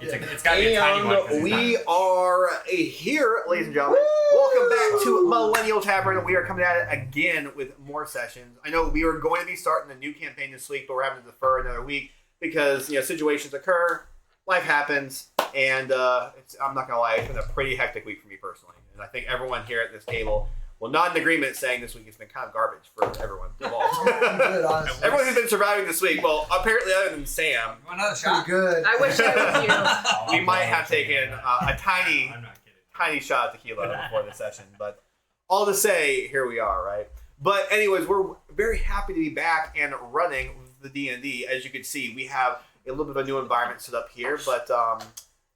It's got to be a tiny one. And we are here, ladies and gentlemen. Welcome back to Millennial Tavern. We are coming at it again with more sessions. I know we were going to be starting a new campaign this week, but we're having to defer another week because situations occur, life happens, and I'm not gonna lie, it's been a pretty hectic week for me personally. And I think everyone here at this table will nod in agreement saying this week has been kind of garbage for everyone involved. Good, honestly. Everyone who's been surviving this week, well, apparently other than Sam, Another shot. Good. I wish I was you. we might have taken a tiny shot of tequila before the session. But all to say, here we are, right? But anyways, we're very happy to be back and running with the D&D. As you can see, we have a little bit of a new environment set up here, but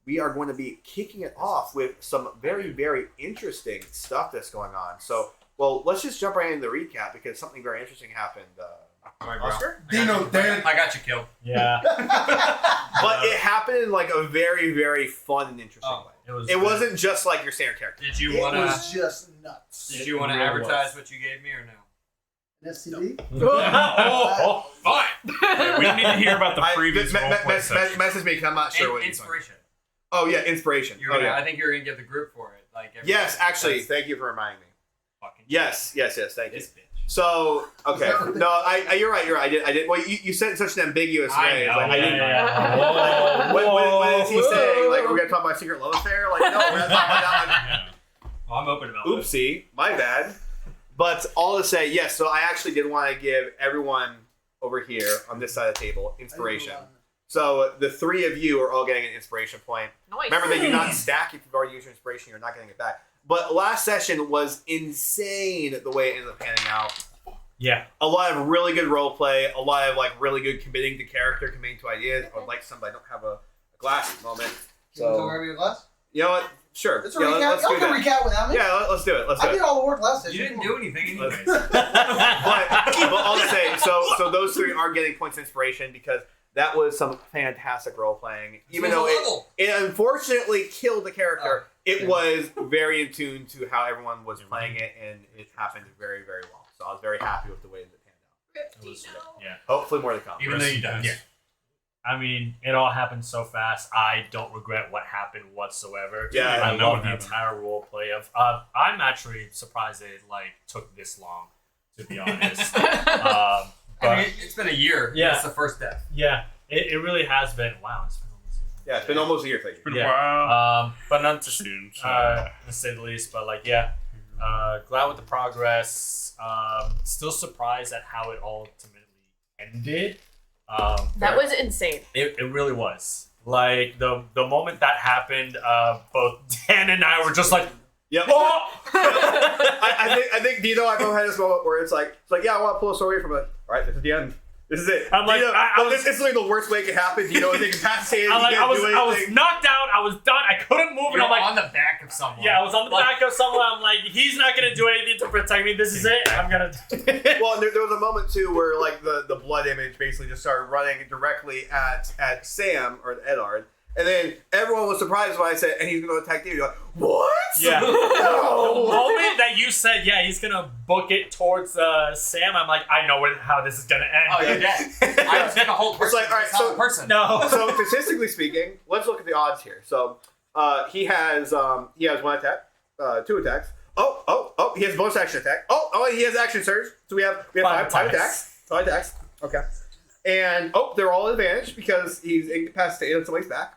we are going to be kicking it off with some very, very interesting stuff that's going on. So, well, let's just jump right into the recap because something very interesting happened. Oscar? Dino, Dan. I got you killed. Yeah. But it happened in like a very, very fun and interesting way. It wasn't just like your standard character. Did you It want was to? just nuts. Did you want to advertise what you gave me or no? An STD? Fine. We don't need to hear about the previous roleplay session. Message me because I'm not sure what you're talking. Inspiration. Oh yeah, inspiration. I think you're gonna give the group for it. Yes, actually, thank you for reminding me. Yes, thank you. This bitch. So okay, no, you're right. I did. Well, you said it in such an ambiguous way. I didn't. What is he saying? Like we're gonna talk about secret love affair? Like no, we're not talking about that. Well, I'm open about Oopsie, my bad. But all to say, yes. So I actually did want to give everyone over here on this side of the table inspiration. So the three of you are all getting an inspiration point. Nice. Remember, they do not stack. If you've already used your inspiration, you're not getting it back. But last session was insane the way it ended up panning out. Yeah. A lot of really good role play, a lot of like really good committing to character, committing to ideas. I would like somebody, I don't have a glass at the moment. You want to grab your glass? You know what? Sure. Let's recap. Y'all can recap without me. Yeah, let's do it. I did all the work last session. You didn't do anything anyways. but all to say, so those three are getting points of inspiration because that was some fantastic role playing. Even though it unfortunately killed the character, it was very in tune to how everyone was playing it, and it happened very, very well. So I was very happy with the way that it panned out. Yeah. Hopefully more to come. Even though you died. Yeah. I mean, it all happened so fast. I don't regret what happened whatsoever. Yeah, I I know love the entire role play of. I'm actually surprised it took this long, to be honest. I mean, it's been a year. Yeah. It's the first death. Yeah, it really has been. Wow, it's been almost a year. Yeah, it's been almost a year. Thank you. Been a while. But not to say the least. But glad with the progress. Still surprised at how it ultimately ended. That was insane. It really was. Like the moment that happened, both Dan and I were just like, yep. Oh! I think Dino, I both had this moment where it's like, yeah, I want to pull a story from it. All right, this is the end. This is it. I'm like, Dino, this is like the worst way it could happen. Dino is incapacitated. I was knocked out. I was done. I couldn't move. You're and I'm like, on the back of someone. yeah, I was on the back of someone. I'm like, he's not gonna do anything to protect me. This is it. I'm gonna. Well, there was a moment too where like the blood image basically just started running directly at Sam or Edard. And then everyone was surprised when I said, and he's going to attack you. You're like, what? Yeah. No. The moment that you said, yeah, he's going to book it towards Sam, I'm like, I know how this is going to end. Oh, you're dead. I was going to hold person. It's like, all right, so person. No. So statistically speaking, let's look at the odds here. So he has one attack, two attacks. Oh, he has bonus action attack. Oh, he has action surge. So we have five attacks. 5 attacks. Okay. And they're all advantage because he's incapacitated until he's back.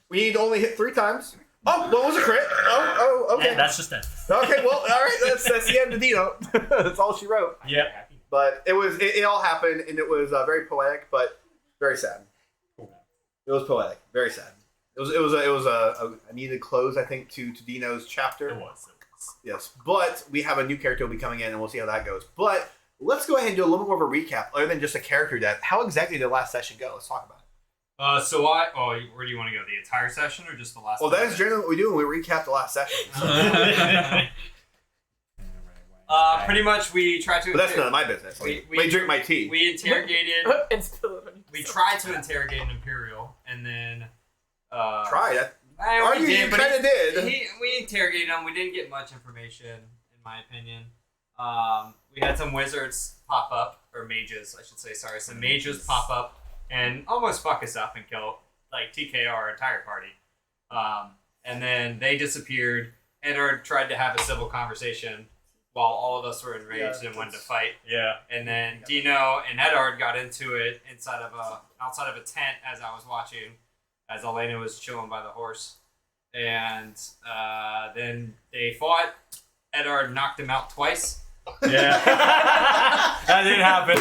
We need to only hit 3 times. Oh, what was a crit? Oh, okay. And that's just it. Okay, well, all right, that's the end of Dino. That's all she wrote. Yeah. But it all happened, and it was very poetic, but very sad. It was poetic, very sad. It was a needed close, I think, to Dino's chapter. It was. Yes, but we have a new character will be coming in, and we'll see how that goes. But let's go ahead and do a little more of a recap, other than just a character death. How exactly did the last session go? Let's talk about it. Where do you want to go? The entire session or just the last? Well, that is generally what we do when we recap the last session. Pretty much we tried to. But that's none of my business. We drink my tea. We interrogated. We tried to interrogate an Imperial, and then. Try that. You kind of did. We interrogated him. We didn't get much information, in my opinion. We had some wizards pop up, or mages, I should say. Sorry, some mages pop up and almost fuck us up and kill like TKO our entire party. And then they disappeared. Eddard tried to have a civil conversation while all of us were enraged and wanted to fight. Yeah. And then Denno and Eddard got into it outside of a tent as I was watching, as Elena was chilling by the horse. And then they fought. Eddard knocked him out twice. Yeah. That didn't happen.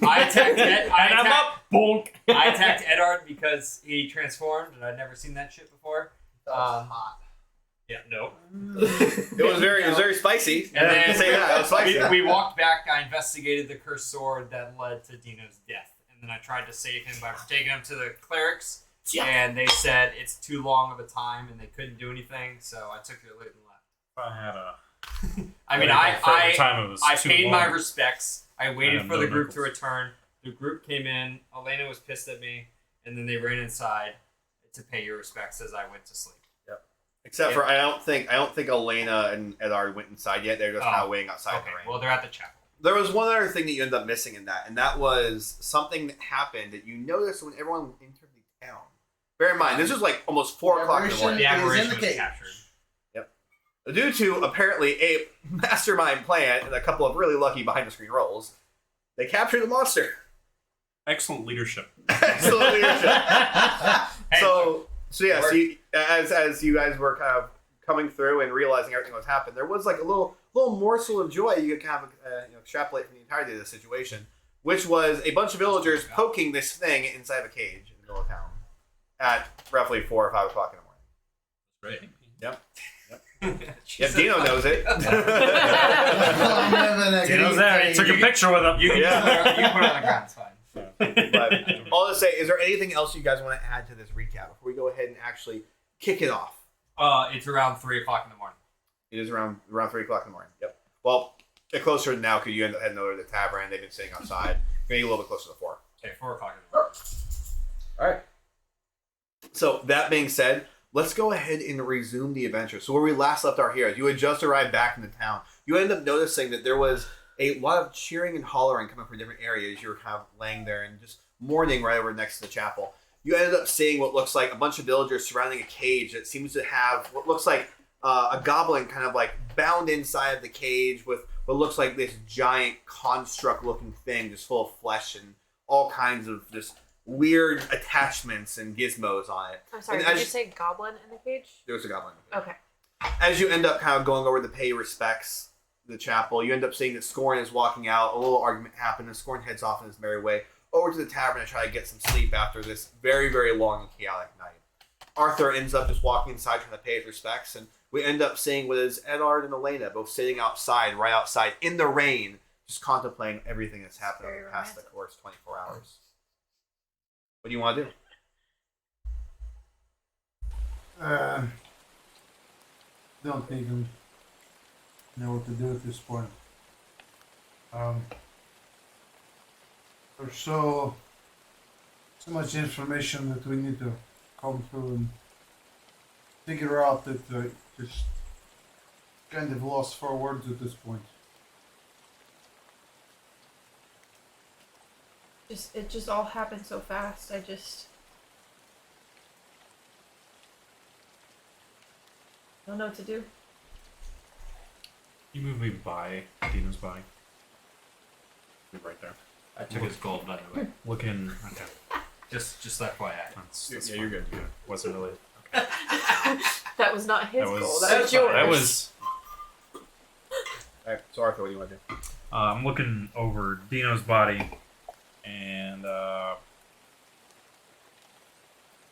I attacked I'm up. Bonk. I attacked Eddard because he transformed, and I'd never seen that shit before. Hot. Yeah, no. It was very spicy. And then say that. It was spicy. we walked back. I investigated the cursed sword that led to Dino's death, and then I tried to save him by taking him to the clerics. Yeah. And they said it's too long of a time, and they couldn't do anything. So I took your loot and left. I had a. I paid my respects. I waited for the group to return. The group came in. Elena was pissed at me, and then they ran inside to pay your respects as I went to sleep. Yep. Except for I don't think Elena and Eddard went inside yet. They're just kind of waiting outside the rain. Well, they're at the chapel. There was one other thing that you ended up missing in that, and that was something that happened that you noticed when everyone entered the town. Bear in mind, this was like almost 4 o'clock in the morning. The apparition was captured. Due to apparently a mastermind plan and a couple of really lucky behind-the-screen rolls, they captured the monster. Excellent leadership. Excellent leadership. So as you guys were kind of coming through and realizing everything was happening, there was like a little morsel of joy you could kind of extrapolate from the entirety of the situation, which was a bunch of villagers poking this thing inside of a cage in the middle of town at roughly 4 or 5 o'clock in the morning. Right. Yep. Yeah, Dino knows it. Dino's there. He took a picture with him. You can put it on the ground. It's fine. But all to say, is there anything else you guys want to add to this recap before we go ahead and actually kick it off? It's around 3 o'clock in the morning. It is around 3 o'clock in the morning. Yep. Well, it's closer now because you end up heading over to the tavern. They've been sitting outside. Maybe a little bit closer to 4. Okay, 4 o'clock in the morning. All right. So that being said, let's go ahead and resume the adventure. So where we last left our heroes, you had just arrived back in the town. You ended up noticing that there was a lot of cheering and hollering coming from different areas. You were kind of laying there and just mourning right over next to the chapel. You ended up seeing what looks like a bunch of villagers surrounding a cage that seems to have what looks like a goblin kind of like bound inside of the cage with what looks like this giant construct-looking thing just full of flesh and all kinds of just weird attachments and gizmos on it. I'm sorry, and did you say goblin in the cage? There was a goblin in the cage. Okay. As you end up kind of going over to pay respects to the chapel, you end up seeing that Scorn is walking out. A little argument happened, and Scorn heads off in his merry way over to the tavern to try to get some sleep after this very, very long and chaotic night. Arthur ends up just walking inside trying to pay his respects, and we end up seeing what is Eddard and Elena both sitting outside, right outside, in the rain, just contemplating everything that's happened over the past, of course, 24 hours. What do you want to do? Don't even know what to do at this point. There's so much information that we need to come through and figure out that just kind of lost for words at this point. It just all happened so fast. I don't know what to do. You move me by Dino's body. You're right there. I took his gold, by the way. Looking. Okay. Just FYI. That's You're good. Yeah, wasn't really. Okay. That was not his That was- goal. That was yours. That was. Alright, so Arthur, what do you want to do? I'm looking over Dino's body, and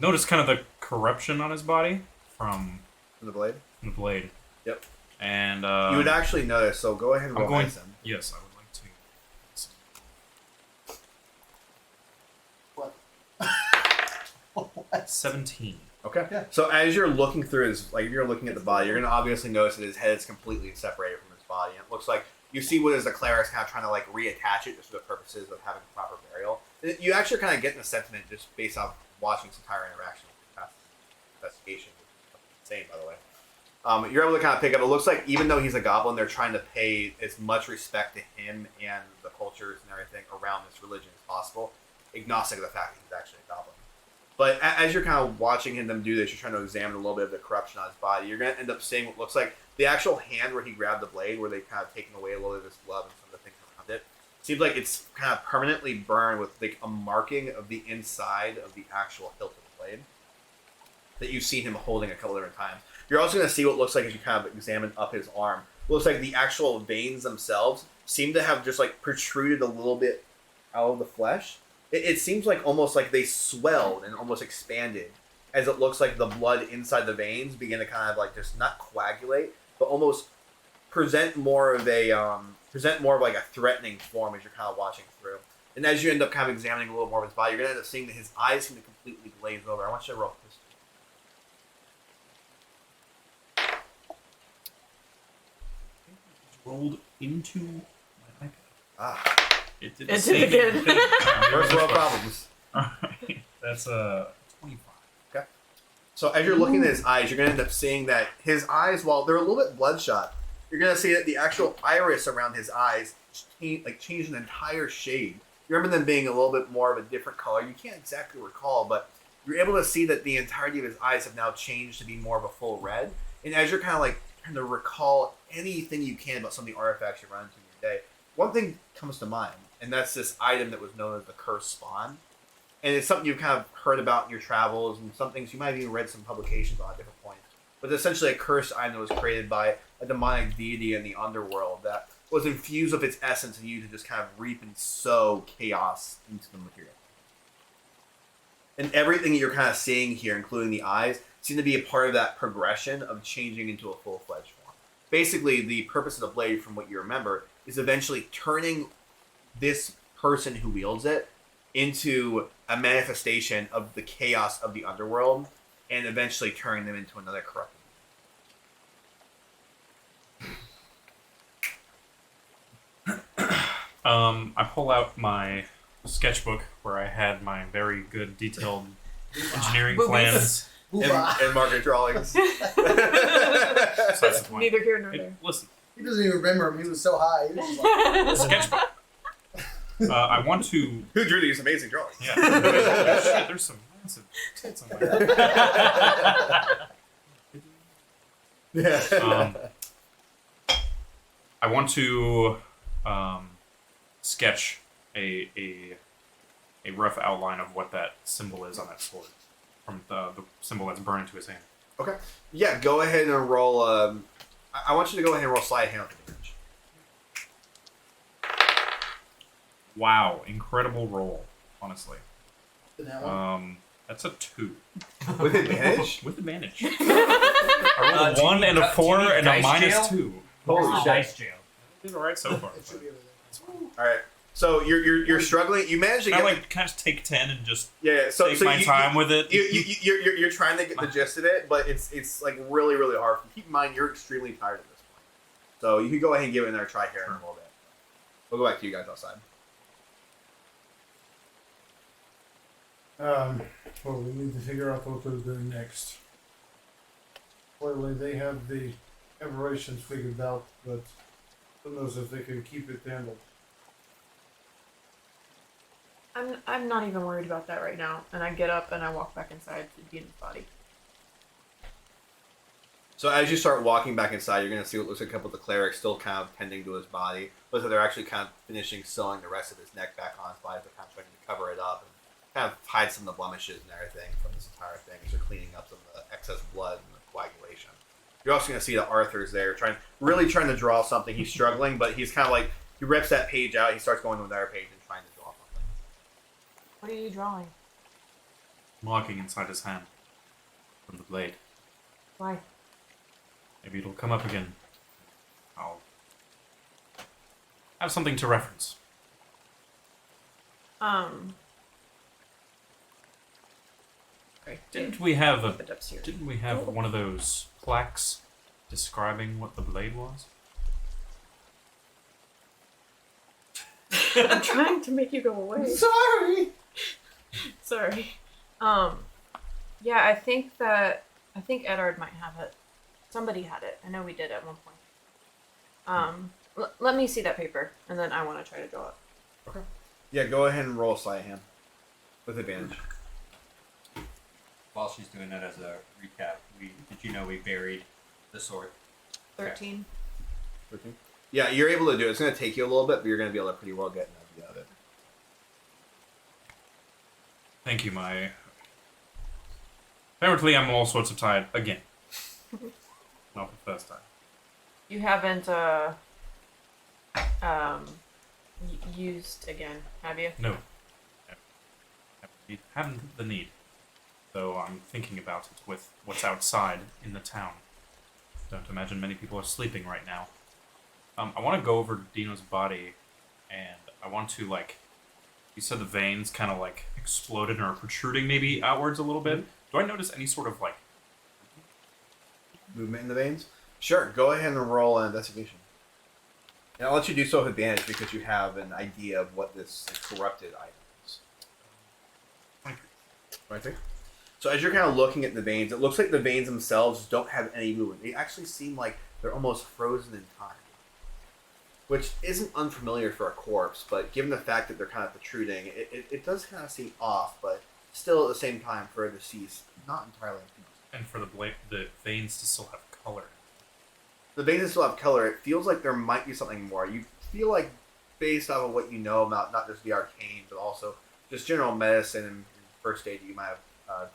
notice kind of the corruption on his body from From the blade? the blade. Yep. And You would actually notice, so go ahead and roll going. him. Yes, I would like to. What? 17. Okay. Yeah. So as you're looking through his, like if you're looking at the body, you're gonna obviously notice that his head is completely separated from his body. And it looks like you see what is the clerics kind of trying to like reattach it just for the purposes of having proper burial. You actually kind of get the sentiment just based off watching this entire interaction with the past investigation, which is insane, by the way. You're able to kind of pick up. It looks like even though he's a goblin, they're trying to pay as much respect to him and the cultures and everything around this religion as possible, agnostic of the fact that he's actually a goblin. But as you're kind of watching them do this, you're trying to examine a little bit of the corruption on his body. You're going to end up seeing what looks like the actual hand where he grabbed the blade, where they've kind of taken away a little bit of his glove and some of the things around it. Seems like it's kind of permanently burned with like a marking of the inside of the actual hilt of the blade that you've seen him holding a couple different times. You're also going to see what looks like, as you kind of examine up his arm, it looks like the actual veins themselves seem to have just like protruded a little bit out of the flesh. It seems like almost like they swelled and almost expanded, as it looks like the blood inside the veins begin to kind of like just not coagulate, but almost present more of like a threatening form as you're kind of watching through. And as you end up kind of examining a little more of his body, you're gonna end up seeing that his eyes seem to completely glaze over. I want you to roll this. Rolled into my Ah. It did It did again. First world problems. Alright. That's a 25. Okay. So as you're looking at his eyes, you're going to end up seeing that his eyes, while they're a little bit bloodshot, you're going to see that the actual iris around his eyes changed an entire shade. You remember them being a little bit more of a different color. You can't exactly recall, but you're able to see that the entirety of his eyes have now changed to be more of a full red. And as you're kind of like trying to recall anything you can about some of the artifacts you run into in your day, one thing comes to mind, and that's this item that was known as the cursed spawn. And it's something you've kind of heard about in your travels, and some things you might have even read some publications on at different points. But it's essentially a cursed item that was created by a demonic deity in the underworld that was infused with its essence and used to just kind of reap and sow chaos into the material. And everything that you're kind of seeing here, including the eyes, seem to be a part of that progression of changing into a full-fledged form. Basically, the purpose of the blade, from what you remember, is eventually turning this person who wields it into a manifestation of the chaos of the underworld, and eventually turning them into another corrupted. I pull out my sketchbook where I had my very good detailed engineering plans. And market drawings. So that's the point. Neither here nor there. Listen, He doesn't even remember him. He was so high. He was just like, sketchbook. I want to. Who drew these amazing drawings? Yeah. Shit, there's some massive tits on there. Yeah. I want to sketch a rough outline of what that symbol is on that sword, from the symbol that's burned into his hand. Okay. Yeah, go ahead and roll. I want you to go ahead and roll sleight of hand with advantage. Wow, incredible roll, honestly. that one. That's a 2. With advantage? With advantage. I rolled a 1 and a 4 and a minus 2. Holy shit. Dice jail. Did all right so far. It should be over All right. So you're struggling. You managed to Can I get kind of take 10 and just yeah. So take my time with it? You're trying to get the gist of it, but it's like really really hard. Keep in mind you're extremely tired at this point. So you can go ahead and give it another try here in a little bit. We'll go back to you guys outside. Well, we need to figure out what we're doing next. Clearly, they have the aberrations figured out, but who knows if they can keep it handled. I'm not even worried about that right now. And I get up and I walk back inside to Dean's body. So as you start walking back inside, you're going to see what looks like a couple of the clerics still kind of tending to his body. Looks like they're actually kind of finishing sewing the rest of his neck back on his body. They're kind of trying to cover it up and kind of hide some of the blemishes and everything from this entire thing as they're cleaning up some of the excess blood and the coagulation. You're also going to see that Arthur's there really trying to draw something. He's struggling, but he's kind of like, he rips that page out. He starts going to another page and trying to draw something. What are you drawing? Marking inside his hand from the blade. Why? Maybe it'll come up again. I'll have something to reference. Okay. Didn't we have Keep it upstairs. Didn't we have one of those plaques describing what the blade was? I'm trying to make you go away. Sorry. Sorry. Yeah, I think Edard might have it. Somebody had it. I know we did at one point. Let me see that paper, and then I want to try to draw it. Okay. Yeah, go ahead and roll a sleight of hand with advantage. while she's doing that as a recap, did you know we buried the sword? 13. 13? Yeah, you're able to do it. It's going to take you a little bit, but you're going to be able to pretty well get an idea of it. Thank you, my... Apparently I'm all sorts of tired again. Not the first time. You haven't used again, have you? No. I haven't the need. Though I'm thinking about it with what's outside in the town. Don't imagine many people are sleeping right now. I want to go over Dino's body, and I want to, like... You said the veins kind of, like, exploded and are protruding maybe outwards a little bit. Do I notice any sort of, like... Movement in the veins? Sure, go ahead and roll an investigation. And I'll let you do so with advantage because you have an idea of what this corrupted item is. Right there. So as you're kind of looking at the veins, it looks like the veins themselves don't have any movement. They actually seem like they're almost frozen in time. Which isn't unfamiliar for a corpse, but given the fact that they're kind of protruding, it does kind of seem off, but still at the same time for a deceased, not entirely. And for the veins to still have color. The veins still have color. It feels like there might be something more. You feel like, based off of what you know about not just the arcane, but also just general medicine and first aid that you might have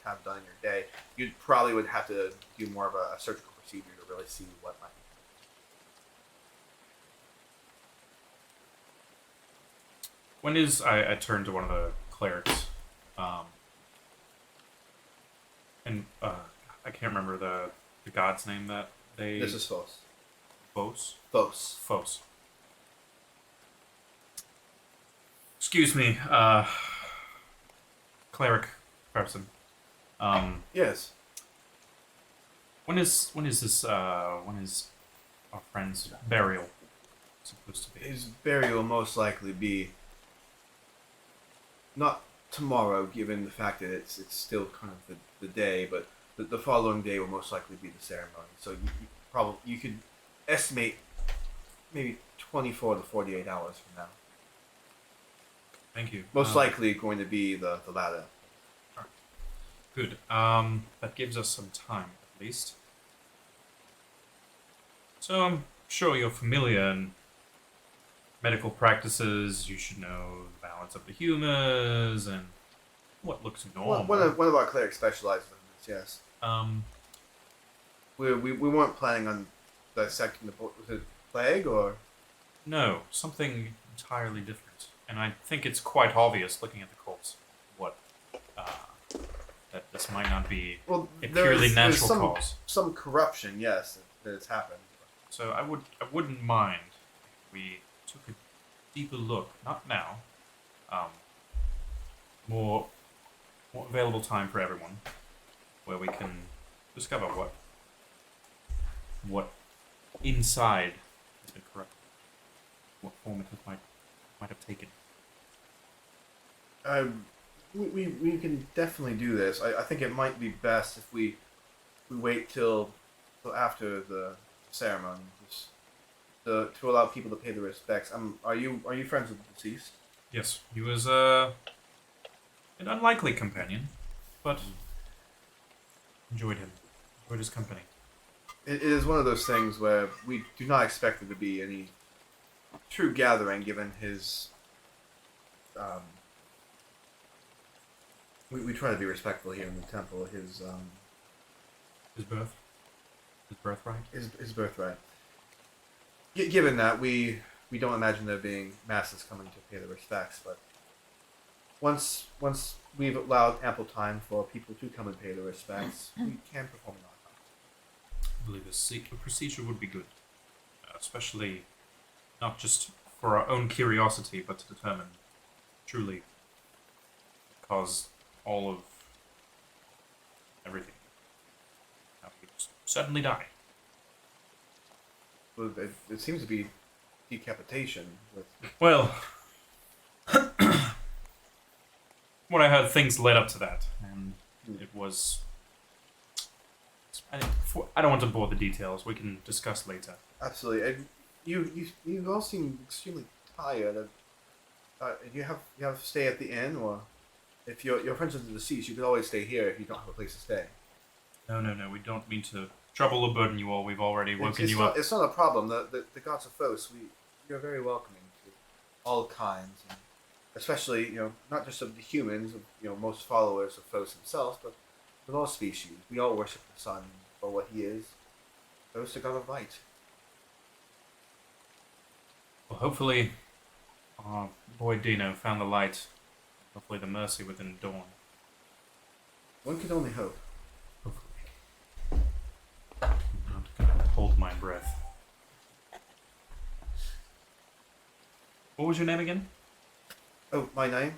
kind of done in your day, you probably would have to do more of a surgical procedure to really see what might be. When is... I turned to one of the clerics. I can't remember the god's name that they... This is Phos. Phos? Phos. Phos. Excuse me, cleric person. Yes. When is our friend's burial supposed to be? His burial will most likely be not tomorrow, given the fact that it's still kind of the day, but the following day will most likely be the ceremony. So you could estimate maybe 24 to 48 hours from now. Thank you. Most likely going to be the latter. Good. That gives us some time, at least. So I'm sure you're familiar in medical practices. You should know the balance of the humors and what looks normal. One of our clerics specializes in this, yes. We weren't planning on dissecting the plague, or? No, something entirely different. And I think it's quite obvious, looking at the corpse, that this might not be a purely natural cause. Some corruption, yes, that has happened. So I wouldn't mind if we took a deeper look. Not now. More available time for everyone, where we can discover what inside has been corrupted, what form it might have taken. We can definitely do this. I think it might be best if we wait till after the ceremony, just to allow people to pay their respects. Are you friends with the deceased? Yes, he was an unlikely companion, but enjoyed his company. It is one of those things where we do not expect there to be any true gathering, given his. We try to be respectful here in the temple. His birthright. His birthright. Given that, we don't imagine there being masses coming to pay their respects, but once we've allowed ample time for people to come and pay their respects, we can perform an autopsy. I believe a procedure would be good, especially not just for our own curiosity, but to determine truly cause all of everything. How he just suddenly die. Well, it seems to be decapitation. Well, what I heard, things led up to that, and it was. I don't want to bore the details. We can discuss later. Absolutely. And you all seem extremely tired. Do you have to stay at the inn, or? If your friends are deceased, you could always stay here if you don't have a place to stay. No. We don't mean to trouble or burden you all. We've already woken It's you not, up. It's not a problem. The gods of Phos, we are very welcoming to all kinds, and especially not just of the humans, most followers of Phos himself, but of all species. We all worship the sun for what he is. Phos, the god of light. Well, hopefully, our boy Dino found the light. Hopefully, the mercy within dawn. One can only hope. Hopefully. I'm not gonna hold my breath. What was your name again? Oh, my name?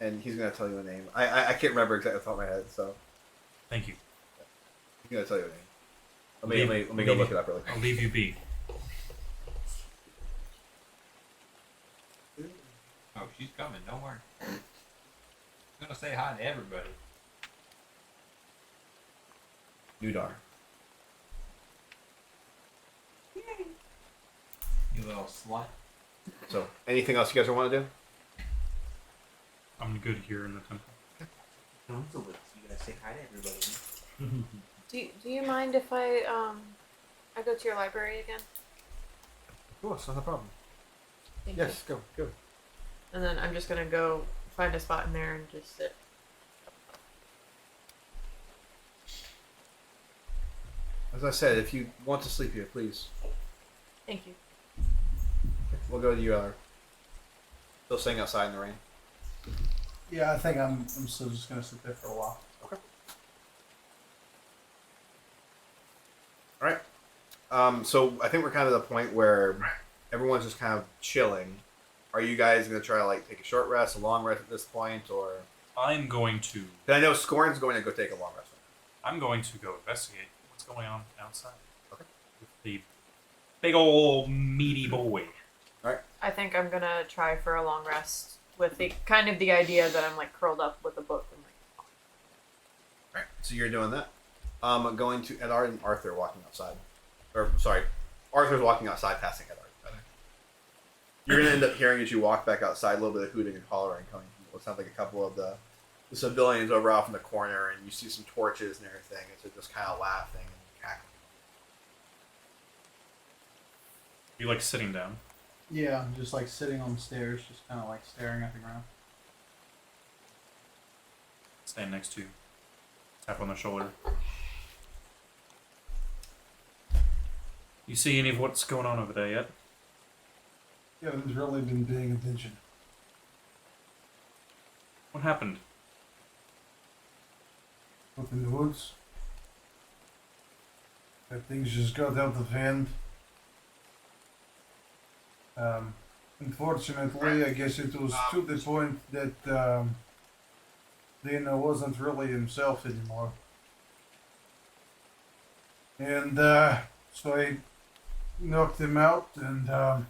And he's gonna tell you a name. I can't remember exactly off the top of my head, so Thank you. he's gonna tell you a name. Let me go look it up really quick. I'll leave you be. Oh, she's coming. Don't worry. I'm gonna say hi to everybody. Nudar. You little slut. So, anything else you guys want to do? I'm good here in the temple. You gotta say hi to everybody. Do you mind if I go to your library again? Of course, not a problem. Thank Yes, go. you. And then I'm just gonna go find a spot in there and just sit. As I said, if you want to sleep here, please. Thank you. We'll go to you. Still staying outside in the rain. Yeah, I think I'm still just gonna sit there for a while. All right. So I think we're kind of at the point where everyone's just kind of chilling. Are you guys gonna try to like take a short rest, a long rest at this point, or? I'm going to. 'Cause I know Scorn's going to go take a long rest. I'm going to go investigate what's going on outside. Okay. With the big ol' meaty boy. I think I'm gonna try for a long rest with the kind of the idea that I'm like curled up with a book and like. Right. So you're doing that. Going to Edard and Arthur walking outside. Or, sorry, Arthur's walking outside passing Edard. You're going to end up hearing as you walk back outside a little bit of hooting and hollering coming from what sounds like a couple of the civilians over off in the corner, and you see some torches and everything, and they're just kind of laughing and cackling. You like sitting down? Yeah, I'm just like sitting on the stairs, just kind of like staring at the ground. Stand next to you. Tap on the shoulder. You see any of what's going on over there yet? Yeah, I haven't really been paying attention. What happened? Up in the woods. That things just got out of hand. Unfortunately, I guess it was to the point that Denno wasn't really himself anymore. And so I knocked him out, and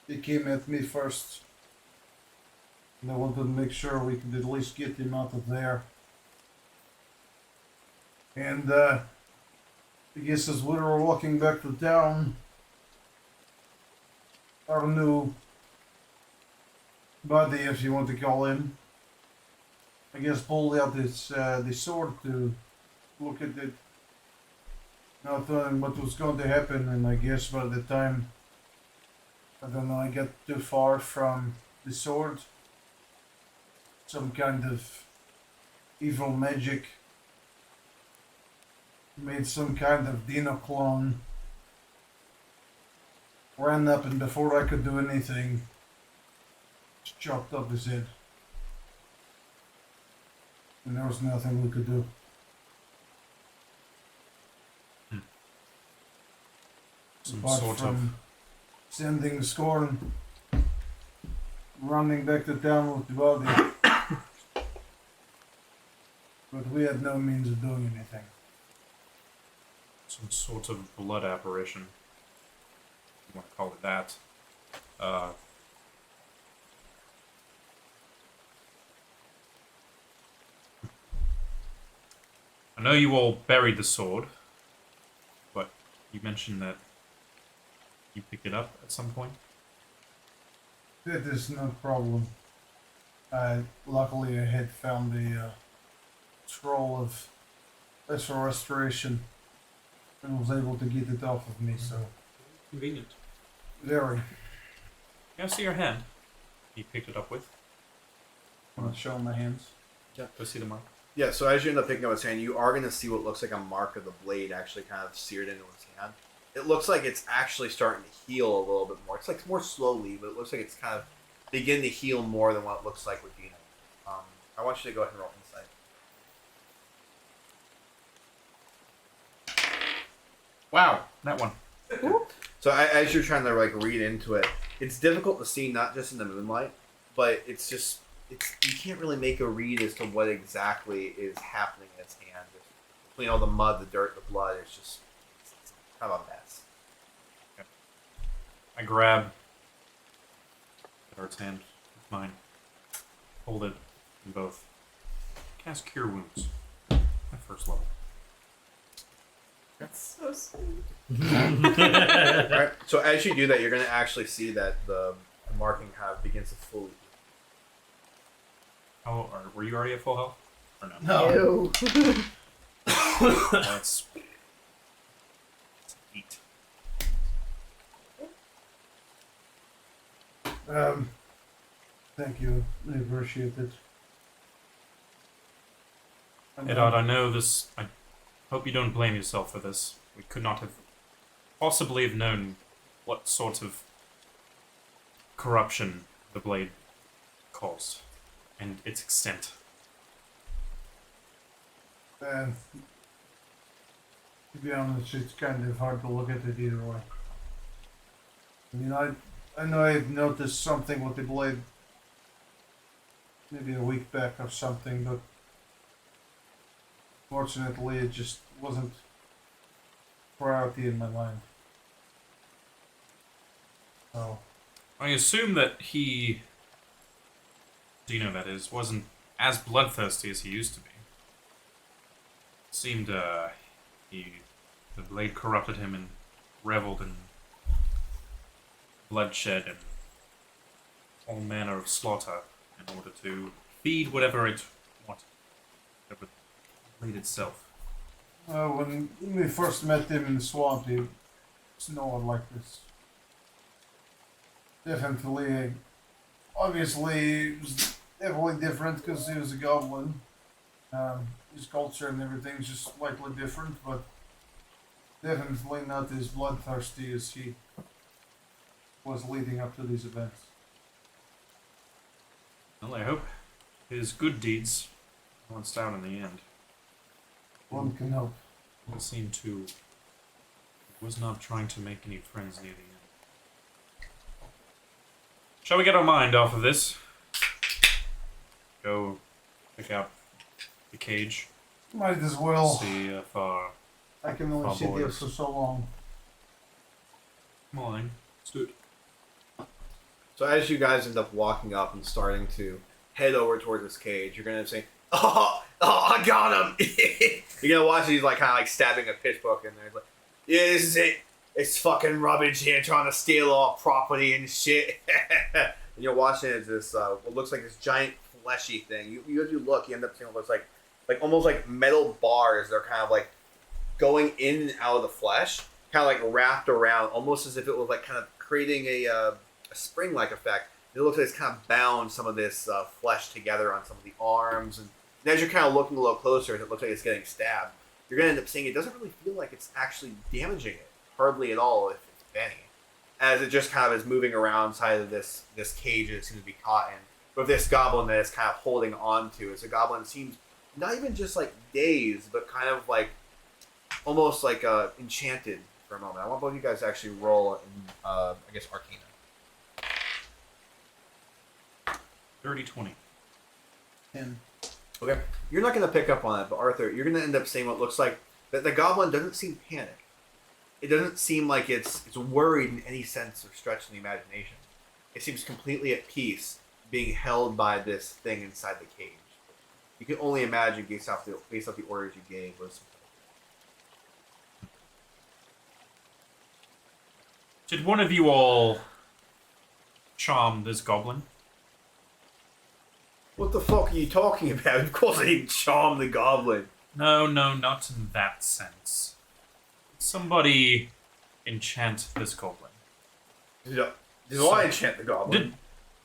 he came at me first. And I wanted to make sure we could at least get him out of there. And I guess as we were walking back to town, our new buddy, if you want to call him, I guess pulled out his the sword to look at it, not knowing what was going to happen. And I guess by the time, I don't know, I got too far from the sword, some kind of evil magic made some kind of Denno clone, ran up, and before I could do anything, just chopped off his head. And there was nothing we could do. Some Apart sort from of. sending Scorn running back to town with the body. But we had no means of doing anything. Some sort of blood apparition. If you want to call it that. I know you all buried the sword, but you mentioned that you picked it up at some point. That is no problem. Luckily, I had found the scroll of lesser restoration and was able to get it off of me. So Convenient. very. Can I see your hand? He picked it up with. I'm gonna show my hands. Go see the mark. Yeah, so as you end up picking up his hand, you are going to see what looks like a mark of the blade actually kind of seared into his hand. It looks like it's actually starting to heal a little bit more. It's like more slowly, but it looks like it's kind of beginning to heal more than what it looks like with Dino. I want you to go ahead and roll insight. Wow, that one. So as you're trying to like read into it, it's difficult to see not just in the moonlight, but it's you can't really make a read as to what exactly is happening in his hand. Between all the mud, the dirt, the blood, it's kind of a mess. I grab Edward's hand with mine. Hold it in both. Cast Cure Wounds. My first level. That's so sweet. Alright, so as you do that, you're going to actually see that the marking kind of begins to fully heal. Oh, were you already at full health? Or no? No. That's 8. Thank you. I appreciate it. Edard, I know this. I hope you don't blame yourself for this. We could not have possibly have known what sort of corruption the blade caused and its extent. To be honest, it's kind of hard to look at it either way. I mean, I know I've noticed something with the blade maybe a week back or something, but fortunately it just wasn't priority in my mind. So, I assume that Dino that is, wasn't as bloodthirsty as he used to be. It seemed, the blade corrupted him and reveled in bloodshed and all manner of slaughter in order to feed whatever it wanted. Whatever the blade itself. when we first met him in the swamp, he was no one like this. Definitely, obviously, it was definitely different because he was a goblin. His culture and everything is just slightly different, but definitely not as bloodthirsty as he was leading up to these events. Well, I hope his good deeds balanced out in the end. One can hope. It seemed to was not trying to make any friends near the end. Shall we get our mind off of this? Go pick out the cage. Might as well. See if our I can only sit here boys. for so long. Mourning. Let's do it. So as you guys end up walking up and starting to head over towards this cage, you're gonna say, "Oh, I got him!" You're gonna watch as he's like kind of like stabbing a pitchfork in there. He's like, "Yeah, this is it. It's fucking rubbish here, trying to steal our property and shit." And you're watching it as this what looks like this giant fleshy thing. As you look, you end up seeing what looks like almost like metal bars. They're kind of like going in and out of the flesh, kind of like wrapped around, almost as if it was like kind of creating a spring-like effect. It looks like it's kind of bound some of this flesh together on some of the arms, and as you're kind of looking a little closer, it looks like it's getting stabbed. You're going to end up seeing it doesn't really feel like it's actually damaging it, hardly at all, if any, as it just kind of is moving around inside of this cage that it seems to be caught in. With this goblin that it's kind of holding on to. It's a goblin that seems not even just like dazed, but kind of like almost like enchanted for a moment. I want both of you guys to actually roll in, I guess, Arcana. 30-20. 10. Okay. You're not going to pick up on that, but Arthur, you're going to end up saying what looks like that the goblin doesn't seem panicked. It doesn't seem like it's worried in any sense or stretch in the imagination. It seems completely at peace being held by this thing inside the cage. You can only imagine based off the orders you gave was. Did one of you all charm this goblin? What the fuck are you talking about? Of course I didn't charm the goblin. No, not in that sense. Somebody enchant this goblin. Did I enchant the goblin? Did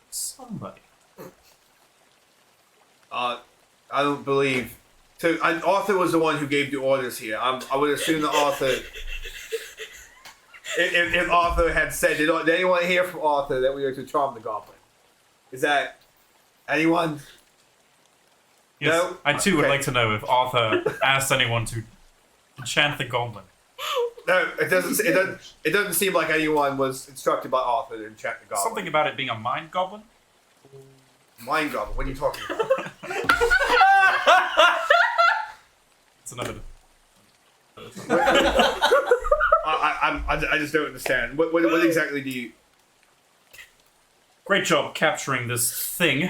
somebody? I don't believe. So Arthur was the one who gave the orders here. I would assume that Arthur. If Arthur had said, did anyone hear from Arthur that we were to charm the goblin? Is that anyone? Yes, No? I too would Okay. like to know if Arthur asked anyone to enchant the goblin. No, it doesn't. It doesn't seem like anyone was instructed by Arthur to enchant the goblin. Something about it being a mind goblin? Mind goblin. What are you talking about? It's another. I just don't understand. What exactly do you? Great job capturing this thing.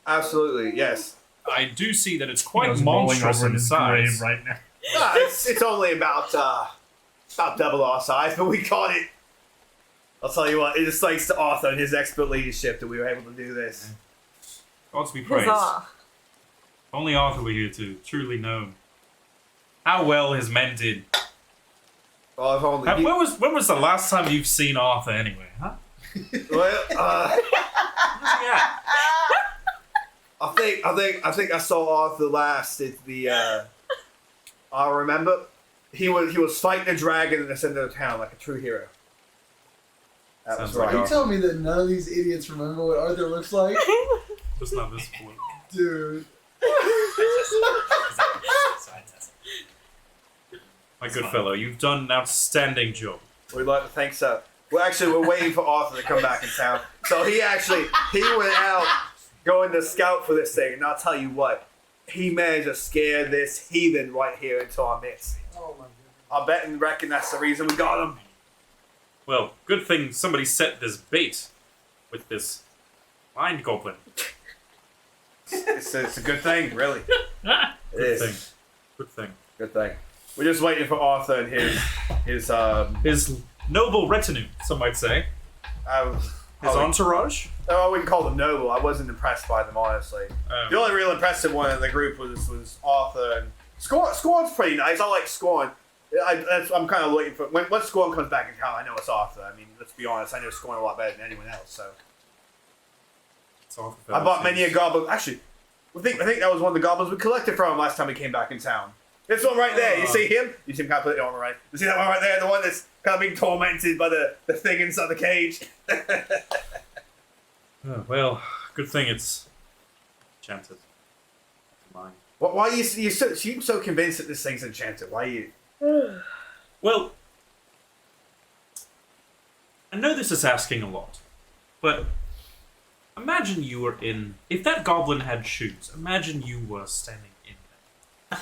Absolutely, yes. I do see that it's quite He goes rolling monstrous over in his size. grave right now. It's only about double our size, but we caught it. I'll tell you what, it is thanks to Arthur and his expert leadership that we were able to do this. God be praised. Huzzah. Only Arthur were here to truly know how well his men did. Well, if only When was the last time you've seen Arthur anyway, huh? well, Where's he at? I think I saw Arthur last at the. I remember he was fighting a dragon in the center of town like a true hero. That was Sounds like right. Are you Arthur. telling me that none of these idiots remember what Arthur looks like? Just not this point. Dude. My good fellow, you've done an outstanding job. We'd like to think so. We're waiting for Arthur to come back in town. So he went out going to scout for this thing, and I'll tell you what, he managed to scare this heathen right here into our midst. Oh my goodness. I bet and reckon that's the reason we got him. Well, good thing somebody set this bait with this mind goblin. It's a good thing, really. It Good is. thing. Good thing. Good thing. We're just waiting for Arthur and his His noble retinue, some might say. His entourage? I wouldn't call them noble. I wasn't impressed by them, honestly. The only real impressive one in the group was Arthur and Scorn. Scorn's pretty nice. I like Scorn. I'm kind of looking for when Scorn comes back in town. I know it's Arthur. I mean, let's be honest. I know Scorn a lot better than anyone else. So It's Arthur I bought many a goblin. Actually, I think that was one of the goblins we collected from him last time he came back in town. This one right there. You see him? You see him kind of put it on right. You see that one right there? The one that's kind of being tormented by the thing inside the cage. Oh, well, good thing it's enchanted. Mine. Why you seem so convinced that this thing's enchanted? Why are you? Well, I know this is asking a lot, but imagine you were in. If that goblin had shoes, imagine you were standing in them.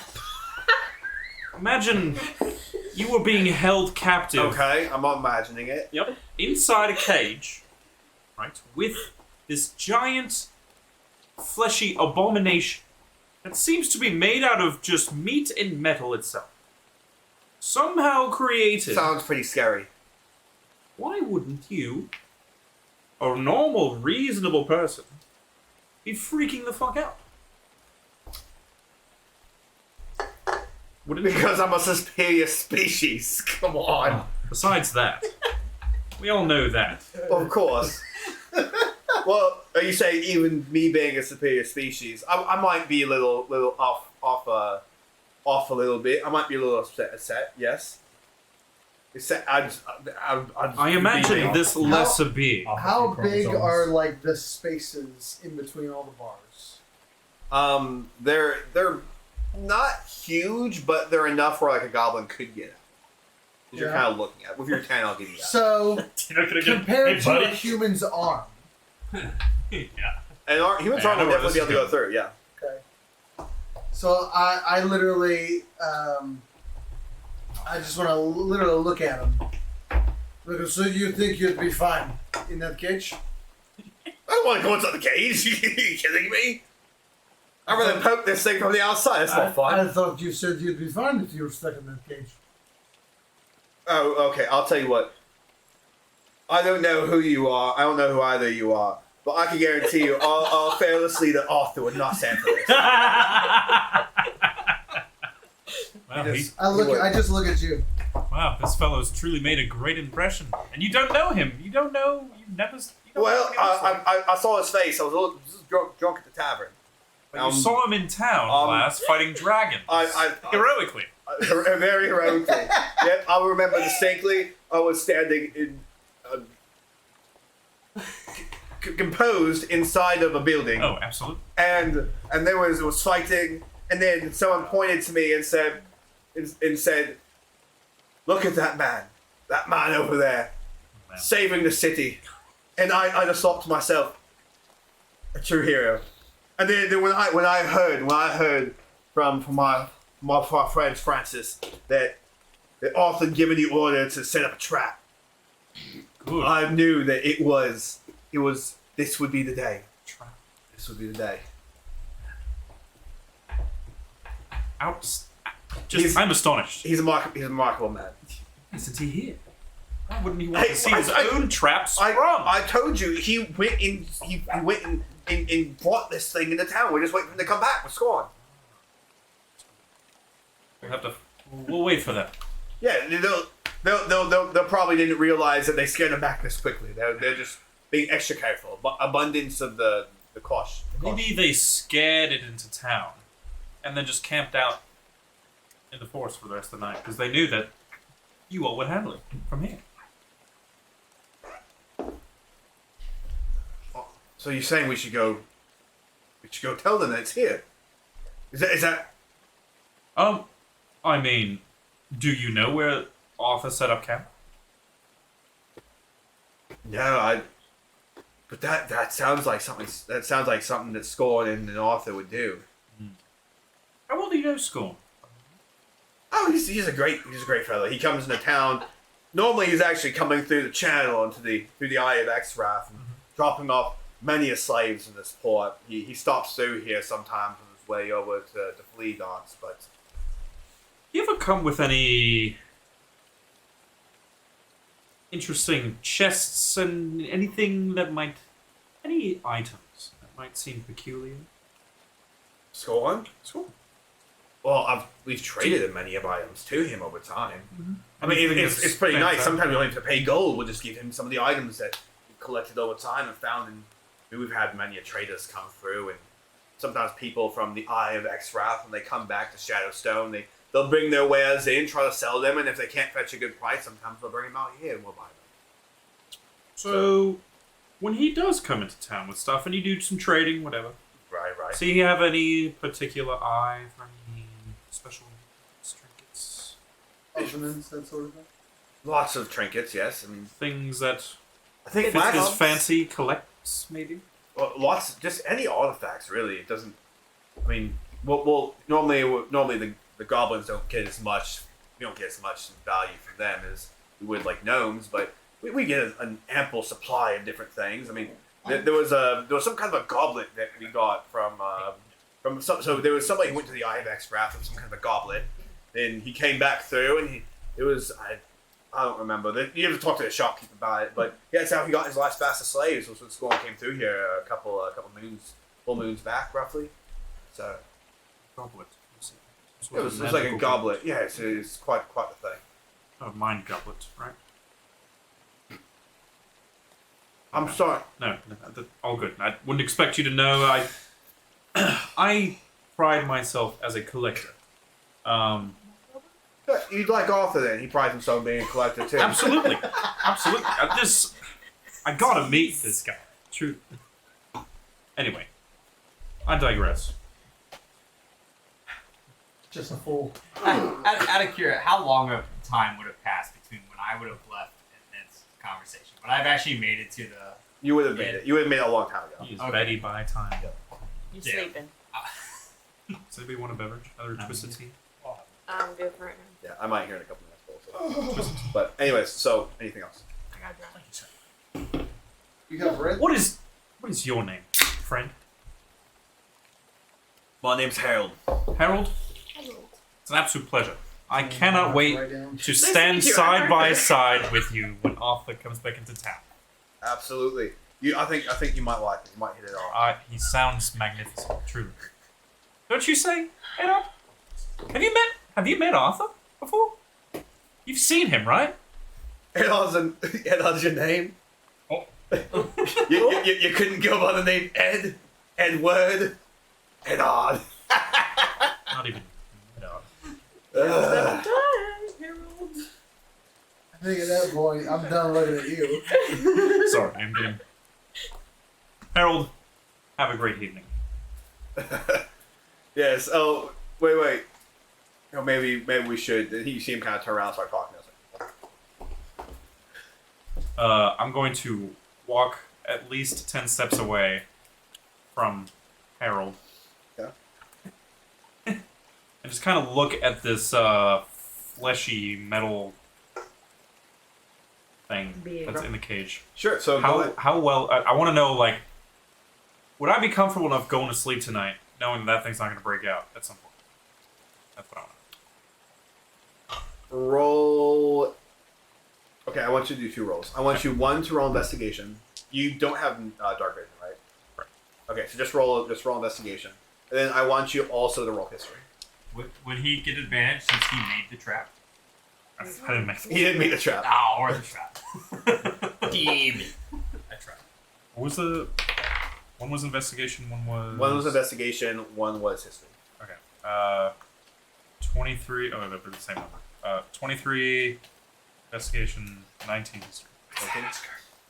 Imagine you were being held captive. Okay, I'm not imagining it. Yep. Inside a cage, right, with this giant, fleshy abomination that seems to be made out of just meat and metal itself. Somehow created. Sounds pretty scary. Why wouldn't you, a normal, reasonable person, be freaking the fuck out? Wouldn't you? Because I'm a superior species. Come on. Besides that, we all know that. Of course. Well, are you saying even me being a superior species, I might be a little off a little bit. I might be a little upset. Yes. I imagine this lesser being. How big are like the spaces in between all the bars? They're not huge, but they're enough where like a goblin could get out. You're kind of looking at. With your 10, I'll give you that. So You're not gonna get compared hey, to buddy. a human's arm. Yeah. And humans Yeah, I are know will where definitely this be able to is go through. Yeah. Okay. So I literally I just want to literally look at him. Look, so you think you'd be fine in that cage? I don't want to go inside the cage. Are you kidding me? I'd rather poke this thing from the outside. That's not fun. I thought you said you'd be fine if you were stuck in that cage. Oh, okay. I'll tell you what. I don't know who you are. I don't know who either you are. But I can guarantee you, our fearless leader Arthur would not stand for this. Well, I just look at you. wow, this fellow's truly made a great impression. And you don't know him. You don't know. You've never. Well, I saw his face. I was a little drunk at the tavern. You saw him in town last fighting dragons. Heroically. Very heroically. Yep, I remember distinctly. I was standing in, composed inside of a building. Oh, absolutely. And there was fighting, and then someone pointed to me and said, "Look at that man over there, saving the city." And I just thought to myself, a true hero. And then when I heard from my friend Francis that Arthur had given the order to set up a trap, Good. I knew that it was this would be the day. This would be the day. I'm astonished. He's a remarkable man. Isn't he here? Why wouldn't he want to see his own traps sprung? I told you he went and brought this thing into town. We're just waiting for him to come back. What's going on? We'll wait for them. Yeah, they'll probably didn't realize that they scared him back this quickly. They're just being extra careful. But abundance of the caution. Maybe they scared it into town, and then just camped out in the forest for the rest of the night because they knew that you all would handle it from here. So you're saying we should go tell them that it's here? Is that? I mean, do you know where Arthur set up camp? No, but that sounds like something. That sounds like something that Scorn and Arthur would do. How well do you know Scorn? Oh, he's a great fellow. He comes into town. Normally, he's actually coming through the channel into through the Eye of Exrath and dropping off many of slaves in this port. He stops through here sometimes on his way over to Flea Dance, but. You ever come with any interesting chests and any items that might seem peculiar? Scorn? Well, we've traded many of items to him over time. Mm-hmm. I mean, it's pretty nice. Sometimes we don't have to pay gold. We'll just give him some of the items that we collected over time and found. And we've had many traders come through, and sometimes people from the Eye of Exrath, when they come back to Shadowstone, they'll bring their wares in, try to sell them, and if they can't fetch a good price, sometimes they'll bring them out here and we'll buy them. So, when he does come into town with stuff and you do some trading, whatever. Right. So you have any particular eye for any special trinkets? Ornaments, that sort of thing. Lots of trinkets, yes. I mean, Things that I think his fancy collects, maybe? Well, lots, just any artifacts, really. It doesn't. I mean, well normally the goblins don't get as much. We don't get as much value from them as we would like gnomes, but we get an ample supply of different things. I mean, there was some kind of a goblet that we got from so there was somebody who went to the Eye of Exrath with some kind of a goblet. Then he came back through, and I don't remember. You have to talk to the shopkeeper about it, but yeah, that's how he got his last batch of slaves. Was when Scorn came through here a couple full moons back, roughly. So Goblet. it was like a goblet. Yeah, it's quite a thing. Oh, mind goblet, right? I'm sorry. No, all good. I wouldn't expect you to know. I pride myself as a collector. You'd like Arthur then. He prides himself on being a collector too. Absolutely. I gotta meet this guy. True. Anyway, I digress. Just a fool. Out of curiosity, how long of time would have passed between when I would have left and this conversation? But I've actually made it to the. You would have made it. You would have made it a long time ago. He's ready by time. You Yeah. sleeping? Does anybody want a beverage? Another twisted tea? I'm good for right now. Yeah, I might hear in a couple minutes. Also. But anyways, so anything else? I got drunk. You have red? What is your name, friend? My name's Harold. Harold? It's an absolute pleasure. I cannot wait Right down. to stand side by side with you when Arthur comes back into town. Absolutely. I think you might like it. You might hit it off. He sounds magnificent, truly. Don't you say, Edward? Have you met Arthur before? You've seen him, right? Ed's your name? Oh. you couldn't go by the name Edward, Edard. Not even Edward. I think at that point, I'm done looking at you. Sorry, I'm getting... Harold, have a great evening. Yes. Oh, wait. You know, maybe we should. You see him kind of turn around and start talking. I'm going to walk at least 10 steps away from Harold. Yeah. And just kind of look at this fleshy metal thing that's in the cage. Sure. So how well... I want to know, like... Would I be comfortable enough going to sleep tonight knowing that thing's not going to break out at some point? That's what I want. Roll. Okay, I want you to do 2 rolls. I want you one to roll investigation. You don't have dark vision, right? Right. Okay, so just roll investigation, and then I want you also to roll history. Would he get advantage since he made the trap? I didn't make He didn't make the trap. Oh, or the trap. Damn it. I tried. What was the... One was investigation, one One was investigation, one was history. Okay. 23... Oh, they're the same number. 23 investigation, 19 history.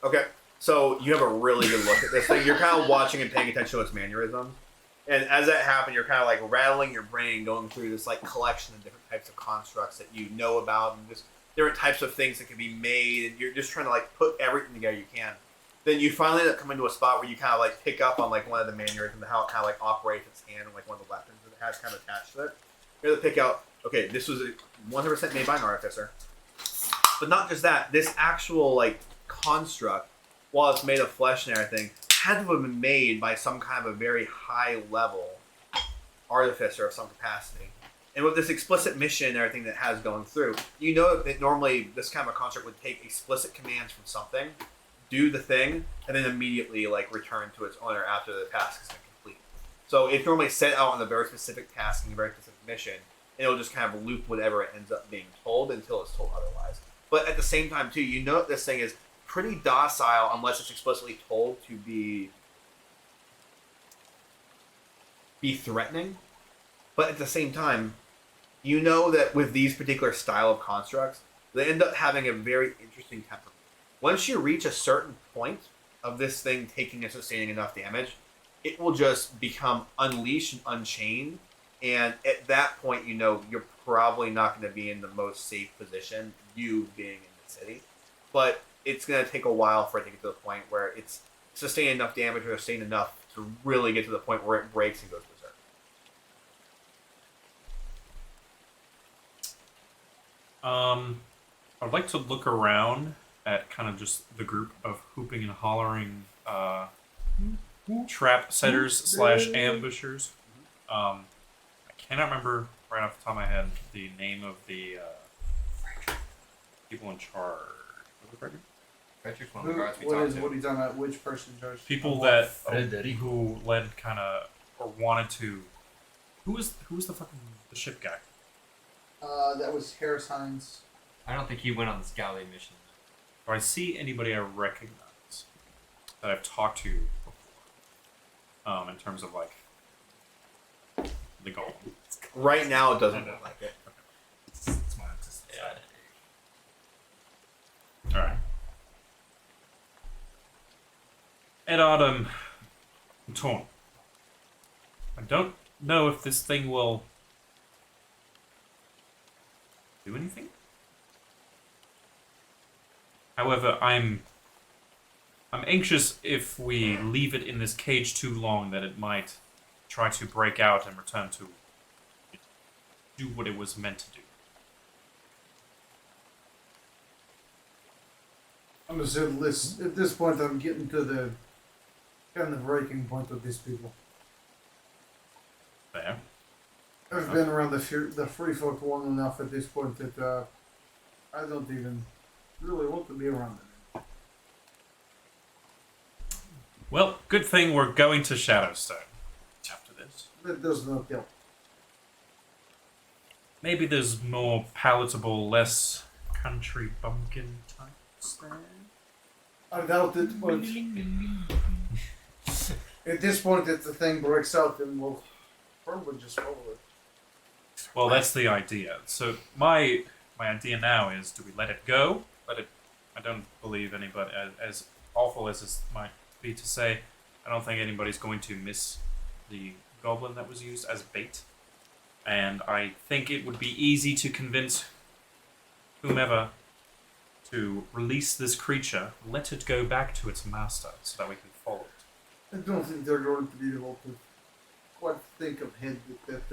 Okay, so you have a really good look at this thing. You're kind of watching and paying attention to its mannerisms. And as that happens, you're kind of like rattling your brain, going through this like collection of different types of constructs that you know about, and just different types of things that can be made. And you're just trying to like put everything together you can. Then you finally end up coming to a spot where you kind of like pick up on like one of the mannerisms, how it kind of like operates its hand, and like one of the weapons that it has kind of attached to it. You're able to pick out, okay, this was 100% made by an artificer. But not just that, this actual like construct, while it's made of flesh and everything, had to have been made by some kind of a very high level artificer of some capacity. And with this explicit mission and everything that it has going through, you know that normally this kind of a construct would take explicit commands from something, do the thing, and then immediately like return to its owner after the task has been complete. So it's normally set out on a very specific task and a very specific mission, and it'll just kind of loop whatever it ends up being told until it's told otherwise. But at the same time too, you know that this thing is pretty docile unless it's explicitly told to be threatening. But at the same time, you know that with these particular style of constructs, they end up having a very interesting temperament. Once you reach a certain point of this thing taking and sustaining enough damage, it will just become unleashed and unchained. And at that point, you know you're probably not going to be in the most safe position, you being in the city. But it's going to take a while for it to get to the point where it's sustained enough damage or sustained enough to really get to the point where it breaks and goes berserk. I'd like to look around at kind of just the group of hooping and hollering trap setters / ambushers. I cannot remember right off the top of my head the name of the people in charge. Frederick's one of the guards we talked to. What are you talking about? Which person in charge? People that who led kind of or wanted to. Who was the fucking the ship guy? That was Harris Hines. I don't think he went on this galley mission. Do I see anybody I recognize that I've talked to before? In terms of like the golem. Right now, it doesn't look like it. It's my anticipated. All right. Ed Autumn, I'm torn. I don't know if this thing will do anything. However, I'm anxious if we leave it in this cage too long that it might try to break out and return to do what it was meant to do. I'm gonna say this at this point. I'm getting to the kind of breaking point of these people. There. I've been around the free folk long enough at this point that I don't even really want to be around them. Well, good thing we're going to Shadowstone after this. That does not help. Maybe there's more palatable, less country bumpkin types there. I doubt it, but at this point, if the thing breaks out, then we'll probably just follow it. Well, that's the idea. So my idea now is: do we let it go? Let it. I don't believe anybody, as awful as this might be to say, I don't think anybody's going to miss the goblin that was used as bait. And I think it would be easy to convince whomever to release this creature, let it go back to its master, so that we can follow it. I don't think they're going to be able to quite think of head that.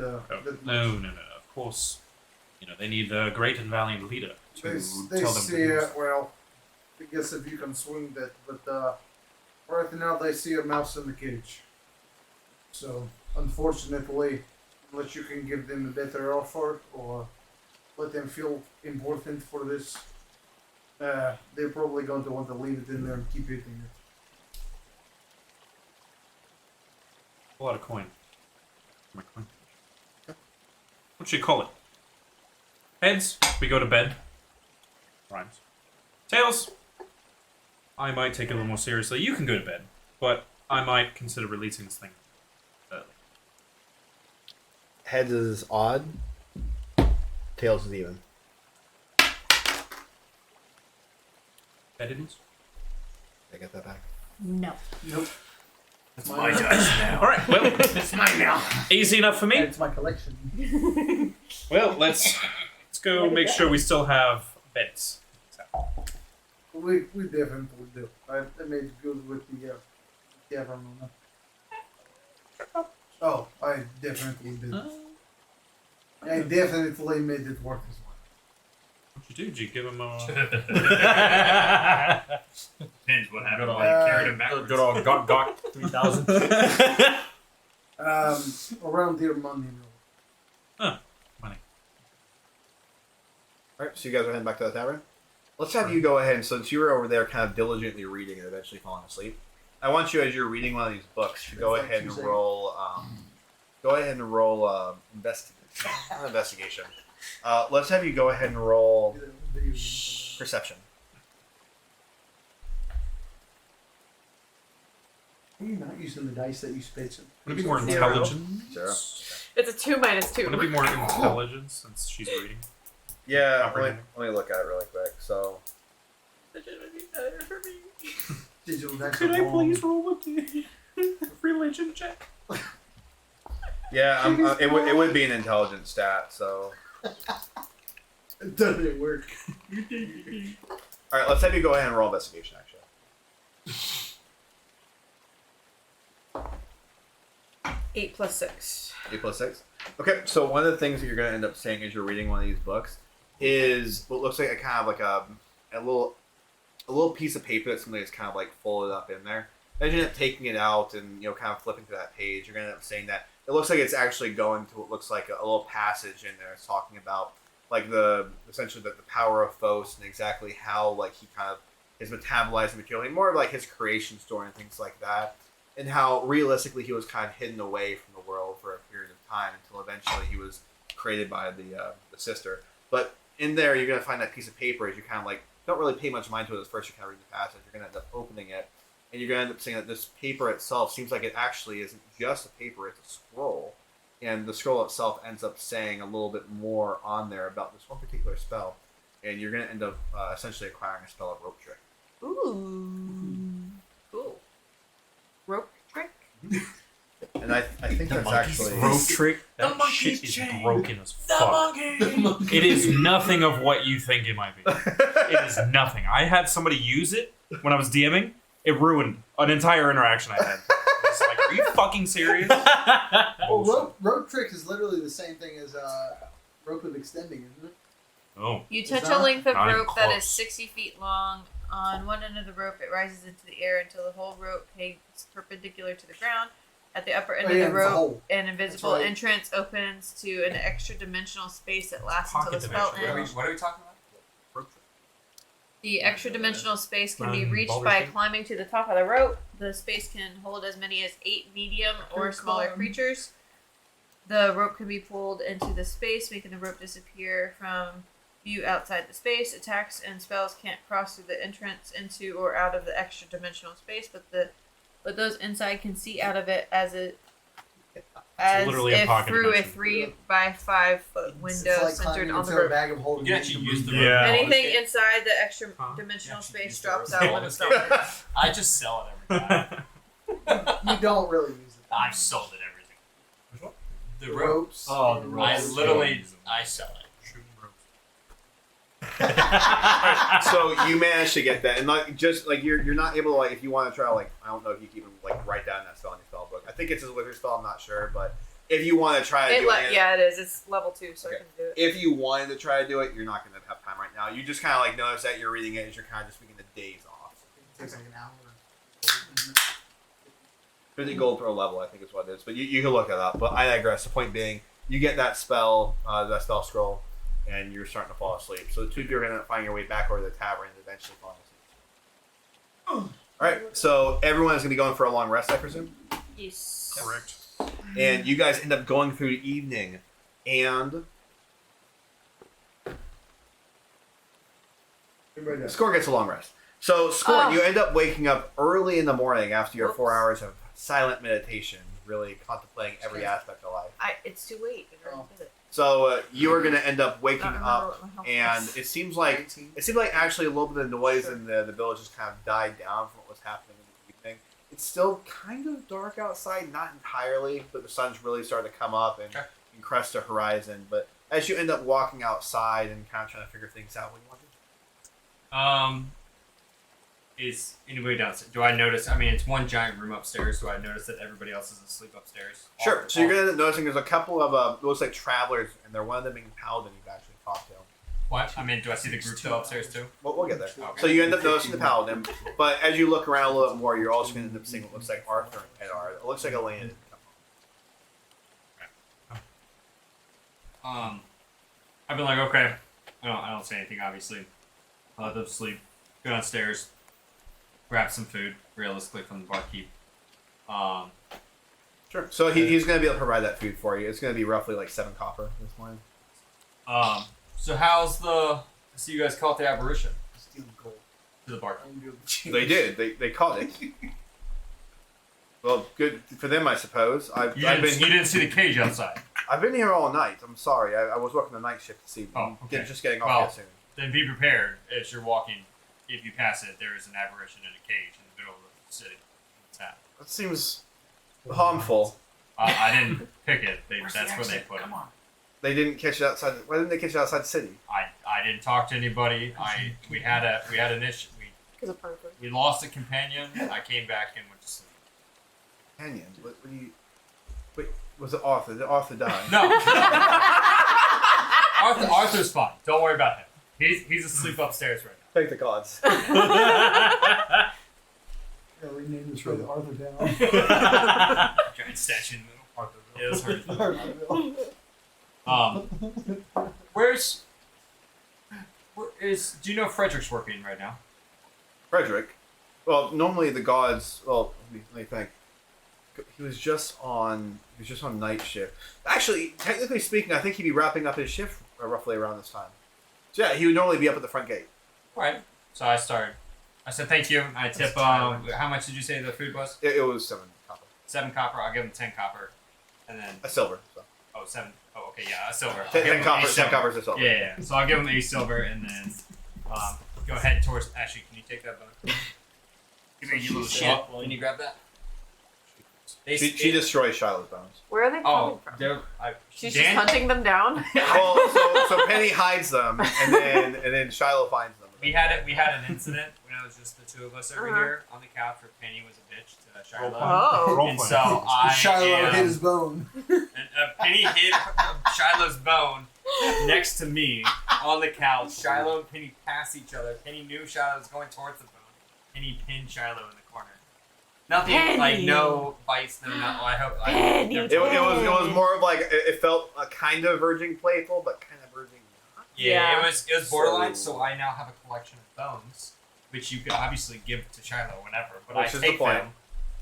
No. Of course, they need a great and valiant leader to They tell them. see well, I guess if you can swing that, but right now they see a mouse in the cage. So unfortunately, unless you can give them a better offer or let them feel important for this, they're probably going to want to leave it in there and keep eating it. A lot of coin. My coin. What should you call it? Heads, we go to bed. Rhymes. Tails, I might take it a little more seriously. You can go to bed, but I might consider releasing this thing early. Heads is odd. Tails is even. Bed it is? I get that back. No. Nope. It's my dice now. Alright, well, It's mine now. easy enough for me. It's my collection. Well, let's go make sure we still have beds. We definitely do. I made good with the cavern on that. Oh, I definitely did. I definitely made it worth his while. What'd you do? Did you give him a... Depends what happened. Good old, Carried him backwards. good old Gok 3000. Around your money roll. Huh. Money. Alright, so you guys are heading back to the tavern? Let's have you go ahead, and since you were over there kind of diligently reading and eventually falling asleep, I want you, as you're reading one of these books, to go ahead and roll, investigation. Let's have you go ahead and roll perception. Are you not using the dice that you spit? Would it be more Zero. intelligence? Zero. It's a 2 minus 2. Would it be more intelligence since she's reading? Yeah, Comprehending. let me look at it really quick. So, Digital dice. Could I please roll a religion check? yeah, it would be an intelligence stat. So, It doesn't work. all right, let's have you go ahead and roll investigation. Actually, 8 plus 6. 8 plus 6. Okay, so one of the things that you're going to end up saying as you're reading one of these books is what looks like a kind of like a little piece of paper that somebody has kind of like folded up in there. As you end up taking it out and kind of flipping to that page, you're going to end up saying that it looks like it's actually going to what looks like a little passage in there. It's talking about like essentially the power of Phos and exactly how like he kind of is metabolizing material, and more of like his creation story and things like that, and how realistically he was kind of hidden away from the world for a period of time until eventually he was created by the sister. But in there, you're going to find that piece of paper as you kind of like don't really pay much mind to it at first. You kind of read the passage. You're going to end up opening it, and you're going to end up seeing that this paper itself seems like it actually isn't just a paper; it's a scroll. And the scroll itself ends up saying a little bit more on there about this one particular spell, and you're going to end up essentially acquiring a spell of rope trick. Ooh. Cool. Rope trick? And I think that's actually Rope trick? That shit is broken as fuck. It is nothing of what you think it might be. It is nothing. I had somebody use it when I was DMing. It ruined an entire interaction I had. It's like, are you fucking serious? Well, rope trick is literally the same thing as rope of extending, isn't it? Oh. You touch Is a that- length of Not even rope that is close. 60 feet long. On one end of the rope, it rises into the air until the whole rope hangs perpendicular to the ground. At the upper end Oh, of yeah, the it's a rope, hole. an invisible That's right. entrance opens to an extra dimensional space that lasts Pocket until the spell dimension. ends. What are we talking about? Rope trick. The extra dimensional space can be Run, reached boulder by shape. climbing to the top of the rope. the space can hold as many as 8 medium or smaller creatures. The rope can be pulled into the space, making the rope disappear from view outside the space. Attacks and spells can't cross through the entrance into or out of the extra dimensional space, but those inside can see out of it as literally a if pocket through dimension. a 3 by 5 foot window it's like centered climbing on the into a rope. bag of holding. You can actually use the rope. Yeah. Anything inside the extra dimensional space drops out when it's done. I just sell it every time. You don't really use it. I've sold it everything. The The rope. ropes. Oh, the and- ropes. I literally, I sell it. So you managed to get that, and like just like you're not able to like if you want to try like I don't know if you can even like write down that spell in your spell book. I think it's a wizard spell. I'm not sure, but if you want to try to do it, Yeah, it is. It's level 2, so I Okay. can do it. if you wanted to try to do it, you're not going to have time right now. You just kind of like notice that you're reading it as you're kind of just speaking the days off. It takes like an hour. 50 gold per level, I think is what it is. But you can look it up. But I digress. The point being, you get that spell, that spell scroll, and you're starting to fall asleep. So the two of you are going to find your way back over to the tavern and eventually fall asleep. All right. So everyone is going to be going for a long rest, I presume. Yes. Correct. And you guys end up going through the evening, and Score gets a long rest. So, Score, you end up waking up early in the morning after your 4 hours of silent meditation, really contemplating every aspect of life. It's too late. I already did it. So you are going to end up waking Don't remember up, what my health and was. it seems like actually a little bit of noise in the village has kind of died down from what was happening in the evening. It's still kind of dark outside, not entirely, but the sun's really starting to come up and crest the horizon. But as you end up walking outside and kind of trying to figure things out, what do you want to do? Is anybody downstairs? Do I notice? I mean, it's one giant room upstairs. Do I notice that everybody else is asleep upstairs? Sure. So you're going to end up noticing there's a couple of looks like travelers, and they're one of them being Paladin you've actually talked to. What? I mean, do I see the group still upstairs too? We'll get there. Okay. So you end up noticing the Paladin, but as you look around a little bit more, you're also going to end up seeing what looks like Arthur and Edar. It looks like Elena didn't come home. I've been like, okay. I don't say anything. Obviously, I'll let them sleep. Go downstairs. Grab some food, realistically, from the barkeep. Sure. So he's going to be able to provide that food for you. It's going to be roughly like 7 copper this morning. So how's the? I see you guys caught the apparition. Steal gold. To the barkeep. They did. They caught it. Well, good for them, I suppose. You didn't see the cage outside. I've been here all night. I'm sorry. I was working the night shift this evening. Oh, okay. Just getting off Well, here soon. Then be prepared as you're walking. If you pass it, there is an apparition in a cage in the middle of the city. That seems harmful. I didn't pick it. That's where they put it. They didn't catch it outside. Why didn't they catch it outside the city? I didn't talk to anybody. We had an issue. Because of purpose. We lost a companion. I came back and went to sleep. Companion? What do you? Wait, was it Arthur? Did Arthur die? No. Arthur's fine. Don't worry about him. He's asleep upstairs right now. Thank the gods. Yeah, rename this road Arthur down. Giant statue in the middle. Arthur. Yeah, that's hurt. Arthurville. Do you know Frederick's working right now? Frederick. Well, normally the gods. Well, let me think. He was just on night shift. Actually, technically speaking, I think he'd be wrapping up his shift roughly around this time. So yeah, he would normally be up at the front gate. Right. So I started. I said thank you. I tip. How much did you say the food was? It was 7 copper. 7 copper. I'll give him 10 copper, and then A silver. So. 7. Oh, okay, yeah, a silver. I'll 10 give him copper. a 10 silver. coppers a silver. Yeah. So I'll give him a silver, and then go ahead towards. Actually, can you take that bone? Give me your little shit. Can you grab that? She destroys Shiloh's bones. Where are they coming Oh, from? She's just Dan? hunting them down. Well, so Penny hides them, and then Shiloh finds them. We had an incident when it was just the two of us over here on the couch where Penny was a bitch to Shiloh. Oh. And so I Shiloh hit his bone. and Penny hid Shiloh's bone next to me on the couch. Shiloh and Penny passed each other. Penny knew Shiloh was going towards the bone. Penny pinned Shiloh in the corner. Nothing like no bites, no. I hope. Penny. It was more of like it felt kind of verging playful, but kind of verging not. Yeah, it was borderline. So I now have a collection of bones, which you could obviously give to Shiloh whenever. But Which I is take the point. them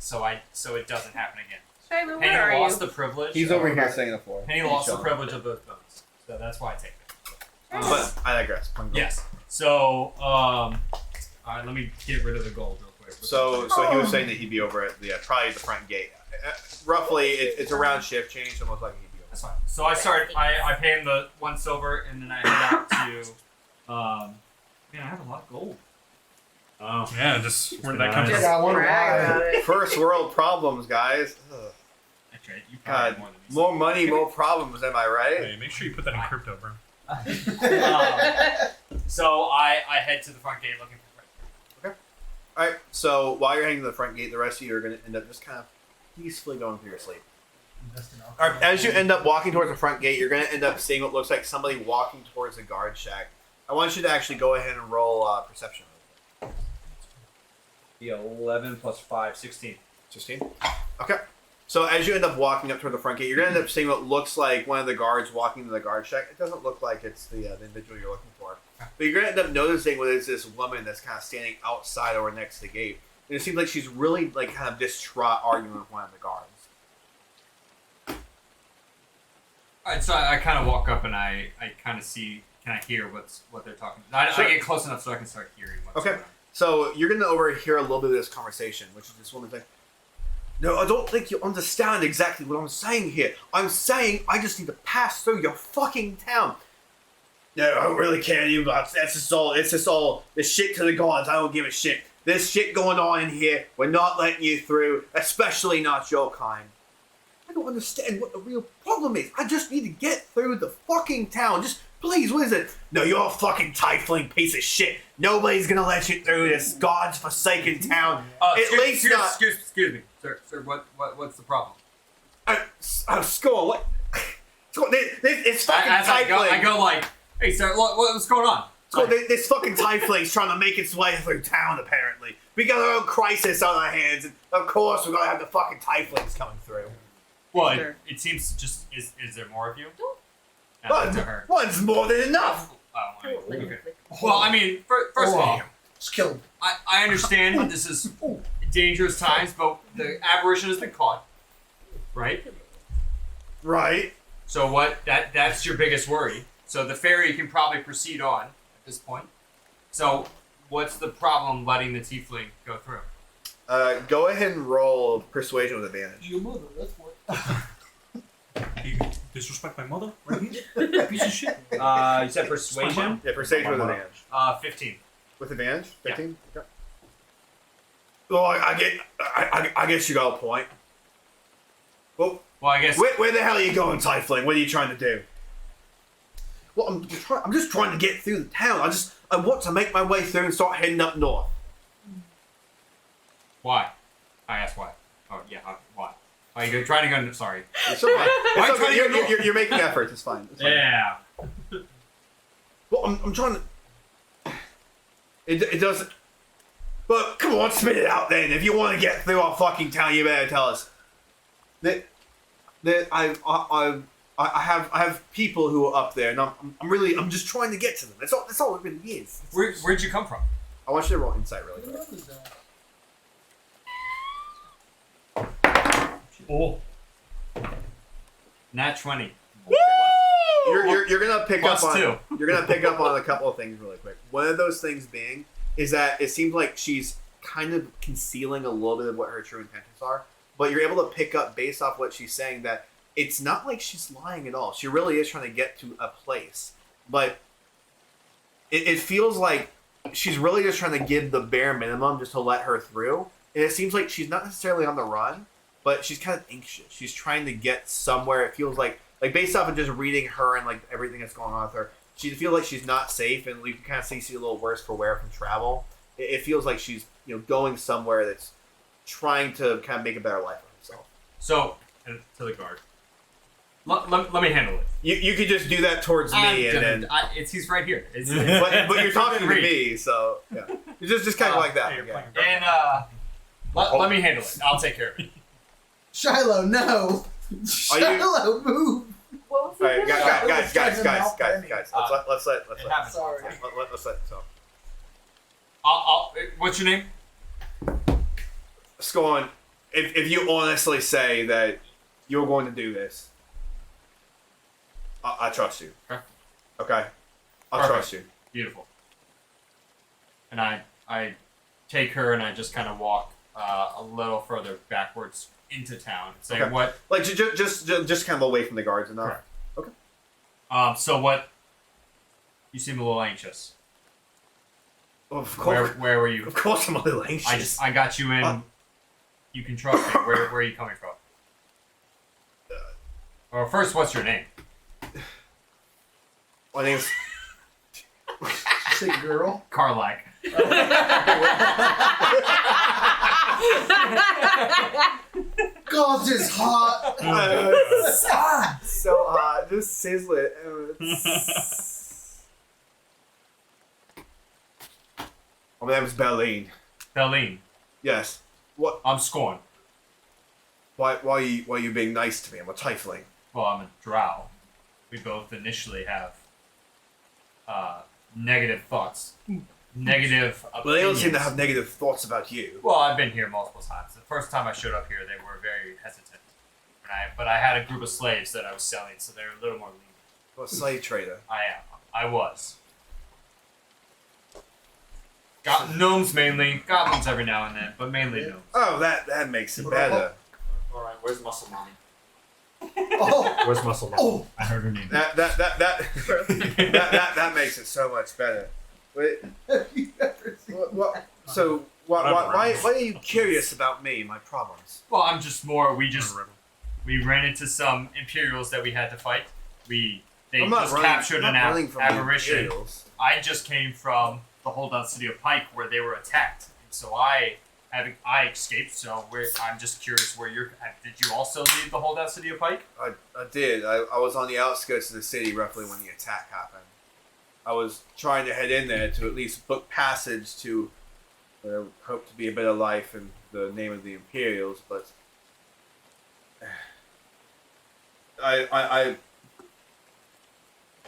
so it doesn't happen again. Simon, Penny where are lost you? the privilege. He's over here sitting on the floor. Penny He's lost the chilling. privilege of both bones, so that's why I take it. But I digress. Yes. So, all right, let me get rid of the gold real quick. So he was saying that he'd be over at the probably the front gate. Roughly, it's around shift change, so most likely he'd be over. That's fine. So I pay him the 1 silver, and then I head out to. Man, I have a lot of gold. Oh yeah, just where did that come Just from? I wonder brag why. about it. First world problems, guys. Ugh. That's right. You probably God, have more than me. more money, more problems. Am I right? Hey, make sure you put that in crypto, bro. So I head to the front gate looking for. All right. So while you're heading to the front gate, the rest of you are going to end up just kind of peacefully going through your sleep. All right. As you end up walking towards the front gate, you're going to end up seeing what looks like somebody walking towards the guard shack. I want you to actually go ahead and roll perception. The 11 plus 5, 16. 16? Okay. So as you end up walking up toward the front gate, you're going to end up seeing what looks like one of the guards walking to the guard shack. It doesn't look like it's the individual you're looking for. But you're going to end up noticing what is this woman that's kind of standing outside or next to the gate. And it seems like she's really like kind of distraught arguing with one of the guards. All right, so I kind of walk up and I kind of see, can I hear what they're talking about? Sure. I get close enough so I can start hearing what's Okay. going on. So you're going to overhear a little bit of this conversation, which is this woman saying, "No, I don't think you understand exactly what I'm saying here. I'm saying I just need to pass through your fucking town. No, I don't really care about it's just all the shit to the gods. I don't give a shit. There's shit going on in here. We're not letting you through, especially not your kind. I don't understand what the real problem is. I just need to get through the fucking town. Just please, what is it? No, you're a fucking tiefling piece of shit. Nobody's gonna let you through this god's forsaken town. Excuse me, sir. What's the problem? Score. What? It's fucking As I tiefling. go like, hey, sir, what's going on? So this fucking tiefling's trying to make its way through town, apparently. We got our own crisis on our hands, and of course we're gonna have the fucking tieflings coming through. Well, Sure. it seems to just is there more of you? But to her. one's more than enough. Oh, okay. Well, I mean, first of all, Skilled. I understand that this is dangerous times, but the aberration has been caught, right? Right. So that's your biggest worry. So the ferry can probably proceed on at this point. So what's the problem letting the tiefling go through? Go ahead and roll persuasion with advantage. Your mother, that's what. You disrespect my mother? Right here? Piece of shit. You said persuasion? Yeah, persuasion with advantage. 15. With advantage? 15? Yeah. Okay. Well, I guess you got a point. Well, Well, I guess. where the hell are you going, tiefling? What are you trying to do? Well, I'm just trying to get through the town. I want to make my way through and start heading up north. Why? I asked why. Oh yeah, why? Are you trying to go? Sorry. It's okay. Why It's okay. trying to go You're making efforts. It's fine. It's fine. Yeah. Well, I'm trying to. It doesn't. But come on, spit it out then. If you want to get through our fucking town, you better tell us. That I have people who are up there, and I'm just trying to get to them. That's all it really is. Where'd you come from? I want you to roll insight really quick. What is that? Oh. Nat 20. You're gonna pick Plus up on 2. you're gonna pick up on a couple of things really quick. One of those things being is that it seems like she's kind of concealing a little bit of what her true intentions are, but you're able to pick up based off what she's saying that it's not like she's lying at all. She really is trying to get to a place, but it feels like she's really just trying to give the bare minimum just to let her through. And it seems like she's not necessarily on the run, but she's kind of anxious. She's trying to get somewhere. It feels like based off of just reading her and like everything that's going on with her, she feels like she's not safe, and you can kind of see a little worse for wear from travel. It feels like she's going somewhere that's trying to kind of make a better life for herself. So, to the guard. Let me handle it. You could just do that towards me, and then he's right here. but you're talking to me, so yeah, just kind of like that. Okay. And let me handle it. I'll take care of it. Shiloh, no. Shiloh, move. What was All right, it? guys. Let's Let's It happens. Sorry. let's let so. What's your name? Scorn, if you honestly say that you're going to do this, I trust you. Okay. Okay? I'll Perfect. trust you. Beautiful. And I take her and I just kind of walk a little further backwards into town. Say Okay. what? Like, just kind of away from the guards enough. Correct. Okay. So what? You seem a little anxious. Well, of course. Where were you? Of course I'm a little anxious. I got you in. You can trust me. Where are you coming from? Well, first, what's your name? My name's... Say girl. Carlac. God, it's hot. so hot. Just sizzle it. My name's Berlin. Berlin. Yes. What? I'm Scorn. Why are you being nice to me? I'm a tiefling. Well, I'm a drow. We both initially have negative thoughts. Negative opinions. Well, they don't seem to have negative thoughts about you. Well, I've been here multiple times. The first time I showed up here, they were very hesitant. But I had a group of slaves that I was selling, so they're a little more lenient. What slave trader? I was. Got gnomes mainly, goblins every now and then, but mainly gnomes. Oh, that makes it better. All right, where's Muscle Mommy? Oh, Where's Muscle Mommy? oh. I heard her name. That makes it so much better. Wait, so why are you curious about me, my problems? Well, I'm just more. We ran into some Imperials that we had to fight. They just captured an aberration. I just came from the holdout city of Pike where they were attacked, and so I escaped. So I'm just curious where you're. Did you also leave the holdout city of Pike? I did. I was on the outskirts of the city roughly when the attack happened. I was trying to head in there to at least book passage to what I would hope to be a better life in the name of the Imperials, but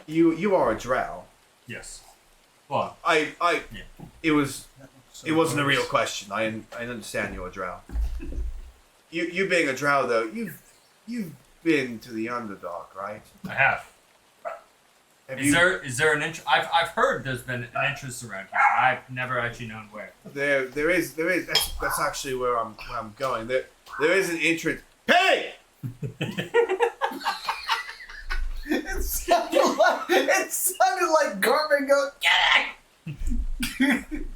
you are a drow. Yes. Well, It wasn't a real question. I understand you're a drow. You being a drow though, you've been to the Underdark, right? I have. Is there an interest? I've heard there's been an interest around here. But I've never actually known where. There is. That's actually where I'm going. There is an interest. Hey! It sounded like Garmin go, get it! Get it,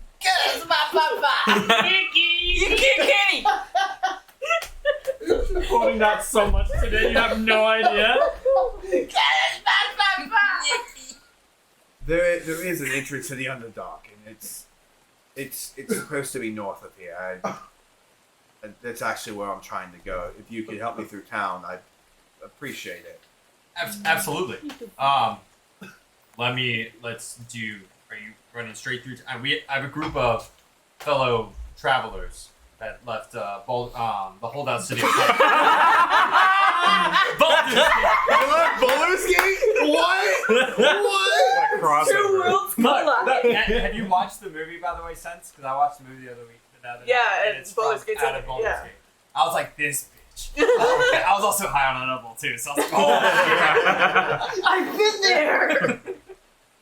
it's my papa! You can't. Quoting that so much today, you have no idea. Get it, it's my papa! There is an entrance to the Underdark, and it's supposed to be north of here. That's actually where I'm trying to go. If you could help me through town, I'd appreciate it. Absolutely. Let's do. Are you running straight through? I have a group of fellow travelers that left the holdout city of Baldur's Gate? What? What? Two worlds collide. Have you watched the movie, by the way, since? Because I watched the movie the other week. Yeah, and it's Baldur's Gate's out in of it, Baldur's yeah. Gate. I was like, this bitch. I was also high on a double too, so I was like, oh. I've been there.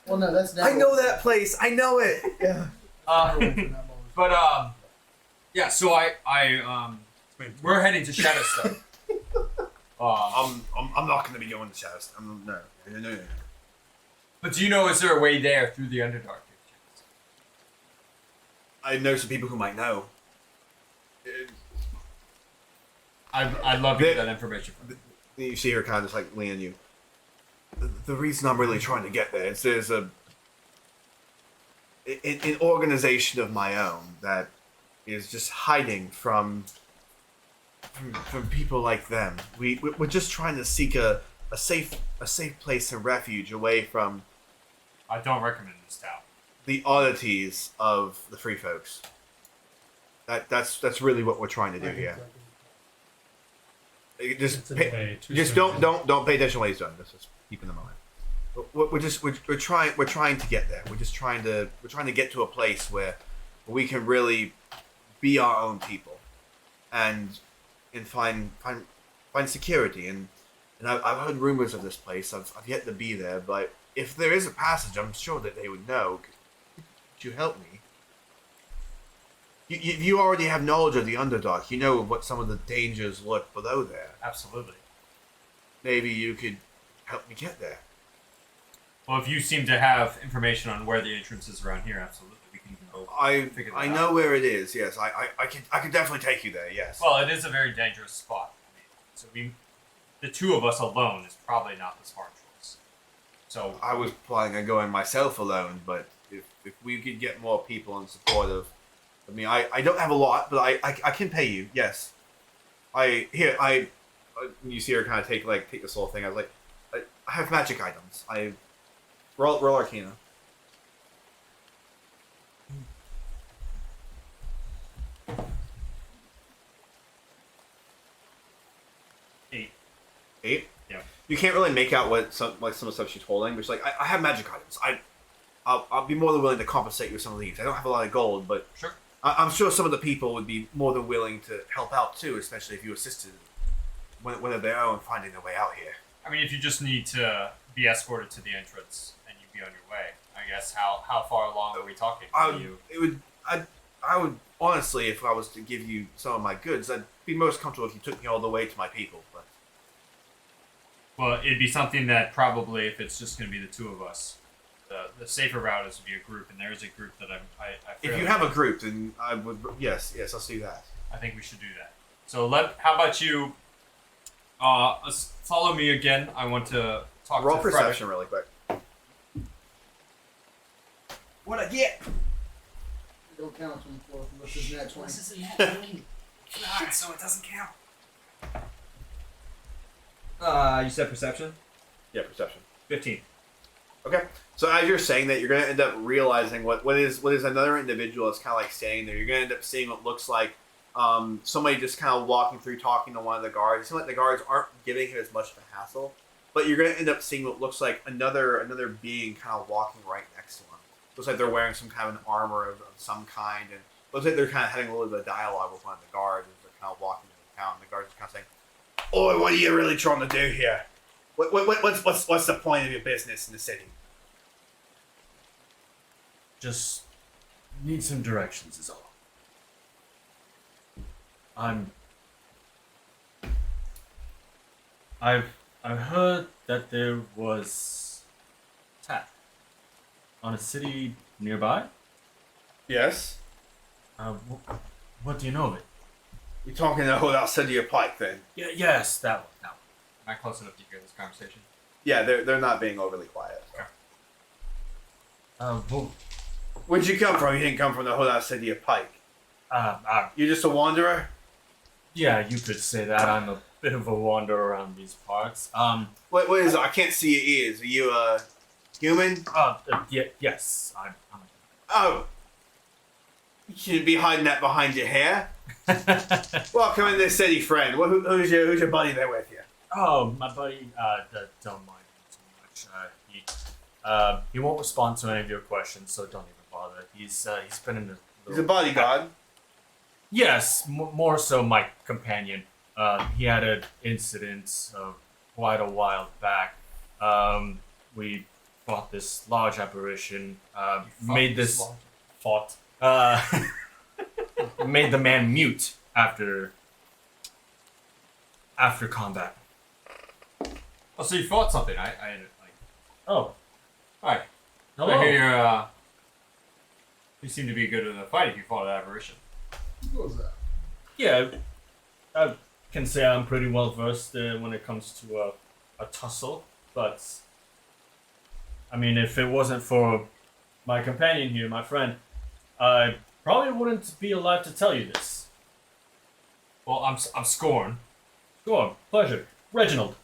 Well, no, that's I know that place. I know it. Yeah. But yeah. So we're heading to Shadowstone. I'm not going to be going to Shadowstone. No. But do you know, is there a way there through the Underdark? I know some people who might know. I'd love to get that information from you. You see her kind of just like leaning you. The reason I'm really trying to get there is there's an organization of my own that is just hiding from people like them. We're just trying to seek a safe place of refuge away from I don't recommend this town. the oddities of the free folks. That's really what we're trying to do here. Just don't pay attention to what he's doing. Just keep in the moment. We're trying to get there. We're trying to get to a place where we can really be our own people, and and find security. And I've heard rumors of this place. I've yet to be there, but if there is a passage, I'm sure that they would know. Could you help me? You already have knowledge of the Underdark. You know what some of the dangers lurk below there. Absolutely. Maybe you could help me get there. Well, if you seem to have information on where the entrance is around here, absolutely, we can go figure that I out. know where it is. Yes, I could definitely take you there. Yes. Well, it is a very dangerous spot. I mean, so the two of us alone is probably not the smart choice. So I was planning on going myself alone, but if we could get more people in support of, I mean, I don't have a lot, but I can pay you. Yes. You see her kind of take this whole thing. I was like, I have magic items. Roll Arcana. Eight. Yeah. You can't really make out what some of the stuff she's holding, but she's like, I have magic items. I'll be more than willing to compensate you with some of these. I don't have a lot of gold, but sure. I'm sure some of the people would be more than willing to help out too, especially if you assisted when they're their own finding their way out here. I mean, if you just need to be escorted to the entrance and you be on your way, I guess. How far along are we talking? I would honestly, if I was to give you some of my goods, I'd be most comfortable if you took me all the way to my people. But well, it'd be something that probably, if it's just going to be the two of us, the safer route is to be a group, and there is a group that I if you have a group, then I would. Yes, let's do that. I think we should do that. So how about you? Follow me again. I want to talk Roll to perception Frederick. really quick. What I get? Don't count them for unless it's nat 20. This is a net 20. Alright, so it doesn't count. You said perception? Yeah, perception. 15. Okay. So as you're saying that, you're going to end up realizing what is another individual that's kind of like standing there. You're going to end up seeing what looks like somebody just kind of walking through, talking to one of the guards. It seems like the guards aren't giving him as much of a hassle, but you're going to end up seeing what looks like another being kind of walking right next to him. Looks like they're wearing some kind of an armor of some kind, and looks like they're kind of having a little bit of dialogue with one of the guards as they're kind of walking into town. The guards are kind of saying, "Oi, what are you really trying to do here? What's the point of your business in the city?" Just need some directions is all. I've heard that there was attack on a city nearby. Yes. What do you know of it? You're talking the whole city of Pike, then? Yeah, yes, that one. Am I close enough to hear this conversation? Yeah, they're not being overly quiet. So. Well, Where'd you come from? You didn't come from the whole city of Pike. You're just a wanderer? Yeah, you could say that. I'm a bit of a wanderer around these parts. What is it? I can't see your ears. Are you a human? Yes, I'm Oh. You shouldn't be hiding that behind your hair. Welcome in this city, friend. Who's your buddy there with you? Oh, my buddy, don't mind him too much. He won't respond to any of your questions, so don't even bother. He's been in the... He's a bodyguard. Yes, more so my companion. He had an incident quite a while back. We fought this large apparition. Made the man mute after combat. Oh, so you fought something? I Oh, Hi. hello. I hear you seem to be good in a fight if you fought an apparition. What was that? Yeah, I can say I'm pretty well versed when it comes to a tussle, but I mean, if it wasn't for my companion here, my friend, I probably wouldn't be alive to tell you this. Well, I'm Scorn. Go on, pleasure, Reginald.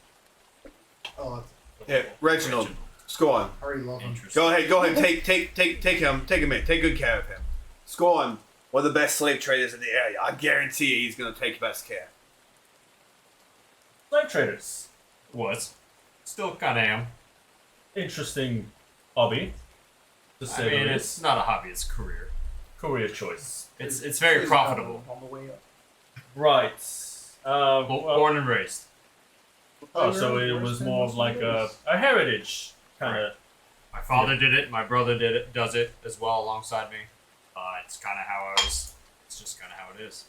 Oh, Yeah, Reginald. Scorn. I already love him. Interesting. Go ahead. Take him in. Take good care of him. Scorn, one of the best slave traders in the area. I guarantee you he's going to take best care. Slave traders. Was. Still kind of am. Interesting hobby. To I say mean, the it's not a hobby, it's a career. career choice. It's very profitable. On the way up. Right. Born and raised. Oh, so it was more of like a heritage kind of. My father did it. My brother does it as well alongside me. It's kind of how I was. It's just kind of how it is.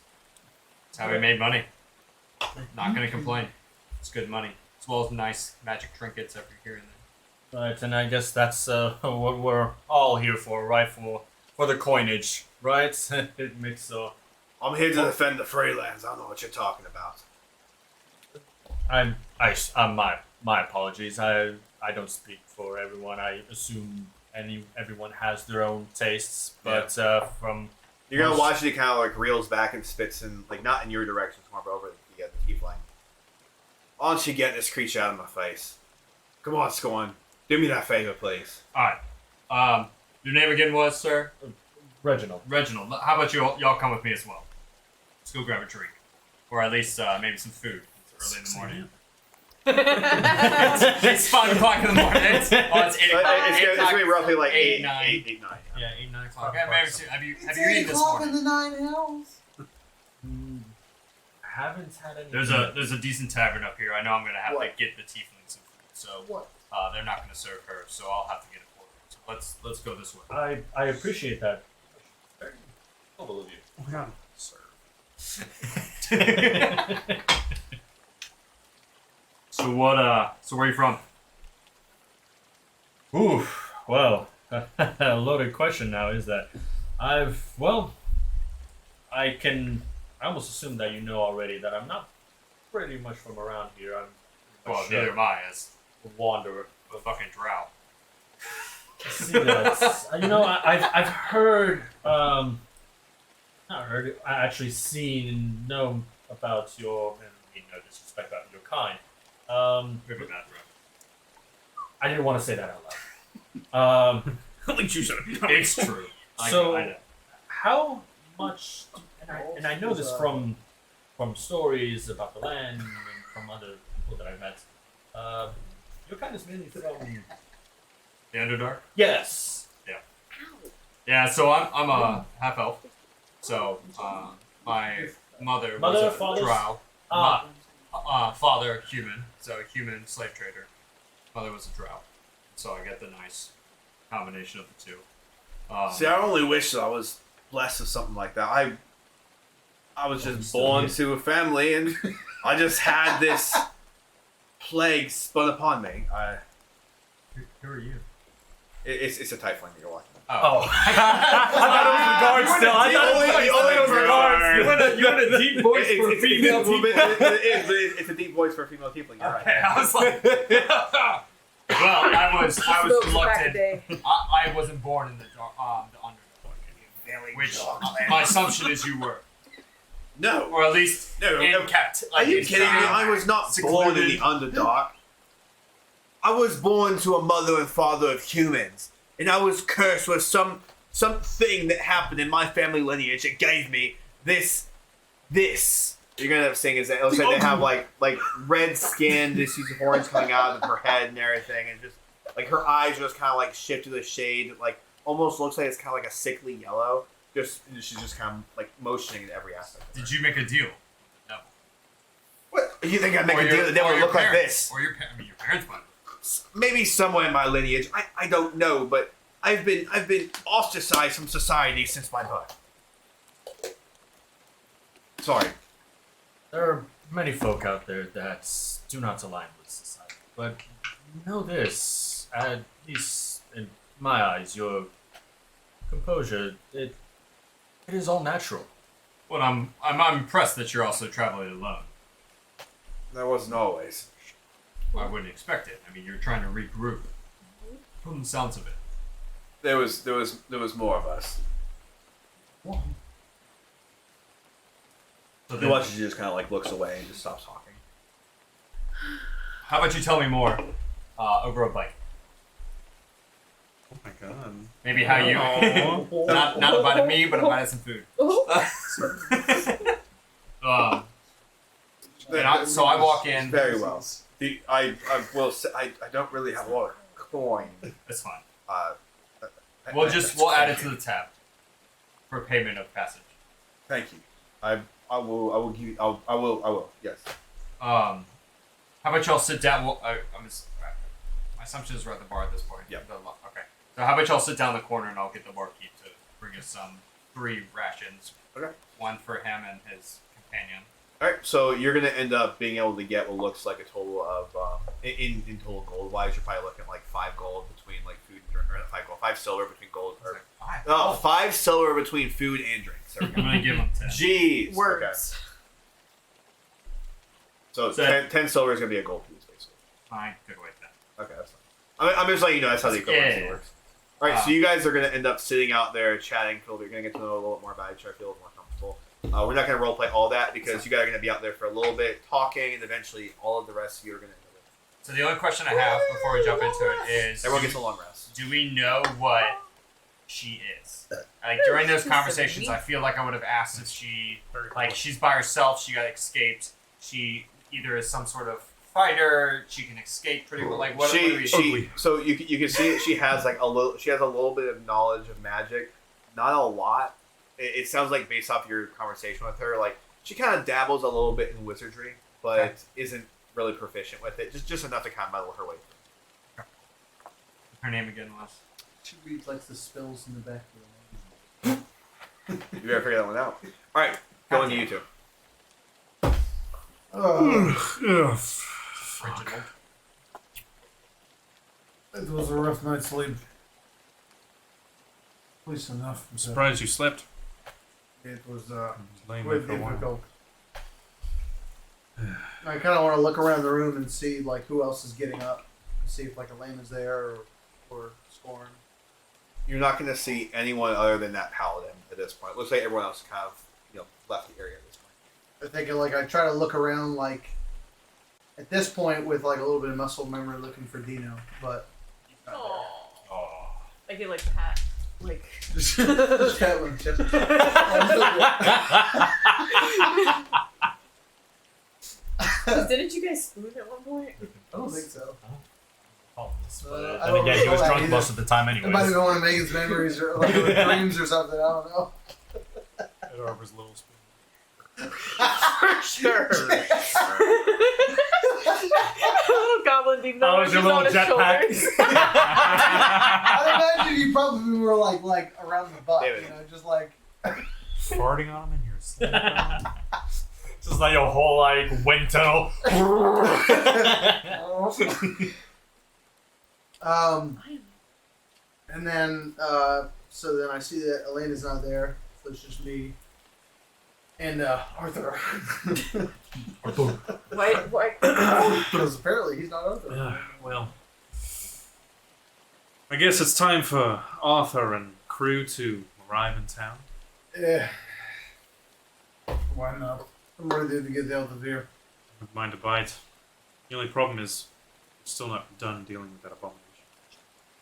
It's how we made money. Not gonna complain. It's good money, as well as nice magic trinkets every here and there. Right, and I guess that's what we're all here for, right? For the coinage, right? It makes I'm here to defend the Freelands. I don't know what you're talking about. I'm my apologies. I don't speak for everyone. I assume everyone has their own tastes, but from You're gonna watch it. He kind of like reels back and spits in, like not in your direction, more but over the tiefling. Why don't you get this creature out of my face? Come on, Scorn. Do me that favor, please. Alright. Your name again was, sir? Reginald. Reginald. How about y'all come with me as well? Let's go grab a drink. Or at least maybe some food. It's early in the morning. It's 5 o'clock in the morning. It's 8 o'clock. It's gonna be roughly like 8, 9. 8, 9. Yeah, 8, 9 o'clock. Yeah, maybe have you It's eaten 8 this o'clock morning? in the 9 hells. I haven't had any. There's a decent tavern up here. I know I'm gonna have to get the tiefling some food, so What? they're not gonna serve her, so I'll have to get it for her. So let's go this way. I appreciate that. Very noble of you. Oh my god. So so where are you from? Ooh, well, a loaded question now is that. I almost assume that you know already that I'm not pretty much from around here. I'm Well, neither am I, as a wanderer. a fucking drow. See that? I've heard, not heard, I actually seen and know about your, and I mean no disrespect about your kind. Maybe not drow. I didn't want to say that out loud. At least you said it. It's true. So- I know. How much, and I know this from stories about the land and from other people that I've met. Your kind is mainly from. The Underdark? Yes. Yeah, so I'm a half elf. So my mother was a father? drow. Ah. Father human, so a human slave trader. Mother was a drow. So I get the nice combination of the two. See, I only wish that I was blessed with something like that. I was just born to a family, and I just had this plague spun upon me. Who are you? It's a tiefling that you're watching. Oh. I thought it was the guard still. I thought it was the guard. You want a deep voice for a female tiefling? It's a deep voice for a female tiefling. You're right. I was like, well, I was reluctant. I wasn't born in the Underdark, which my assumption is you were, No. or at least kept. Are you kidding me? I was not born in the Underdark. I was born to a mother and father of humans, and I was cursed with something that happened in my family lineage that gave me this. You're gonna end up seeing is that it looks like they have like red skin, just these horns coming out of her head and everything, and just like her eyes just kind of like shift to the shade, like almost looks like it's kind of like a sickly yellow. She's just kind of like motioning in every aspect. Did you make a deal? No. What? You think I'd make a deal that would look like this? Or your parents might. Maybe somewhere in my lineage. I don't know, but I've been ostracized from society since my birth. Sorry. There are many folk out there that do not align with society, but know this, at least in my eyes, your composure, it is all natural. Well, I'm impressed that you're also traveling alone. That wasn't always. I wouldn't expect it. I mean, you're trying to regroup. From the sounds of it. There was more of us. So You watch as she just kind of like looks away and just stops talking. how about you tell me more over a bite? Oh my god. Maybe how you not a bite of me, but a bite of some food. So I walk in. Very well. I will say I don't really have a lot of coin. That's fine. We'll We'll add it to the tab for payment of passage. Thank you. I I will give you. I will. Yes. How about y'all sit down? Well, my assumption is we're at the bar at this point. Yep. Okay. So how about y'all sit down in the corner and I'll get the barkeep to bring us 3 rations. Okay. 1 for him and his companion. All right. So you're gonna end up being able to get what looks like a total of in total gold wise, you're probably looking at like 5 gold between like food and drink, or not 5 gold, 5 silver between gold. Or, Like 5. no, 5 silver between food and drinks. There we I'm go. gonna give him 10. Jeez. Words. Okay. So 10 silver is gonna be a gold piece, basically. Fine. Good with that. Okay, that's fine. I'm just letting you know that's how the equivalence Yeah. works. All right, so you guys are gonna end up sitting out there chatting. You're gonna get to know a little bit more about each other, feel a little more comfortable. We're not gonna role play all that because you guys are gonna be out there for a little bit talking, and eventually all of the rest of you are gonna. So the only question I have before we jump into it is: Everyone gets a long rest. do we know what she is? Like during those conversations, I feel like I would have asked if she, like, she's by herself. She got escaped. She either is some sort of fighter. She can escape pretty well. Like what? what do we So you can see that she has like a little. She has a little bit of knowledge of magic, not a lot. It sounds like based off your conversation with her, like she kind of dabbles a little bit in wizardry, but isn't really proficient with it. Just enough to kind of muddle her way through. Her name again was. She reads like the spells in the back of the You better figure that one out. All right, going to you two. It was a rough night's sleep. At least enough. I'm surprised you slept. It was Laying there quite for a while. difficult. I kind of want to look around the room and see like who else is getting up, and see if like Elena's there or Scorn. You're not going to see anyone other than that paladin at this point. Looks like everyone else kind of left the area at this point. I think like I try to look around like at this point with like a little bit of muscle memory looking for Denno, but he's not Aww. I feel like Pat. Like. there. Just that one. Didn't you guys spoon at one point? I don't think so. Oh, I then don't again, he was recall drunk that most of the time It might have anyways. been one of Megan's memories or like dreams or something. I don't know. Ed Arbor's little spoon. Sure. Little goblin deep That was your little jetpack. I imagine you probably were like around the butt, David. you know, just like. Farting on him in your sleep. Just like your whole like wind tunnel. And then so then I see that Elena's not there, so it's just me and Arthur. Why? Because apparently he's not Arthur. Well, I guess it's time for Arthur and crew to arrive in town. Yeah. Why not? I'm ready to get out of here. I don't mind a bite. The only problem is, we're still not done dealing with that abomination.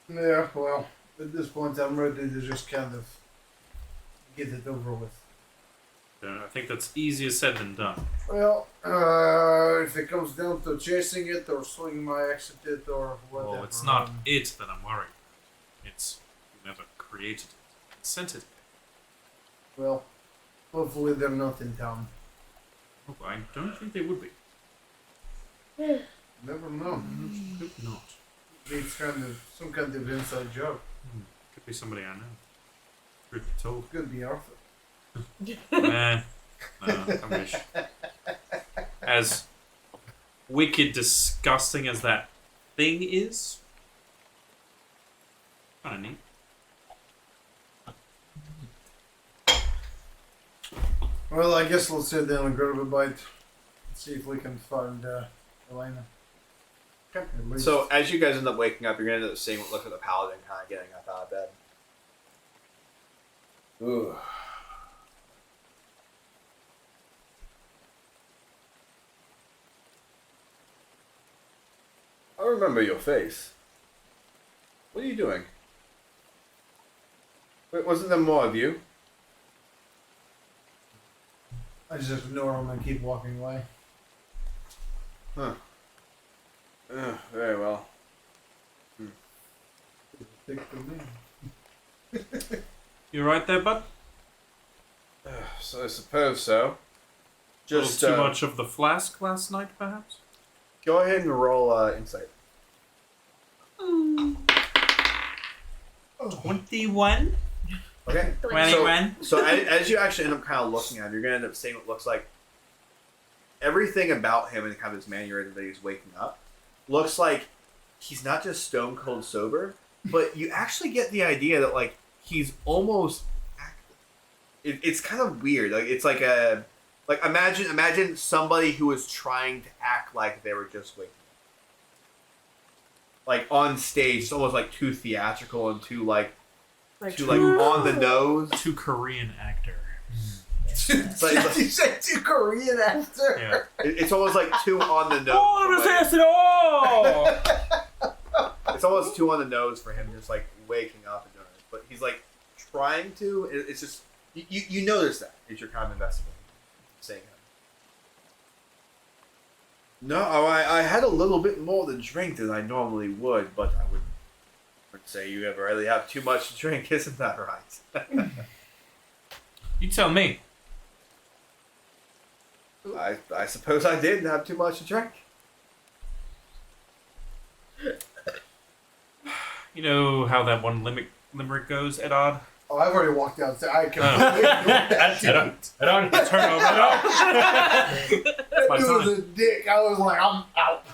Yeah, well, at this point I'm ready to just kind of get it over with. I think that's easier said than done. Well, if it comes down to chasing it or swinging my axe at it or whatever. Well, it's not it that I'm worried about. It's whoever created it and sent it. Well, hopefully they're not in town. Oh, I don't think they would be. Never know. Could not. It's kind of some kind of inside job. Could be somebody I know. Truth be told. Could be Arthur. Nah. No, I wish. As wicked, disgusting as that thing is, kind of neat. Well, I guess let's sit down and grab a bite. See if we can find Elena. At least. So as you guys end up waking up, you're gonna end up seeing what looks like the paladin kind of getting up out of bed. Ooh. I remember your face. What are you doing? Wait, wasn't there more of you? I just ignore him and keep walking away. Huh. Very well. Thick for me. You right there, bud? So I suppose so. Just too much of the flask last night, perhaps? go ahead and roll insight. 21? Okay. 21? So as you actually end up kind of looking at him, you're going to end up seeing what looks like everything about him and kind of his mannerism that he's waking up looks like he's not just stone cold sober, but you actually get the idea that like he's almost active. It's kind of weird. Like it's like imagine somebody who was trying to act like they were just waking up. Like on stage, it's almost like too theatrical and too like on the nose. Too Korean actor. Like, You said too Korean actor. Yeah. it's almost like too on the nose. It's almost too on the nose for him, just like waking up and doing it. But he's like trying to. It's just you notice that as you're kind of investigating, seeing him. No, I had a little bit more to drink than I normally would, but I would say you ever really have too much to drink, isn't that right? You tell me. I suppose I did have too much to drink. You know how that one limerick goes, Edod? Oh, I've already walked downstairs. I can. I don't turn over. That's my It was time. a dick. I was like, I'm out.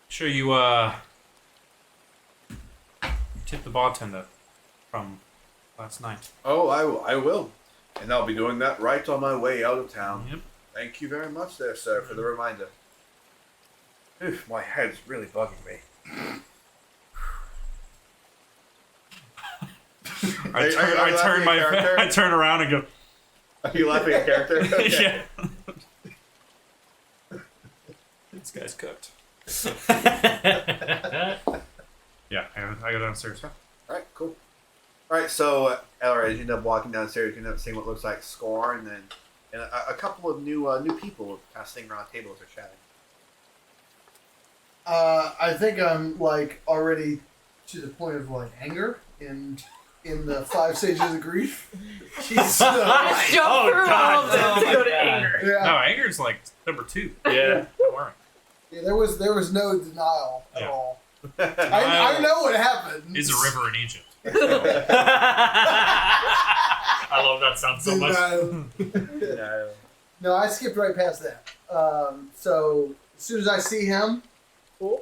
Sure you tip the bartender from last night. Oh, I will. And I'll be doing that right on my way out of town. Yep. Thank you very much there, sir, for the reminder. Oof, my head's really bugging me. Are you laughing at character? I turn around and go. Are you laughing at character? Okay. Yeah. This guy's cooked. Yeah, I go downstairs. Alright, cool. Alright, so, as you end up walking downstairs, you end up seeing what looks like Score, and then a couple of new people kind of sitting around a table as they're chatting. I think I'm like already to the point of like anger in the 5 stages of grief. Jesus. Let's jump through all of them to go to God. anger. Yeah. No, anger's like number 2. Yeah. Don't worry. Yeah, there was no denial at Yeah. all. I know what happened. Is a river in Egypt. I love that sound so much. No. No, I skipped right past that. So as soon as I see him,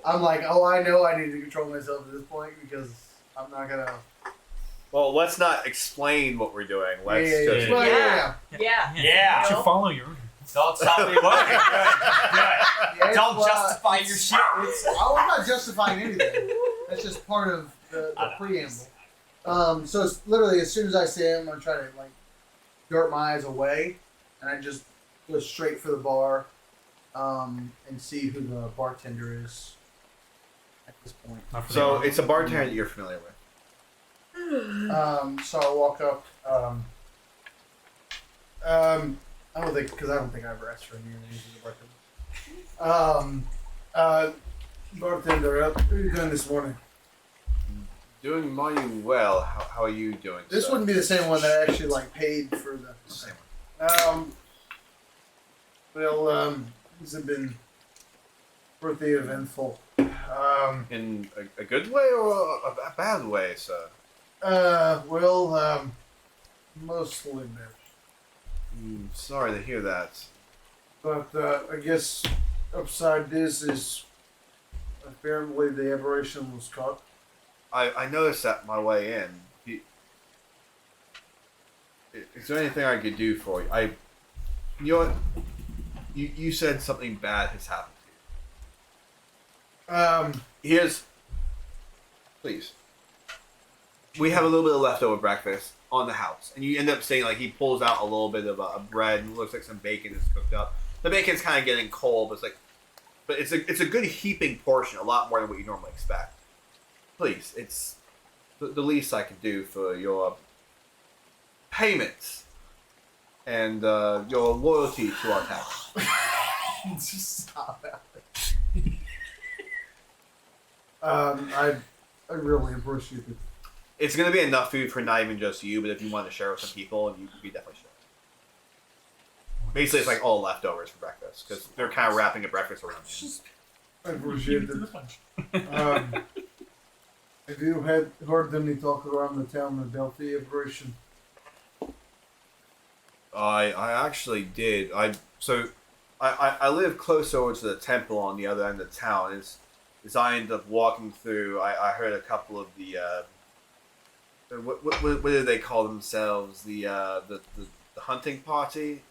I'm like, oh, I know I need to control myself at this point because I'm not gonna. Well, let's not explain what we're doing. Let's yeah, just... yeah, yeah. Yeah. Yeah. You should follow your own. Don't tell me what. Good. Yeah, Don't it's, justify your it's- shit. I'm not justifying anything. That's just part of the preamble. So it's literally as soon as I see him, I'm trying to like dart my eyes away, and I just go straight for the bar, and see who the bartender is at this point. Not for So the- it's a bartender that you're familiar with. So I walk up. I don't think because I don't think I ever asked for any of the bartender. Bartender, what are you doing this morning? Doing mighty well. How are you doing? This sir? wouldn't be the same one that I actually like paid for the. Same These have been pretty eventful. In a good way or a bad way, sir? Mostly bad. Sorry to hear that. But I guess upside this is apparently the aberration was caught. I noticed that my way in. Is there anything I could do for you? You know what? You said something bad has happened to you. Here's, please. We have a little bit of leftover breakfast on the house, and you end up seeing like he pulls out a little bit of bread and looks like some bacon is cooked up. The bacon's kind of getting cold, but it's a good heaping portion, a lot more than what you normally expect. Please, it's the least I can do for your payments and your loyalty to our town. Just stop it. I really appreciate it. It's gonna be enough food for not even just you, but if you want to share with some people, you could definitely share. Basically, it's like all leftovers for breakfast because they're kind of wrapping a breakfast around you. I appreciate it. Have you heard any talk around the town about the aberration? I actually did. I live close over to the temple on the other end of town. As I ended up walking through, I heard a couple of the what did they call themselves? The hunting party.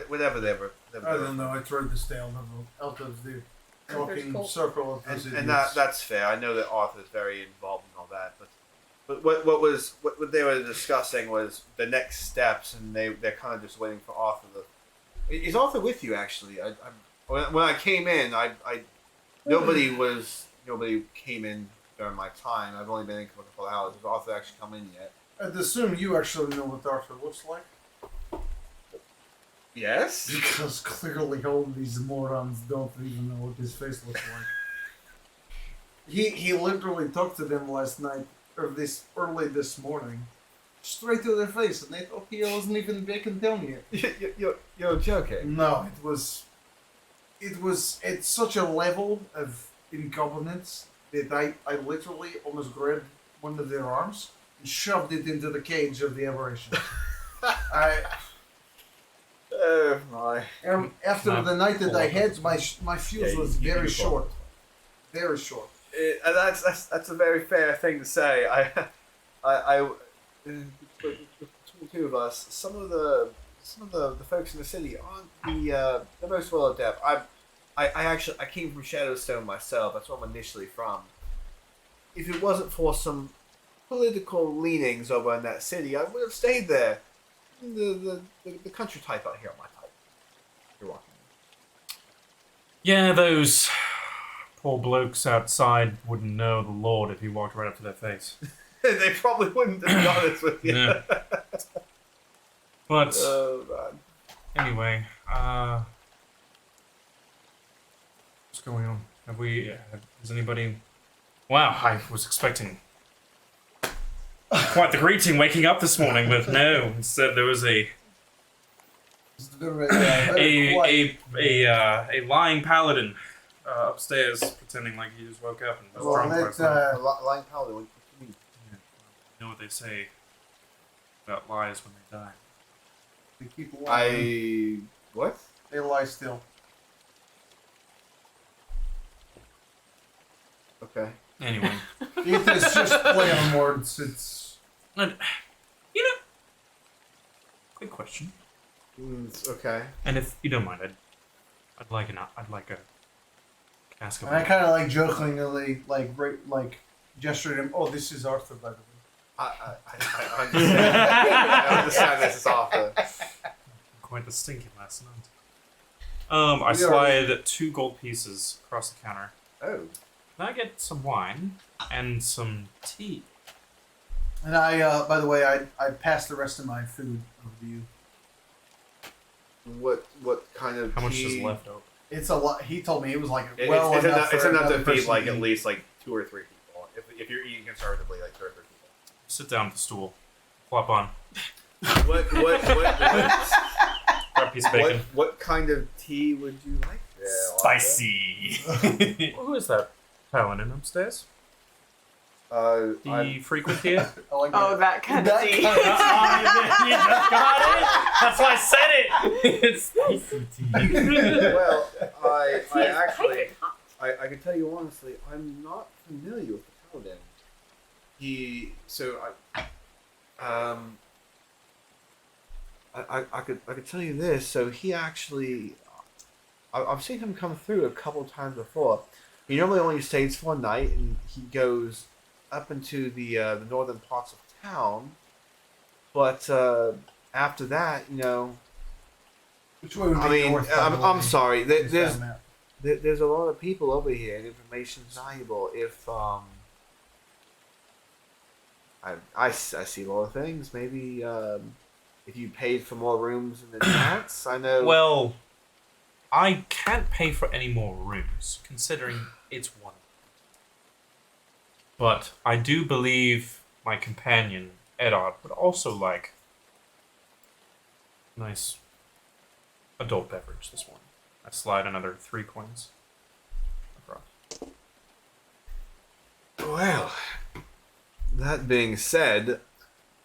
Whatever they were. I don't know. I tried to stay out of the talking circle of those and that's fair. I know that Arthur's very involved in all that, but what they were discussing was the next steps, and they're kind of just waiting for Arthur to. Is Arthur with you actually? When I came in, nobody came in during my time. I've only been in for a couple of hours. Has Arthur actually come in yet? I'd assume you actually know what Arthur looks like. Yes. Because clearly all these morons don't even know what his face looks like. He literally talked to them last night, or early this morning, straight to their face, and they thought he wasn't even back in town yet. You're joking. No, it was at such a level of incompetence that I literally almost grabbed one of their arms and shoved it into the cage of the aberration. Oh my! After the night that I had, my fuse was very short. Very short. And that's a very fair thing to say. Between the two of us, some of the folks in the city aren't the most well adept. I came from Shadowstone myself. That's where I'm initially from. If it wasn't for some political leanings over in that city, I would have stayed there. The country type out here on my type. You're welcome. Yeah, those poor blokes outside wouldn't know the Lord if he walked right up to their face. They probably wouldn't, to be honest with you. Yeah. But Oh, man. anyway, what's going on? Has anybody? Wow, I was expecting quite the greeting waking up this morning, but no. Instead, there was a lying paladin upstairs pretending like he just woke up and was drunk last night. Lying paladin. What do you mean? You know what they say about lies when they die. They keep lying. What? They lie still. Okay. Anyway, It's just play on words. It's and, quick question. Okay. And if you don't mind, I'd like a cask of and I kind of like jokingly like gestured him. Oh, this is Arthur, by the way. I understand. I understand this is Arthur. Quite the stinky last night. I slide 2 gold pieces across the counter. Oh. Can I get some wine and some tea? And I, by the way, I passed the rest of my food over to you. What kind of How much tea? is left over? It's a lot. He told me it was like It's enough. enough for to another feed person like to at eat. least like 2 or 3 people. If you're eating conservatively, like 2 or 3 people. Sit down at the stool. Flop on. What Grab a piece of bacon. what kind of tea would you like? There, Spicy. Who is that paladin upstairs? Arthur? Do you frequent here? I like Oh, that kind of tea. You just got it? That's why I said it! It's spicy tea. Well, I actually, I can tell you honestly, I'm not familiar with the paladin. I could tell you this. So he actually, I've seen him come through a couple times before. He normally only stays for one night, and he goes up into the northern parts of town. But after that, Which way would be I mean, north, by the I'm way? sorry. Just that map. There's a lot of people over here, and information's valuable. If I see a lot of things. Maybe if you paid for more rooms in advance, I know. Well, I can't pay for any more rooms, considering it's one. But I do believe my companion, Edard, would also like a nice adult beverage this morning. I slide another 3 coins across. Well, that being said,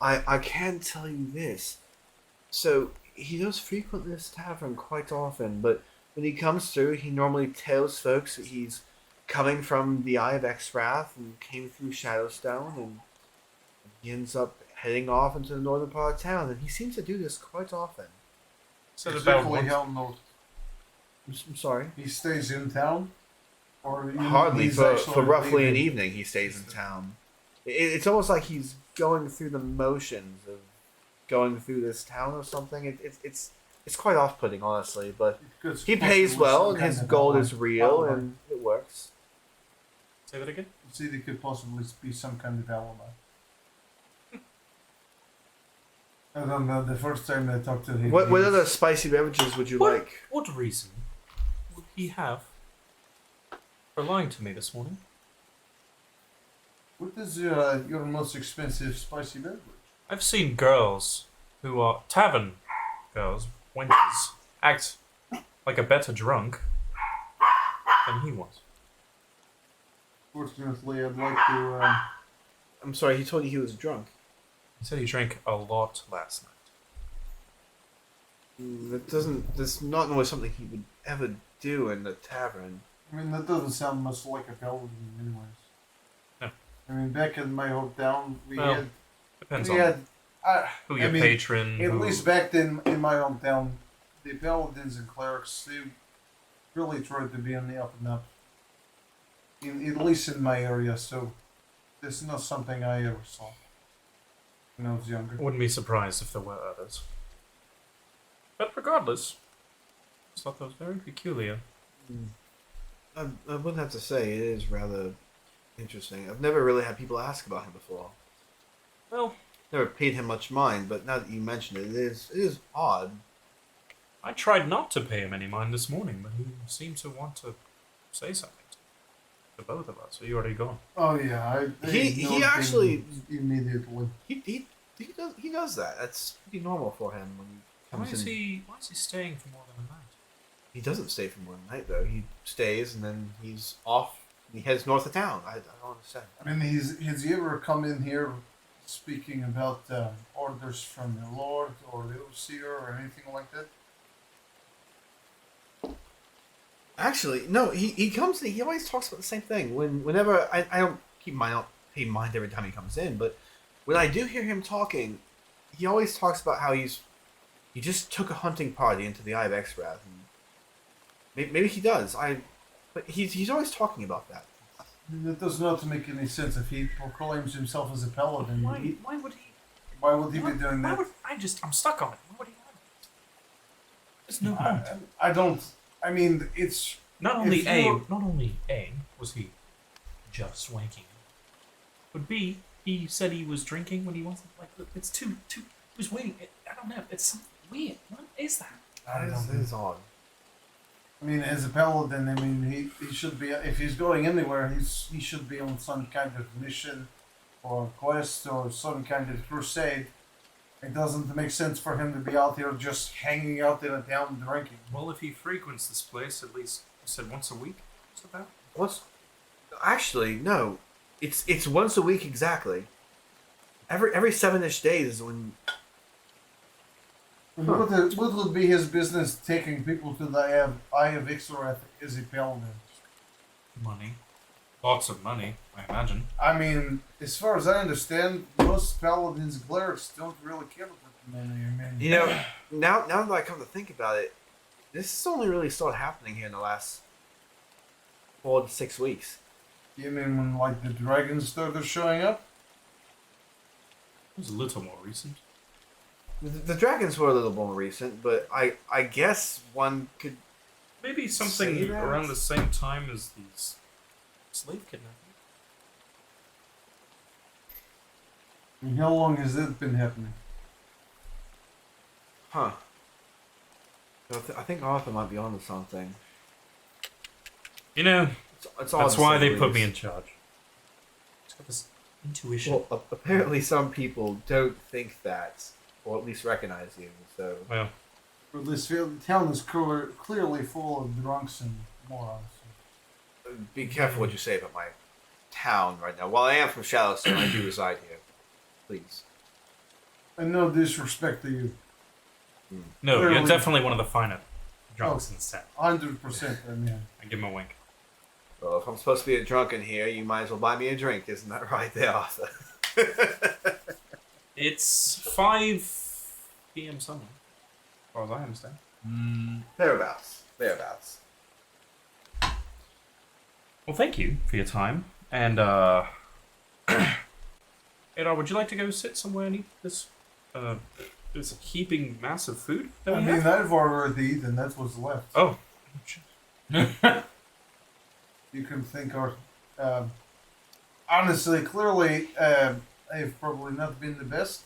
I can tell you this. So, he does frequent this tavern quite often, but when he comes through, he normally tells folks that he's coming from the Eye of Exwrath and came through Shadowstone, and he ends up heading off into the northern part of town, and he seems to do this quite often. Said about Exactly once. how no. I'm sorry? He stays in town? Or Hardly. he's For actually roughly an leaving? evening, he stays in town. It's almost like he's going through the motions of going through this town or something. It's quite off-putting, honestly, but Could he possibly pays well, some and kind his of gold alibi. is real, Alibi. and it works. Say that again? See, there could possibly be some kind of alibi. I don't know, the first time I talked to him. What he was- other spicy beverages would you like? What reason would he have for lying to me this morning? What is your most expensive spicy beverage? I've seen girls who are tavern girls, wenches, act like a better drunk than he was. Fortunately, I'd like to. I'm sorry, he told you he was drunk. He said he drank a lot last night. That's not always something he would ever do in the tavern. I mean, that doesn't sound much like a paladin, anyways. No. I mean, back in my hometown, Well, Depends we on had. who your I mean, patron. At who... least back then, in my hometown, the paladins and clerics, they really tried to be on the up and up. At least in my area, so this is not something I ever saw when I was younger. I wouldn't be surprised if there were others. But regardless, I just thought that was very peculiar. I wouldn't have to say it is rather interesting. I've never really had people ask about him before. Well, Never paid him much mind, but now that you mention it, it is odd. I tried not to pay him any mind this morning, but he seemed to want to say something to both of us. Are you already gone? Oh yeah, He ignored actually- him immediately. He does that. That's pretty normal for him when he Why comes is in. he staying for more than a night? He doesn't stay for more than a night though. He stays and then he's off. He heads north of town. I don't understand. I mean, has he ever come in here speaking about orders from the Lord or the Overseer or anything like that? Actually, no. He comes in. He always talks about the same thing. Whenever I don't pay mind every time he comes in, but when I do hear him talking, he always talks about how he just took a hunting party into the Eye of Exwrath. Maybe he does. But he's always talking about that. I mean, that does not make any sense. If he proclaims himself as a paladin, Why would he? why would he be doing that? I'm stuck on it. Why would he? There's no point. I don't. I mean, it's Not only if A, you're- was he just wanking, but B, he said he was drinking when he wasn't. Like, it's too. He was waiting. I don't know. It's something weird. What is that? I don't It know. is odd. I mean, as a paladin, I mean, he should be. If he's going anywhere, he should be on some kind of mission, or quest, or some kind of crusade. It doesn't make sense for him to be out here just hanging out in a town drinking. Well, if he frequents this place at least, you said once a week. What's about? What's actually no? It's once a week exactly. Every 7-ish days is when. And what would be his business taking people to the Eye of Ixorath as a paladin? Money, lots of money, I imagine. I mean, as far as I understand, most paladins and clerics don't really care about the money. I mean, You know, now that I come to think about it, this has only really started happening here in the last 4 to 6 weeks. you mean when like the dragons started showing up? It was a little more recent. The dragons were a little more recent, but I guess one could. Maybe Say something that? around the same time as these slave kidnapping. I mean, how long has that been happening? Huh. I think Arthur might be onto something. You know, It's all that's the why same they put reasons. me in charge. Just got this intuition. Well, apparently some people don't think that, or at least recognize you. So Well, This town is clearly full of drunks and morons. be careful what you say about my town right now. While I am from Shadowstone, I do reside here. Please. And no disrespect to you. no, you're Clearly- definitely one of the finer drunks in the town. 100%. I mean, I give him a wink. Well, if I'm supposed to be a drunk in here, you might as well buy me a drink. Isn't that right there, Arthur? It's 5 p.m. somewhere, as far as I understand. Thereabouts. Thereabouts. Well, thank you for your time. And, Adar, would you like to go sit somewhere and eat this, this heaping mass of food that I we mean, have? I've already eaten. That's what's left. Oh. You can think our. Honestly, clearly, I've probably not been the best.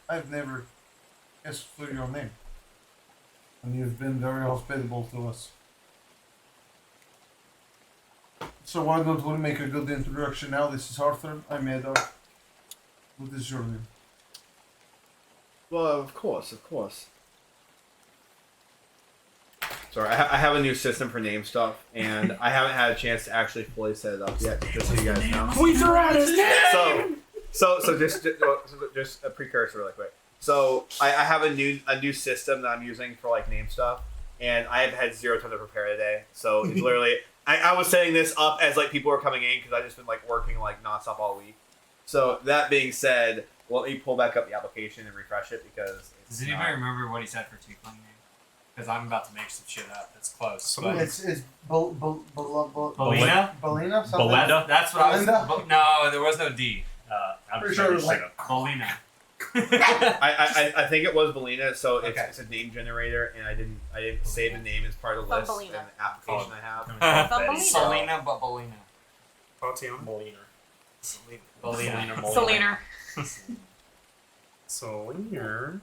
I've never asked for your name. And you've been very hospitable to us. So why don't we make a good introduction now? This is Arthur. I'm Edar. What is your name? Well, of course, of course. Sorry, I have a new system for name stuff, and I haven't had a chance to actually fully set it up yet, just so you guys know. We threw out his name! So just a precursor really quick. So I have a new system that I'm using for like name stuff, and I have had zero time to prepare today. So it's literally, I was setting this up as like people were coming in because I just been like working like nonstop all week. So that being said, let me pull back up the application and refresh it because it's Does anybody remember what he said for Tiefling name? Because I'm about to make some shit up. It's close. But It's Belina? Belina? Something? Belinda? That's what I was. Belinda? No, there was no D. I'm Pretty sure sure it you was like- should've. Belina. I think it was Belina, so Okay. it's a name generator, and I didn't save the name as part of the list in Thumbelina. the application I have. Thumbelina. Selena, but Belina. Tatiana? Molina. Belina. Selena. Selena.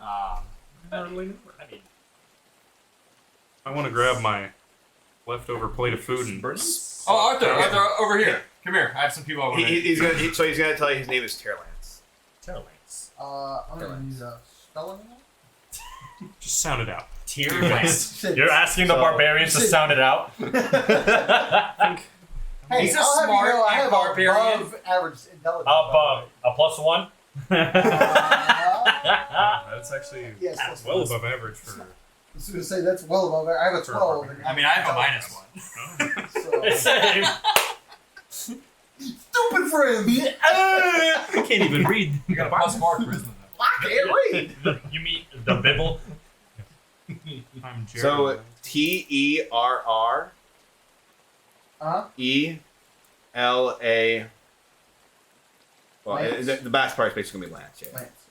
I mean, I want to grab my leftover plate of food and... Oh, Arthur, over here. Come here. I have some people over here. He's gonna tell you his name is Terralance. Terralance. I'm gonna need a spelling. Just sound it out. Terralance. Shit. You're asking the So- barbarians to sound it out? Hey, He's a I'll have you smart know, I have barbarian. above average intelligence. A +1? That's actually Yes, that's well well. above average for... I was going to say that's well above. I have a 12. in I mean, I have a intelligence. -1. So. Same. Stupid friend. I can't even read. You got a +4 charisma though. I can't read. You mean the Bibble? I'm Jerry. So Terrrela. Well, Lance. the best part is basically gonna be Lance. Yeah. Lance.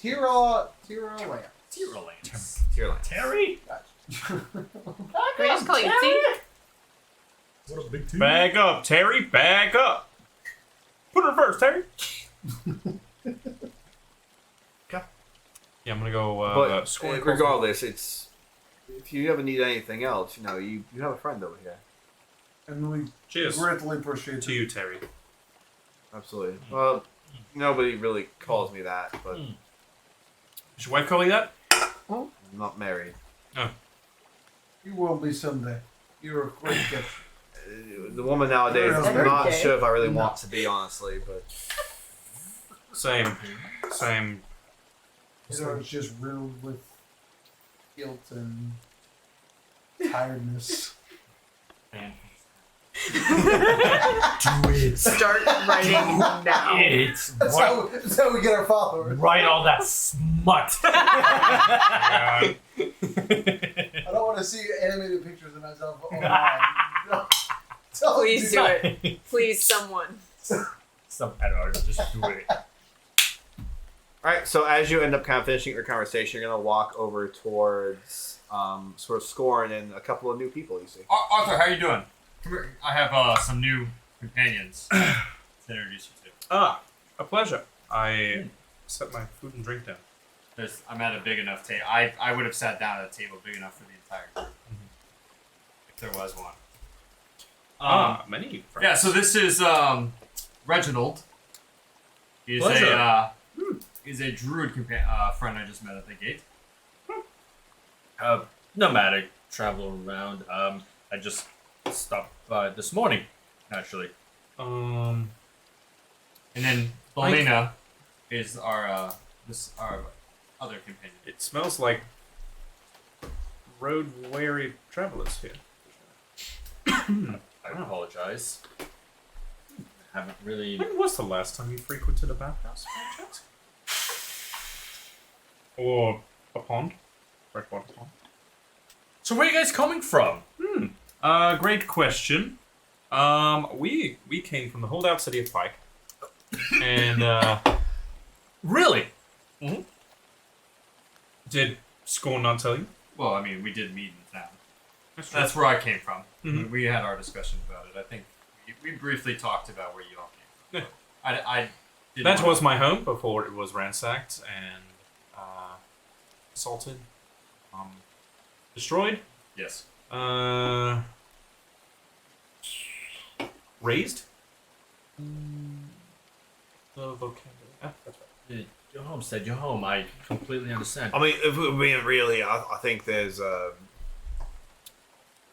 Tira Lance. Terralance. Terralance. Terry? Gotcha. Can we just call you T? What a big team. Back up, Terry. Back up. Put it in reverse, Terry. Yeah, I'm gonna go But score. regardless, it's if you ever need anything else, you know, you have a friend over here. And we Cheers greatly appreciate to it. you, Terry. Absolutely. Well, nobody really calls me that, but Does your wife call you that? I'm not married. You will be someday. You're a great gift. The woman nowadays, I'm Every not day. sure if I really No. want to be, honestly, but Same. So it's just riddled with guilt and tiredness. Do it. Start writing now. It's That's how we get our followers. Write all that smut. I don't want to see animated pictures of myself online. Don't Please do do that. it. Please, someone. Some editor, just do it. Alright, so as you end up kind of finishing your conversation, you're gonna walk over towards sort of Scorn and a couple of new people you see. Arthur, how you doing? Come here. I have some new companions to introduce you to. A pleasure. I set my food and drink down. I'm at a big enough table. I would have sat down at a table big enough for the entire group. If there was one. Many friends. Yeah, so this is Reginald. He's Pleasure. he's a druid friend I just met at the gate. Nomadic, travel around. I just stopped by this morning, actually. And then Belina is our other companion. It smells like road-weary travelers here. I apologize. Haven't really. When was the last time you frequented a bathhouse, by chance? Or a pond? Freshwater pond? So where are you guys coming from? Great question. We came from the holdout city of Pike. And, Really? did Scorn not tell you? Well, I mean, we did meet in town. That's That's where I came from. Mhm. We had our discussion about it. I think we briefly talked about where you all came from. I didn't That wanna- was my home before it was ransacked and assaulted, destroyed, Yes. razed. The vocabulary. Ah, that's right. Your homestead, your home. I completely understand. I mean, if we're being really, I think there's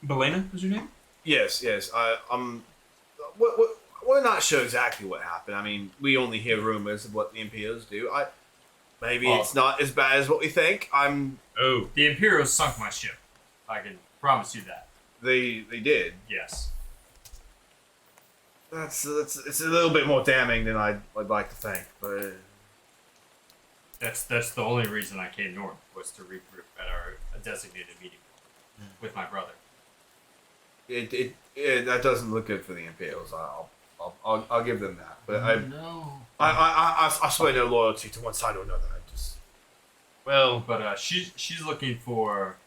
Belena is your name? yes. We're not sure exactly what happened. I mean, we only hear rumors of what the Imperials do. Maybe it's not as bad as what we think. Oh. The Imperials sunk my ship. I can promise you that. They did. Yes. It's a little bit more damning than I'd like to think, but That's the only reason I came north was to regroup at our designated meeting with my brother. it that doesn't look good for the Imperials. I'll give them that. But No. I swear no loyalty to one side or another. Well, But she's looking for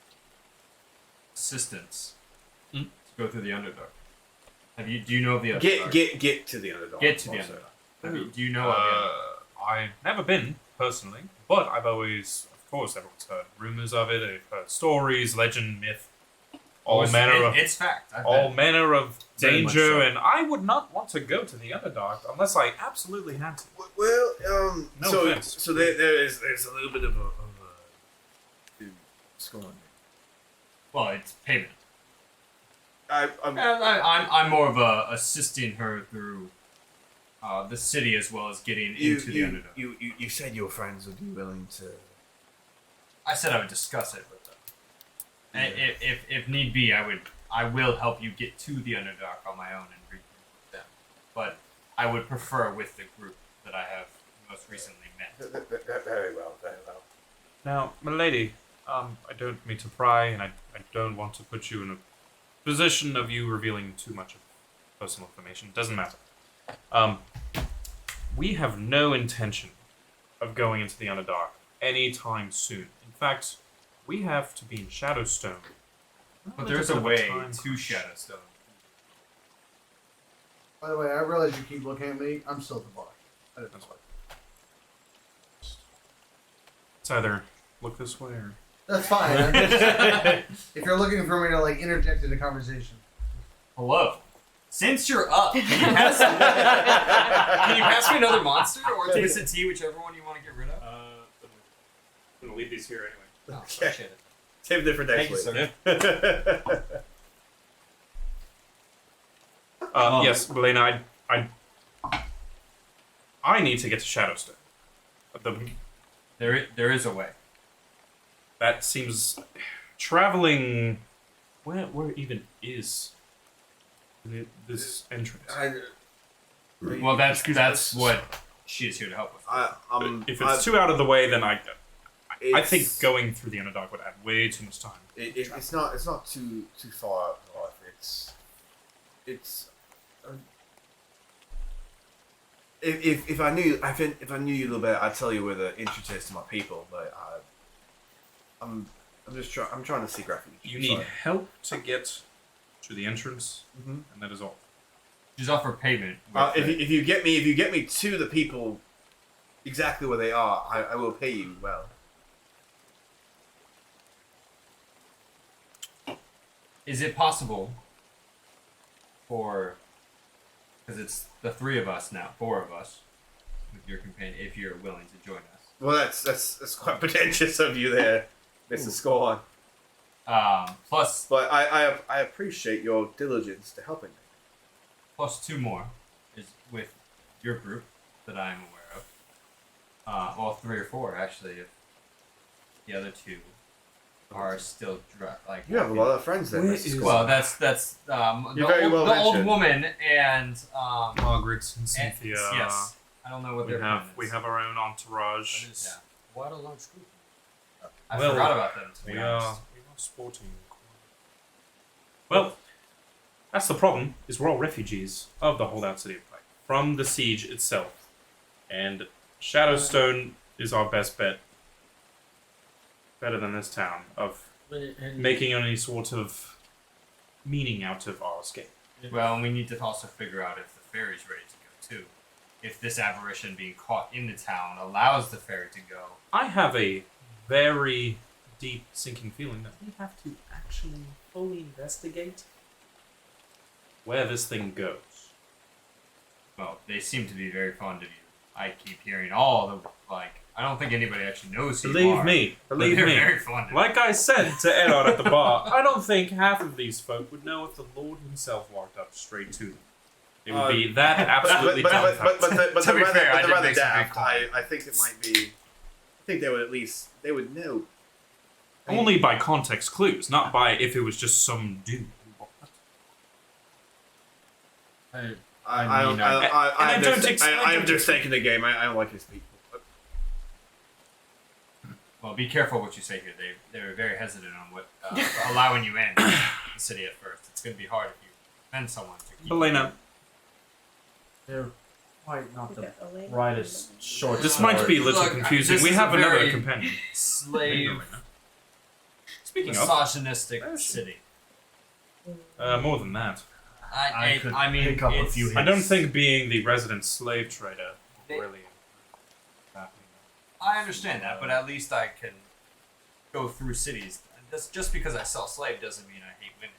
assistance Hmm? to go through the Underdark. Do you know of the Underdark? Get to the Underdark. Get to the also. Underdark. Do you know of the Underdark? I've never been personally, but I've always, of course, everyone's heard rumors of it. I've heard stories, legend, myth, all manner of It's fact. I've all been. manner of Very much danger, so. and I would not want to go to the Underdark unless I absolutely had to. Well, No offense. so there's a little bit of a scorn. Well, it's payment. I'm I'm more of assisting her through the city as well as getting into the Underdark. you said your friends would be willing to. I said I would discuss it with them. And if need be, I will help you get to the Underdark on my own and regroup with them. But I would prefer with the group that I have most recently met. Very well, very well. Now, milady, I don't mean to pry, and I don't want to put you in a position of you revealing too much of personal information. Doesn't matter. We have no intention of going into the Underdark anytime soon. In fact, we have to be in Shadowstone. But there's a way to Shadowstone. By the way, I realize you keep looking at me. I'm still at the bar. I didn't know. It's either look this way or... That's fine. I'm just, if you're looking for me to like interject in a conversation, Hello. Since you're up, can you pass me another monster or twisted tea, whichever one you want to get rid of? I'm going to leave these here anyway. Oh, appreciate it. Save a different day, Thank you, please. sir. Yes, Belena, I need to get to Shadowstone. There is a way. That seems... Traveling... Where even is this entrance? Well, that's what she is here to help with. If it's too out of the way, then I think it's- going through the Underdark would add way too much time. it's not too far out north. It's if I knew you a little bit, I'd tell you where the entrance is to my people. But I'm trying to seek refuge. You need help to get to the entrance, Mhm. and that is all. She's offered payment. with If it. you get me to the people exactly where they are, I will pay you well. Is it possible for Because it's the 3 of us now, 4 of us, with your companion, if you're willing to join us. Well, that's quite pretentious of you there, Mr. Scorn. Plus But I appreciate your diligence to helping me. plus 2 more is with your group that I am aware of. Well, 3 or 4 actually. If the other 2 are still like. You have a lot of friends there, Where Mr. is- Scorn. Well, that's You're very well the old mentioned. woman and Margaret and and- Cynthia. yes, I don't know what We their have plan we is. have our own entourage. Yeah. Quite a large group. I Well, forgot about them. To be We honest. are sporting. Well, that's the problem. Is we're all refugees of the holdout city of Pike from the siege itself, and Shadowstone is our best bet. Better than this town of making any sort of meaning out of our escape. Well, and we need to also figure out if the ferry's ready to go too. If this apparition being caught in the town allows the ferry to go. I have a very deep sinking feeling that we have to actually fully investigate where this thing goes. Well, they seem to be very fond of you. I keep hearing all the I don't think anybody actually knows who you Believe are. me, but believe they're me. very fond of you. Like I said to Edard at the bar, I don't think half of these folk would know if the Lord himself walked up straight to them. It would be that absolutely but dumbfounded. To be fair, I the did rather make some big daft. I think it might be. I think they would know. Only by context clues, not by if it was just some dude. I'm just taking the game. I don't like his people. Well, be careful what you say here. They were very hesitant on what allowing you in the city at first. It's going to be hard if you offend someone to keep. Belena, They're quite not the Okay, brightest short. this might be a little Look, confusing. this We is have a another very companion. slave, Speaking of, misogynistic Where is she? city. more than that. I mean, pick up a it's- few I don't hints. think being the resident slave trader They- really. I understand that, but at least I can go through cities. Just because I sell slave doesn't mean I hate women.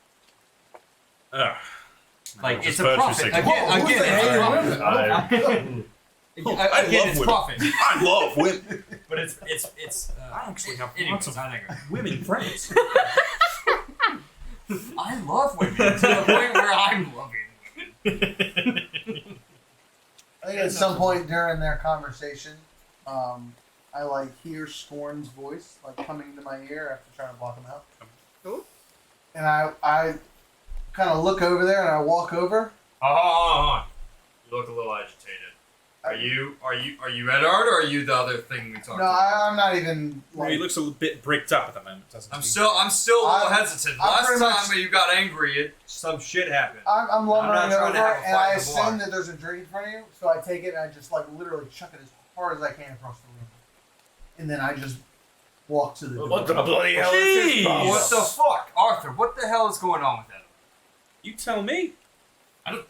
Ugh. Like, Just it's a virtue profit. signaling. Whoa, who's the hater women? Again, it's women. profit. I love women. But it's. I actually have anyways, lots of I digress. women friends. I love women to the point where I'm loving women. I think at some point during their conversation, I hear Scorn's voice coming to my ear after trying to block him out. Cool. And I kind of look over there and I walk over. Oh, you look a little agitated. Are you Edard or are you the other thing we talked No, about? I'm not even. He looks a little bit bricked up at the moment, doesn't I'm he? still a little I'm- hesitant. I'm Last pretty time much- you got angry, some shit happened. I'm lumbering I'm not trying over, to have a and fight I in the bar. assume that there's a drink in front of you, so I take it and I just literally chuck it as hard as I can across the room, and then I just walk to the door. What the bloody hell is Jeez. this? problem? What the fuck, Arthur? What the hell is going on with that? You tell me.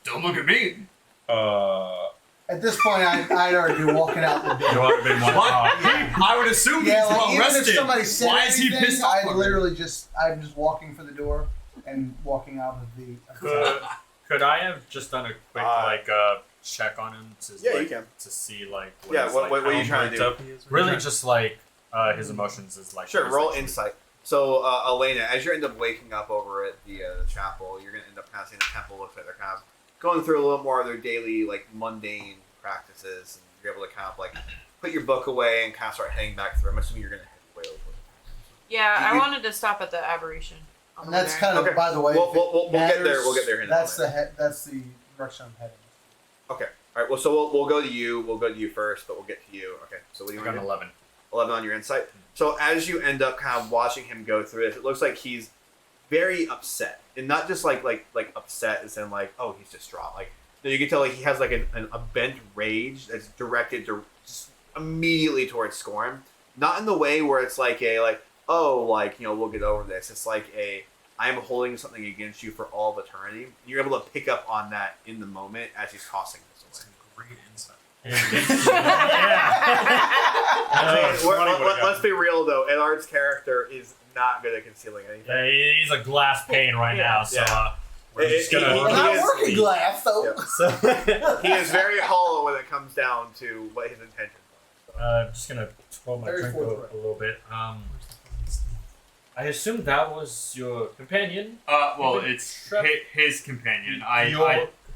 Don't look at me. At this point, I'd already be walking out the door. What? I would assume Yeah, he's well even rested. if somebody said Why is he anything, pissed off? I'm just walking for the door and walking out of the. Could I have just done a quick check on him to Yeah, you can. to see what Yeah, his, what are you how trying to bricked do? up- Really, just his emotions is Sure, roll everything. insight. So, Elena, as you end up waking up over at the chapel, you're going to end up passing the temple. Looks like they're kind of going through a little more of their daily, mundane practices, and you're able to kind of put your book away and kind of start heading back through. I'm assuming you're going to head way over. Yeah, I You- wanted to stop at the aberration. on And the way that's there. kind of, Okay. by the way, We'll if it get there. matters, We'll get there in a That's minute. that's the direction I'm heading. Okay. All right. Well, so we'll go to you. We'll go to you first, but we'll get to you. Okay. So what do I you got want an to 11. 11 on your insight. So as you end up kind of watching him go through this, it looks like he's very upset, and not just like upset as in oh, he's distraught. You can tell he has a bent rage that's directed to just immediately towards Scorn. Not in the way where it's we'll get over this. It's I am holding something against you for all of eternity. You're able to pick up on that in the moment as he's tossing this away. Great insight. Let's be real though. Edard's character is not good at concealing anything. Yeah, he's a glass pane right now, so Yeah. We're just gonna. Well, not working glass, though. Yeah. So he is very hollow when it comes down to what his intentions are. I'm just gonna twirl my Very drink forthright. a little bit. I assume that was your companion. Well, You've been it's trapped- his companion.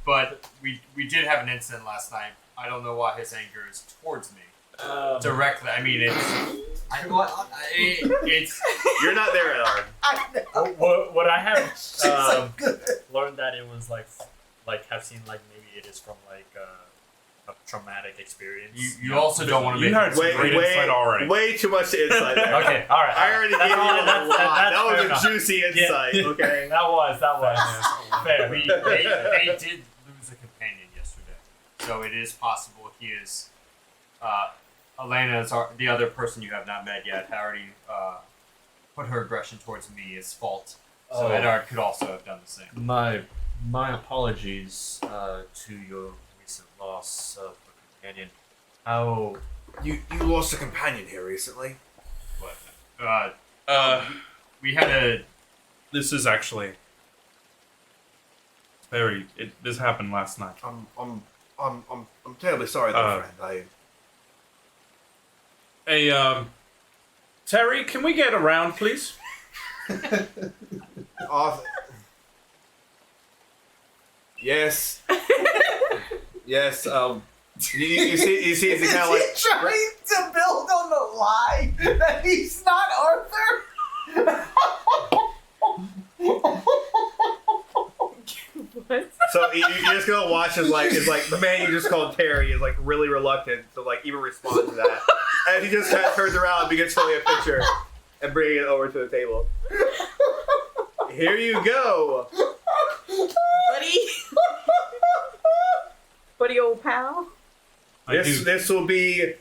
But we did have an incident last night. I don't know why his anger is towards me directly. I mean, it's You're not there, Edard. I know. What I have She's so good. learned that it was like have seen like maybe it is from like a traumatic experience. you also don't want to You make had some great insight already. Way too much insight there. Okay, all right. I already gave you a lot. That was fair a enough. juicy insight, okay? That was fair. they did lose a companion yesterday, so it is possible he is. Elena is the other person you have not met yet. Had already put her aggression towards me as fault. So Oh. Edard could also have done the same. My apologies to your recent loss of a companion. How You lost a companion here recently. But we had a. This is actually very. This happened last night. I'm terribly sorry, though, friend. Hey, Terry, can we get around, please? Yes. Yes. You see, it's kind of like Is he trying to build on the lie that he's not Arthur? What? so. You're just gonna watch as like the man you just called Terry is like really reluctant to like even respond to that, and he just kind of turns around and begins filling a picture and bringing it over to the table. Here you go. Buddy? Buddy, old pal? This will be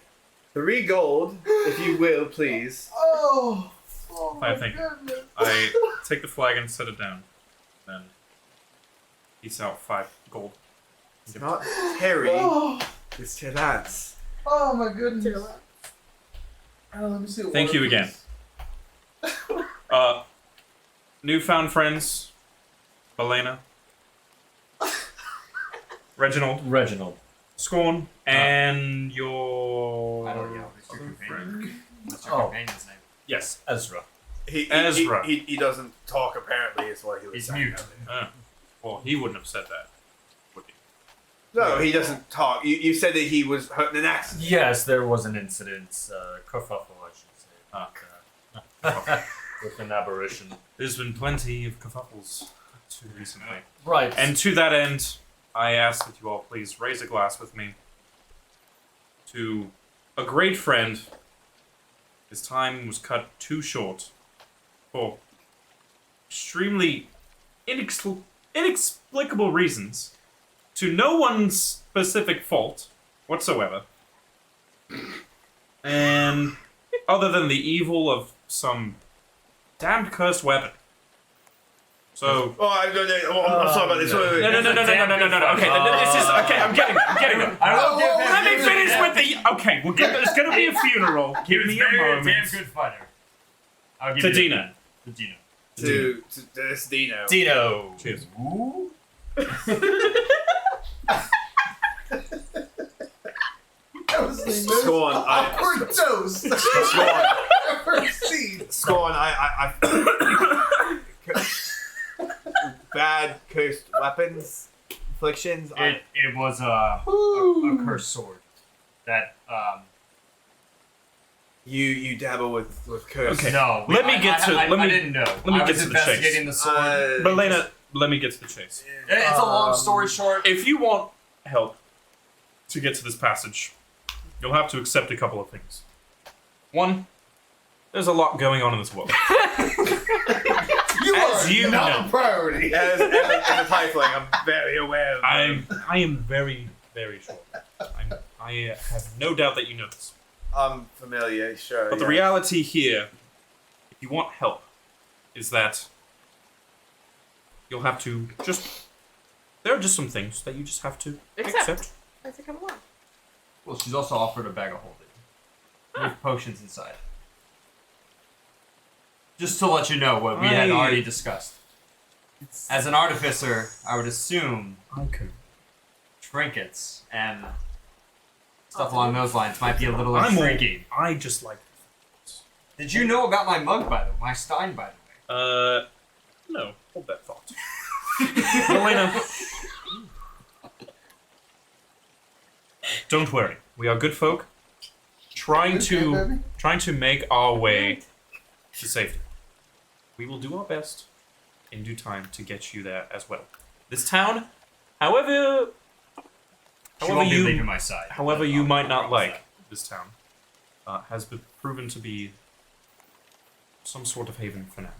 3 gold, if you will, please. Oh I my think- goodness. I take the flag and set it down. Then peace out 5 gold. It's not Terry. Oh, It's Terats. oh my goodness. Oh, let me see what Thank one you of again. these- Newfound friends, Elena, Reginald, Scorn, and your. I don't know. What's your companion? What's your Oh. companion's name? Yes. Ezra? Ezra. He doesn't talk, apparently, is what he was He's saying. mute. Well, he wouldn't have said that, would he? No, he doesn't talk. You said that he was hurting an accident. Yes, there was an incident, kerfuffle, I should say, with an aberration. There's been plenty of kerfuffles too recently. Right. And to that end, I ask that you all please raise a glass with me to a great friend. His time was cut too short for extremely inexplicable reasons, to no one's specific fault whatsoever, and other than the evil of some damned cursed weapon. So. Oh, I'm sorry about this. No. Okay, this is okay. I'm getting it. Let me finish with the. Okay, there's gonna be a funeral. Give me a moment. Damn good fighter. I'll give To you Dina. To Dina. To this Dino. Dino. Cheers. That was the most Scorn, awkward toast Scorn. I've ever seen. Scorn, I bad cursed weapons, afflictions. It was a cursed sword that You dabble with curse. Okay. no. Let me get to- I let me- didn't know. let me I get was to the chase. investigating the sword. But Lena, let me get to the chase. It's a long story short. If you want help to get to this passage, you'll have to accept a couple of things. One, there's a lot going on in this world. You As are you not know. a priority. As a tiefling, I'm very aware of that. I am very, very sure. I have no doubt that you know this. I'm familiar, sure. But the reality here, if you want help, is that you'll have to just. There are just some things that you just have to accept. As it come along. Well, she's also offered a bag of holding with potions inside. Just to let you know what we had I- already discussed. As an artificer, I would assume I could. trinkets and stuff along those lines might be a little I'm intriguing. I just like. Did you know about my mug, by the way? My stein, by the way? No. Hold that thought. Elena. Don't worry. We are good folk. Trying to make our way to safety. We will do our best in due time to get you there as well. This town, however She won't be leaving my side. However, you might not promise like that. this town, has been proven to be some sort of haven for now.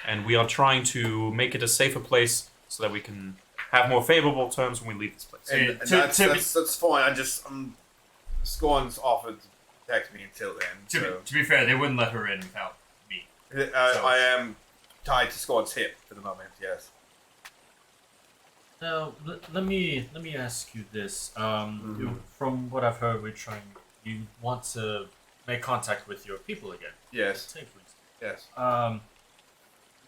And we are trying to make it a safer place so that we can have more favorable terms when we leave this place. And that's fine. I'm Scorn's offered to protect me until then. To be fair, they wouldn't let her in without me. I am tied to Scorn's hip for the moment. Yes. Now, let me ask you this. From what I've heard, you want to make contact with your people again. Yes. Safe reason. Yes.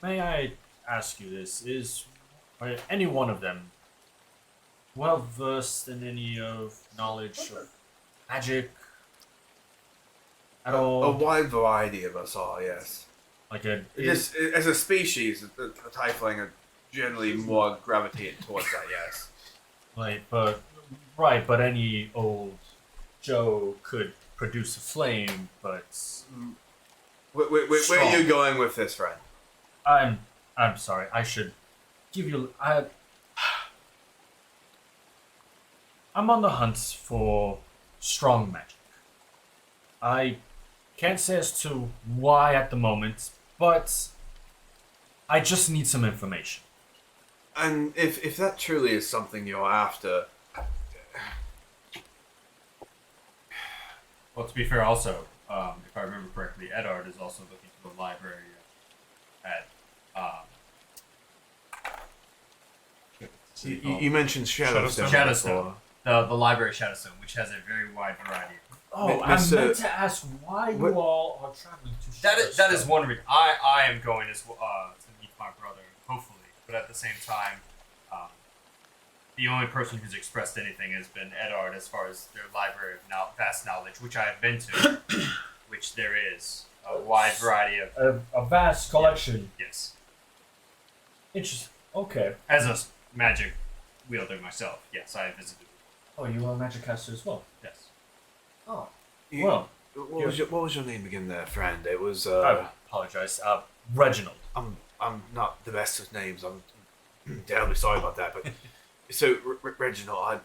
May I ask you this? Are any one of them well versed in any of knowledge of magic at all? A wide variety of us are. Yes. Like Just as a species, the tiefling are generally more gravitated towards that. Yes. but any old Joe could produce a flame, but Where are you going with this, friend? I'm sorry. I should give you. I'm on the hunt for strong magic. I can't say as to why at the moment, but I just need some information. And if that truly is something you're after, Well, to be fair, also, if I remember correctly, Edard is also looking for a library at. you mentioned Shadowstone. Shadowstone. The library at Shadowstone, which has a very wide variety. Oh, I meant to ask why you all are traveling to Shadowstone. That is one reason. I am going as to meet my brother, hopefully, but at the same time, the only person who's expressed anything has been Edard as far as their library of vast knowledge, which I have been to, which there is a wide variety of. A vast collection. Yes. Interesting. Okay. As a magic wielder myself, yes, I have visited. Oh, you are a magic caster as well. Yes. Oh. You- Well, What was your name again, there, friend? It was. I apologize. Reginald. I'm not the best with names. I'm terribly sorry about that. But so Reginald,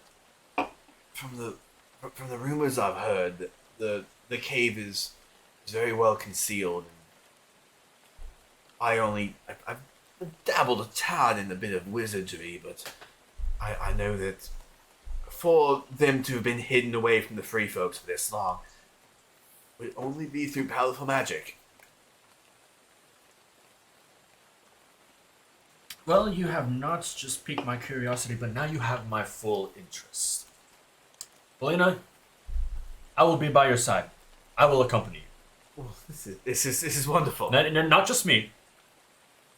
from the rumors I've heard, the cave is very well concealed. I've dabbled a tad in a bit of wizardry, but I know that for them to have been hidden away from the free folks for this long would only be through powerful magic. Well, you have not just piqued my curiosity, but now you have my full interest. Belina, I will be by your side. I will accompany you. Oh, this is wonderful. Not just me.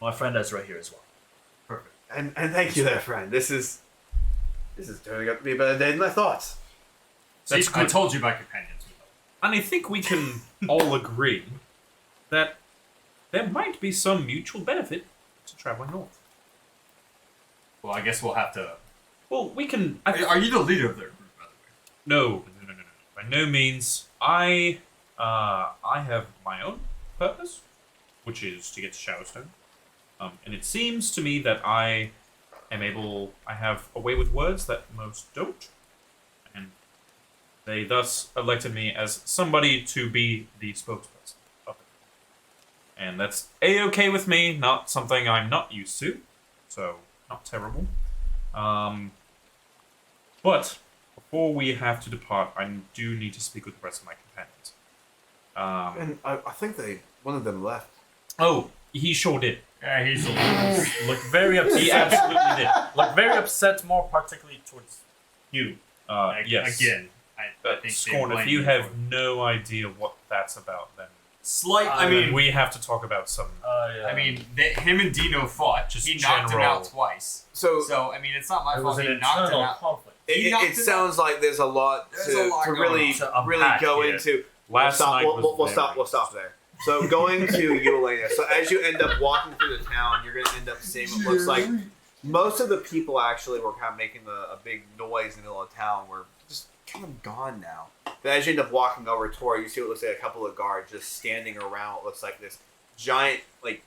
My friend Ezra here as well. Perfect. And thank you there, friend. This is turning out to be a better day than I thought. See, I told you my companions would help. And I think we can all agree that there might be some mutual benefit to traveling north. Well, I guess we'll have to. Well, we can. Are you the leader of their group, by the way? No. By no means. I have my own purpose, which is to get to Shadowstone. And it seems to me that I have a way with words that most don't. And they thus elected me as somebody to be the spokesperson of it. And that's A-okay with me, not something I'm not used to. So, not terrible. But before we have to depart, I do need to speak with the rest of my companions. And I think one of them left. Oh, he sure did. Yeah, he's looked very upset. He absolutely did. Looked very upset, more particularly towards you. Yes. Again, I think Scorn, if you have no idea what that's about, then Slight. I mean, we have to talk about some. Yeah. I mean, him and Dino fought. Just He knocked him general- out twice. So I mean, it's not my it fault. was an He knocked him internal out. conflict. He knocked it him sounds like there's a lot There's to, a lot to going really on. To really unpack go here. into. Last night was We'll stop. very- We'll stop there. So going to you, Elena. So as you end up walking through the town, you're going to end up seeing what looks like most of the people actually were kind of making a big noise in the middle of town. Were just kind of gone now. But as you end up walking over toward, you see what looks like a couple of guards just standing around what looks like this giant like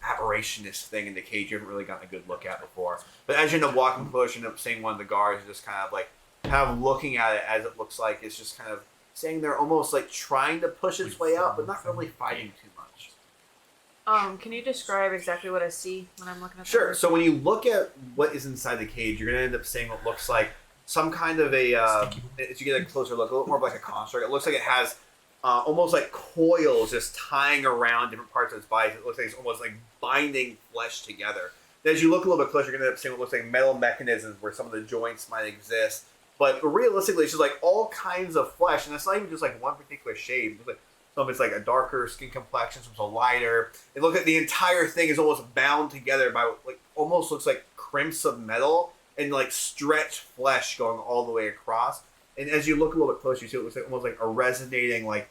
aberrationist thing in the cage you haven't really gotten a good look at before. But as you end up walking closer, you end up seeing one of the guards just kind of looking at it as it looks like it's just kind of staying there, almost like trying to push its way out, but not really fighting too much. Can you describe exactly what I see when I'm looking at Sure. that? So when you look at what is inside the cage, you're going to end up seeing what looks like some kind of a, as you get a closer look, a little more of like a construct. It looks like it has almost like coils just tying around different parts of its body. It looks like it's almost like binding flesh together. As you look a little bit closer, you're going to end up seeing what looks like metal mechanisms where some of the joints might exist. But realistically, it's just like all kinds of flesh, and it's not even just like one particular shade. It's like some of it's like a darker skin complexion, some a lighter. It looks like the entire thing is almost bound together by like almost looks like crimps of metal and like stretched flesh going all the way across. And as you look a little bit closer, you see it looks like almost like a resonating like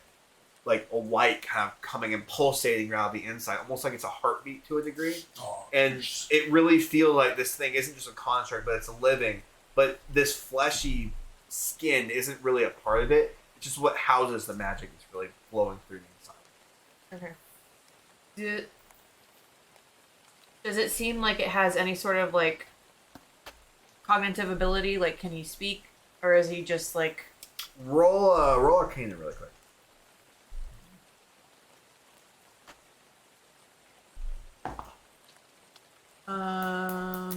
a light kind of coming and pulsating around the inside, almost like it's a heartbeat to a degree. And it really feels like this thing isn't just a construct, but it's living. But this fleshy skin isn't really a part of it. It's just what houses the magic that's really flowing through the inside. Okay. Does it seem like it has any sort of like cognitive ability? Like, can he speak, or is he just like? Roll Arcana really quick.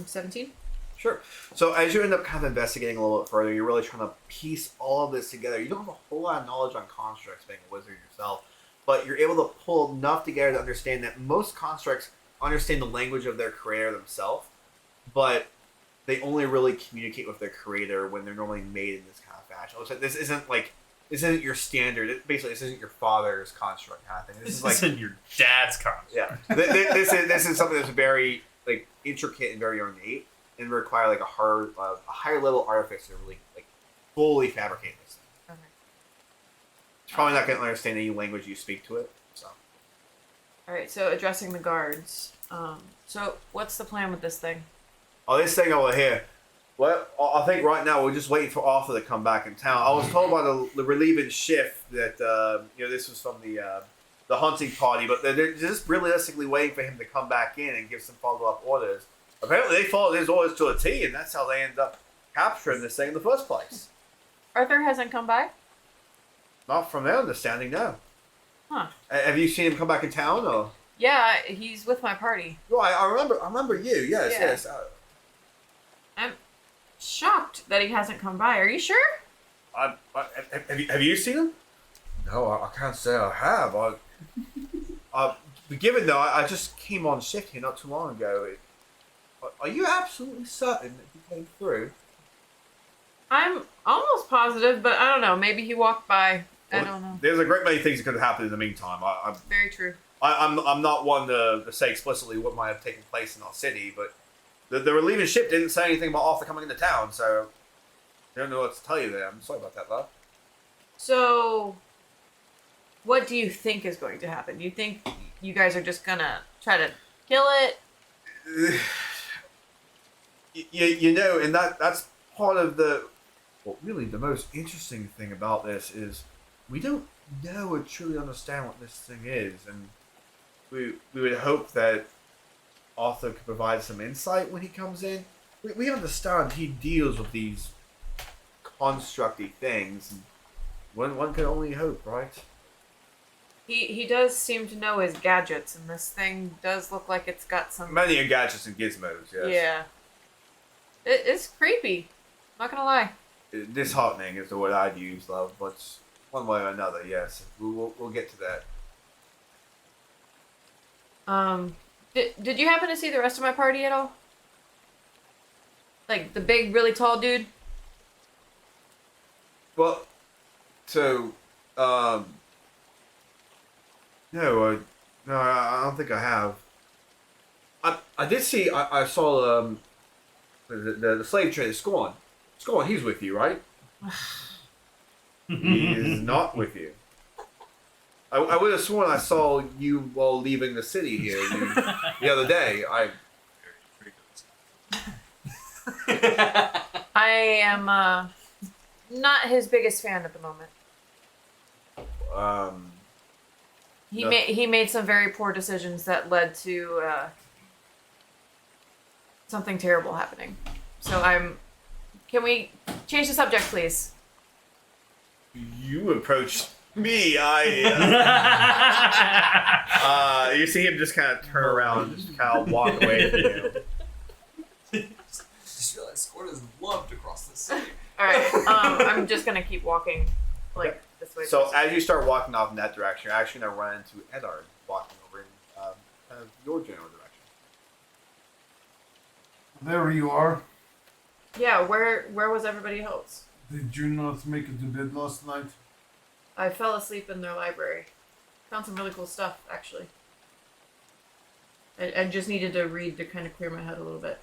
17? Sure. So as you end up kind of investigating a little bit further, you're really trying to piece all of this together. You don't have a whole lot of knowledge on constructs, being a wizard yourself, but you're able to pull enough together to understand that most constructs understand the language of their creator themselves, but they only really communicate with their creator when they're normally made in this kind of fashion. So this isn't your standard. Basically, this isn't your father's construct kind of thing. This is like isn't your dad's construct. yeah. This is something that's very like intricate and very ornate, and require like a higher level artificer to really like fully fabricate this thing. Okay. It's probably not going to understand any language you speak to it. So Alright, so addressing the guards. So what's the plan with this thing? this thing over here. Well, I think right now we're just waiting for Arthur to come back in town. I was told by the relieving shift that this was from the hunting party, but they're just realistically waiting for him to come back in and give some follow-up orders. Apparently they followed his orders to a T, and that's how they ended up capturing this thing in the first place. Arthur hasn't come by? Not from their understanding, no. Huh. Have you seen him come back in town, or? Yeah, he's with my party. Well, I remember you. Yes, Yeah. yes. I'm shocked that he hasn't come by. Are you sure? Have you seen him? No, I can't say I have. Given though, I just came on shift here not too long ago. Are you absolutely certain that he came through? I'm almost positive, but I don't know. Maybe he walked by. I don't know. There's a great many things that could have happened in the meantime. Very true. I'm not one to say explicitly what might have taken place in our city, but the relieving ship didn't say anything about Arthur coming into town, so I don't know what to tell you there. I'm sorry about that, love. So, what do you think is going to happen? Do you think you guys are just gonna try to kill it? You know, and that's part of really the most interesting thing about this is we don't know or truly understand what this thing is, and we would hope that Arthur could provide some insight when he comes in. We understand he deals with these constructy things, and one can only hope, right? He does seem to know his gadgets, and this thing does look like it's got some. Many gadgets and gizmos, yes. Yeah. It's creepy. Not gonna lie. Disheartening is the word I'd use, love, but one way or another, yes. We'll get to that. Did you happen to see the rest of my party at all? Like the big, really tall dude? Well, so, No, no, I don't think I have. I did see. I saw the slave trader Scorn. Scorn, he's with you, right? He is not with you. I would have sworn I saw you while leaving the city here the other day. I am not his biggest fan at the moment. He made some very poor decisions that led to something terrible happening. So can we change the subject, please? You approached me. You see him just kind of turn around and just kind of walk away from you. Just realized Squirt is loved across the city. All right. I'm just gonna keep walking this way. So as you start walking off in that direction, you're actually going to run into Edard walking over in kind of your general direction. There you are. Yeah, where was everybody else? Did you not make it to bed last night? I fell asleep in their library. Found some really cool stuff, actually. I just needed to read to kind of clear my head a little bit.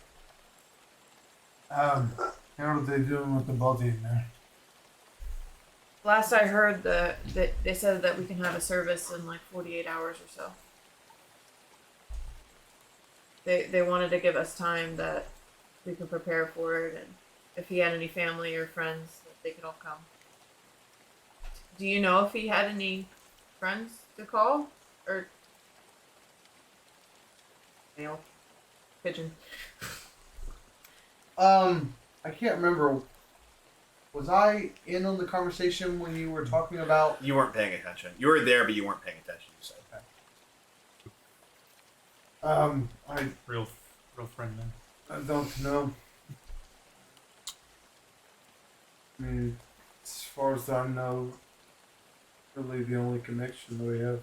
How are they doing with the body in there? Last I heard, they said that we can have a service in like 48 hours or so. They wanted to give us time that we could prepare for it, and if he had any family or friends, that they could all come. Do you know if he had any friends to call? Or male? Pigeon. I can't remember. Was I in on the conversation when you were talking about? You weren't paying attention. You were there, but you weren't paying attention. You said. Real friend then. I don't know. I mean, as far as I know, really the only connection we have.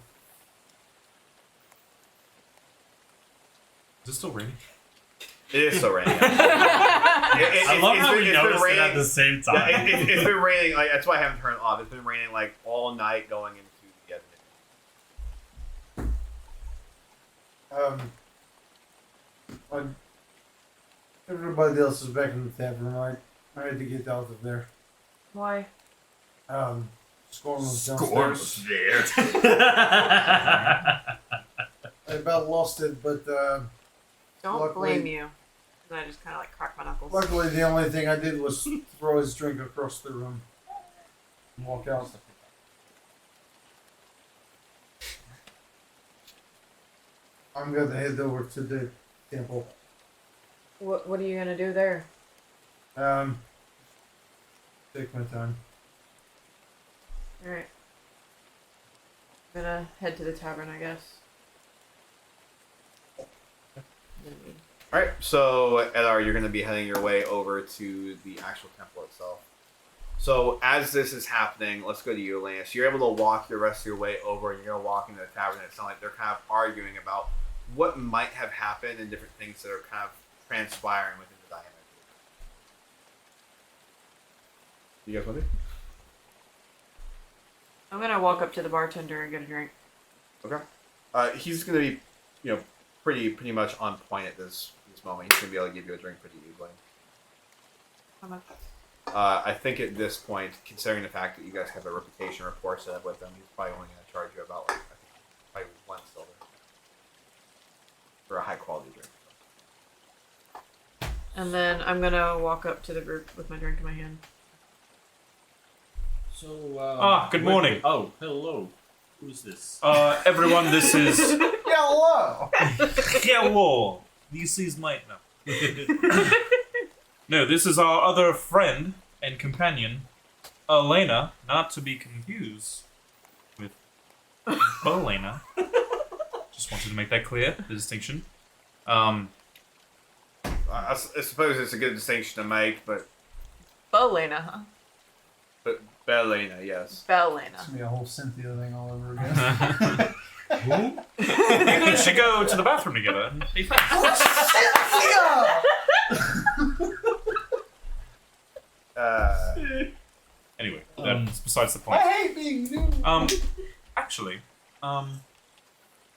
Is it still raining? It is so raining. I love how we been noticed it raining at the same time. Yeah, it's been raining. Like that's why I haven't turned it off. It's been raining like all night going into the evening. Everybody else is back in the tavern, right? I had to get out of there. Why? Scorn was downstairs. there. I about lost it, but Don't Luckily- blame you. And I just kind of like cracked my knuckles. luckily the only thing I did was throw his drink across the room and walk out. I'm gonna head over to the temple. What are you gonna do there? Take my time. All right. I'm gonna head to the tavern, I guess. All right, so Edar, you're going to be heading your way over to the actual temple itself. So as this is happening, let's go to you, Elena. So you're able to walk the rest of your way over, and you're going to walk into the tavern. It sounds like they're kind of arguing about what might have happened and different things that are kind of transpiring within the dynamic. You guys want to? I'm gonna walk up to the bartender and get a drink. Okay. He's going to be, pretty much on point at this moment. He's going to be able to give you a drink pretty easily. How much? I think at this point, considering the fact that you guys have a reputation rapport set up with them, he's probably only going to charge you about probably one silver for a high quality drink. And then I'm gonna walk up to the group with my drink in my hand. So, good morning. Oh, hello. Who's this? Everyone, this is Hello! Hello. This is my No, this is our other friend and companion, Elena, not to be confused with Elena. Just wanted to make that clear, the distinction. I suppose it's a good distinction to make, but Belena, huh? Belena, yes. Belena. It's gonna be a whole Cynthia thing all over again. Maybe we should go to the bathroom together and be friends. Anyway, that's besides the point. I hate being new. Actually,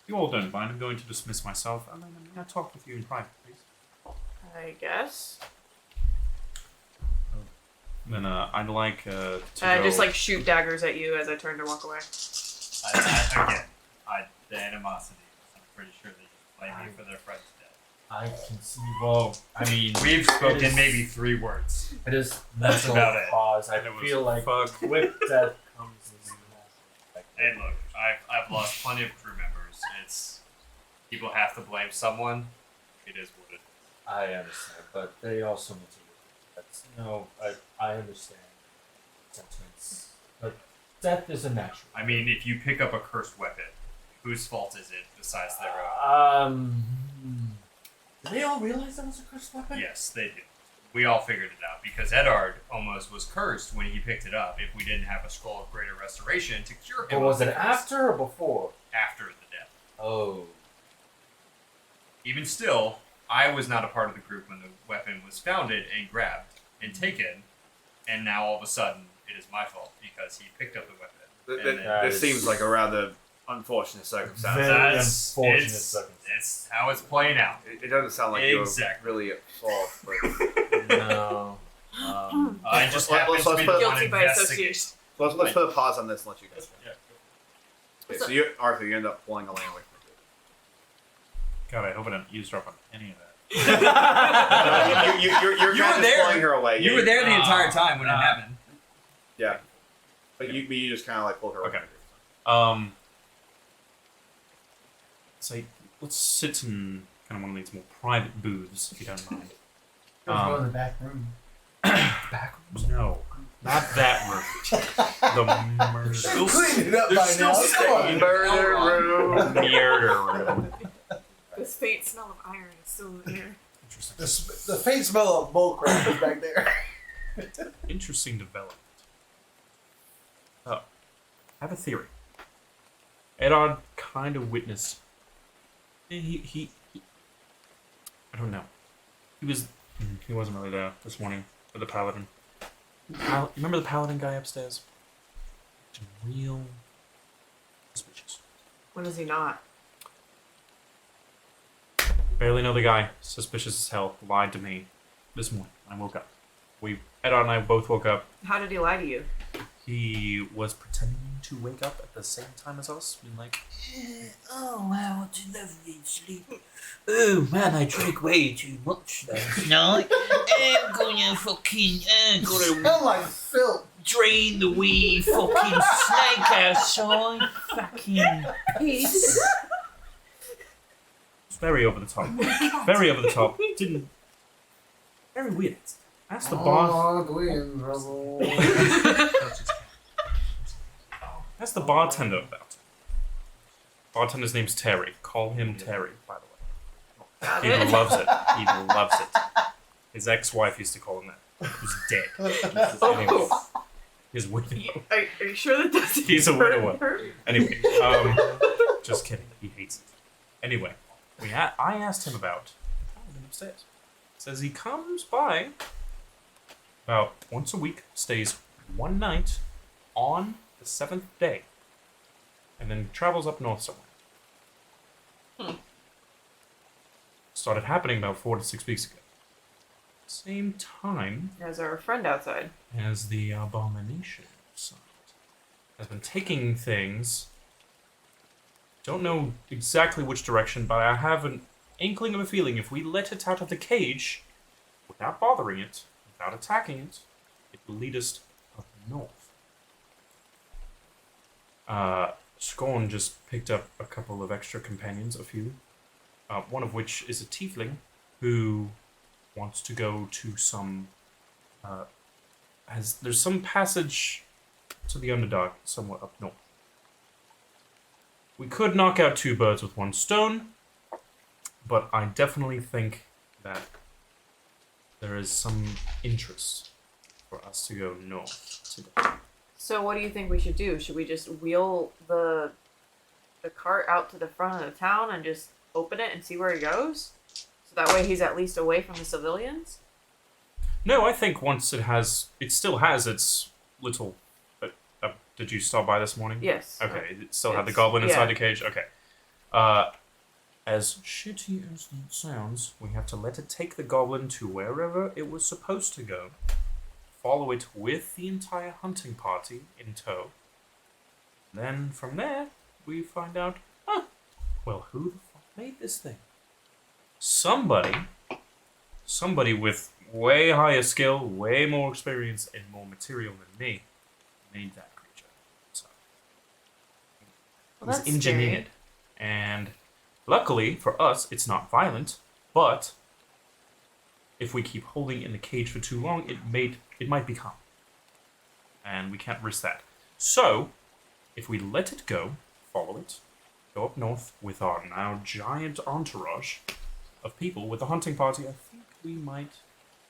You all don't mind. I'm going to dismiss myself. And then may I talk with you in private, please? I guess. Then I'd like to I go... just like shoot daggers at you as I turn to walk away. The animosity. I'm pretty sure they just blame me for their friend's death. I can see. Well, I mean, We've spoken is- maybe 3 words. it is That's natural about it. cause. I And it was feel like fuck. with death comes this natural. And look, I've lost plenty of crew members. It's people have to blame someone. It is what it is. I understand, but they also need to live. That's I understand sentiments, but death is a natural. I mean, if you pick up a cursed weapon, whose fault is it besides their own? Did they all realize that was a cursed weapon? Yes, they do. We all figured it out because Edard almost was cursed when he picked it up. If we didn't have a scroll of greater restoration to cure him, Or was of it the curse. after or before? After the death? Oh. Even still, I was not a part of the group when the weapon was founded and grabbed and taken, and now all of a sudden it is my fault because he picked up the weapon. And then- This seems like a rather unfortunate circumstance. Very That's unfortunate it's, circumstance. it's how it's playing out. It doesn't sound like Exactly. you're really at fault. But No. I just let's- happen let's to be put- the one Guilty by investigating. association. let's put a pause on this and let you guys. Yeah. Okay, so you, Arthur, you end up pulling Elaine away from God, I hope I don't eavesdrop on any of that. the group. You're You kind were of there. pulling her away. You were there the entire time when it Ah. happened. Yeah. But you just kind of like pulled her away. Okay. from the group. So let's sit in kind of one of these more private booths, if you don't mind. Let's go in the back room. Back No, not that room. The murder Clean it up by now. Come on. Murder room. room. This faint smell of iron is still in the air. Interesting. The faint smell of bullcrap is back there. Interesting development. I have a theory. Edard kind of witnessed. He I don't know. He wasn't really there this morning with the paladin. You remember the paladin guy upstairs? Real suspicious. When is he not? Barely know the guy. Suspicious as hell. Lied to me this morning when I woke up. Edard and I both woke up. How did he lie to you? He was pretending to wake up at the same time as us, being like, Oh wow, what a lovely sleep. Oh man, I drank way too much last night. I'm gonna fucking, gotta Smell like filth. drain the wee fucking snake outside. Fucking piece. it's very over the top. Very over the top. Didn't. Very weird. Asked the bar. Oh, we in trouble. Asked the bartender about it. Bartender's name's Terry. Call him Terry, by the way. He loves it. He loves it. His ex-wife used to call him that. Who's dead. Anyway, he's a widow. Are you sure that doesn't He's a hurt widower. her? Anyway, just kidding. He hates it. Anyway, I asked him about him upstairs. Says he comes by about once a week, stays one night on the 7th day, and then travels up north somewhere. Started happening about 4 to 6 weeks ago. Same time As our friend outside. as the abomination side. Has been taking things. Don't know exactly which direction, but I have an inkling of a feeling if we let it out of the cage, without bothering it, without attacking it, it will lead us up north. Scorn just picked up a couple of extra companions, a few. One of which is a tiefling who wants to go to some. There's some passage to the Underdark somewhere up north. We could knock out 2 birds with 1 stone, but I definitely think that there is some interest for us to go north today. So what do you think we should do? Should we just wheel the cart out to the front of the town and just open it and see where he goes? So that way he's at least away from the civilians? No, I think once it still has its little. Did you stop by this morning? Yes. Okay, it still had the It's- goblin inside yeah. the cage. Okay. As shitty as that sounds, we have to let it take the goblin to wherever it was supposed to go, follow it with the entire hunting party in tow. Then from there, we find out, well, who the fuck made this thing? Somebody with way higher skill, way more experience, and more material than me made that creature. So, it was that's engineered. And luckily for us, it's not violent, but if we keep holding it in the cage for too long, it might become. And we can't risk that. So, if we let it go, follow it, go up north with our now giant entourage of people with the hunting party, I think we might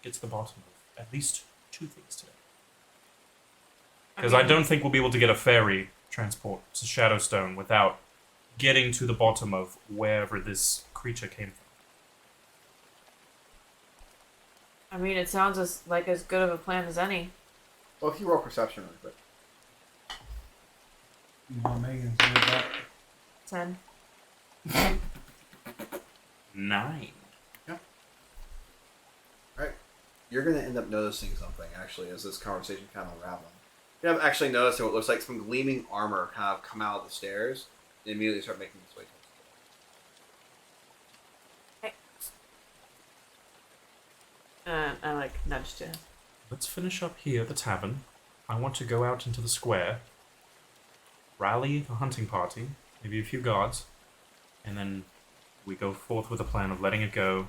get to the bottom of at least 2 things today. Because I don't think we'll be able to get a ferry transport to Shadowstone without getting to the bottom of wherever this creature came from. I mean, it sounds like as good of a plan as any. Well, if you roll perception really quick. You want Megan to do that? 10. 9. You're going to end up noticing something, actually, as this conversation kind of unraveling. You have actually noticing what looks like some gleaming armor kind of come out of the stairs and immediately start making its way towards I nudged him. Let's finish up here at the tavern. I want to go out into the square, rally the hunting party, maybe a few guards, and then we go forth with a plan of letting it go,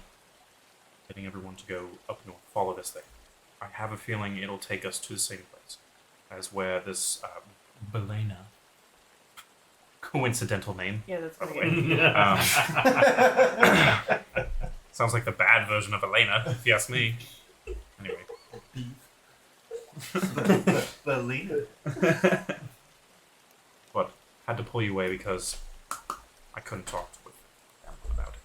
getting everyone to go up north, follow this thing. I have a feeling it'll take us to the same place as where this Belena, coincidental name, Yeah, that's by the pretty way. good. Sounds like the bad version of Elena, if you ask me. Anyway. Belina. But had to pull you away because I couldn't talk with them about it.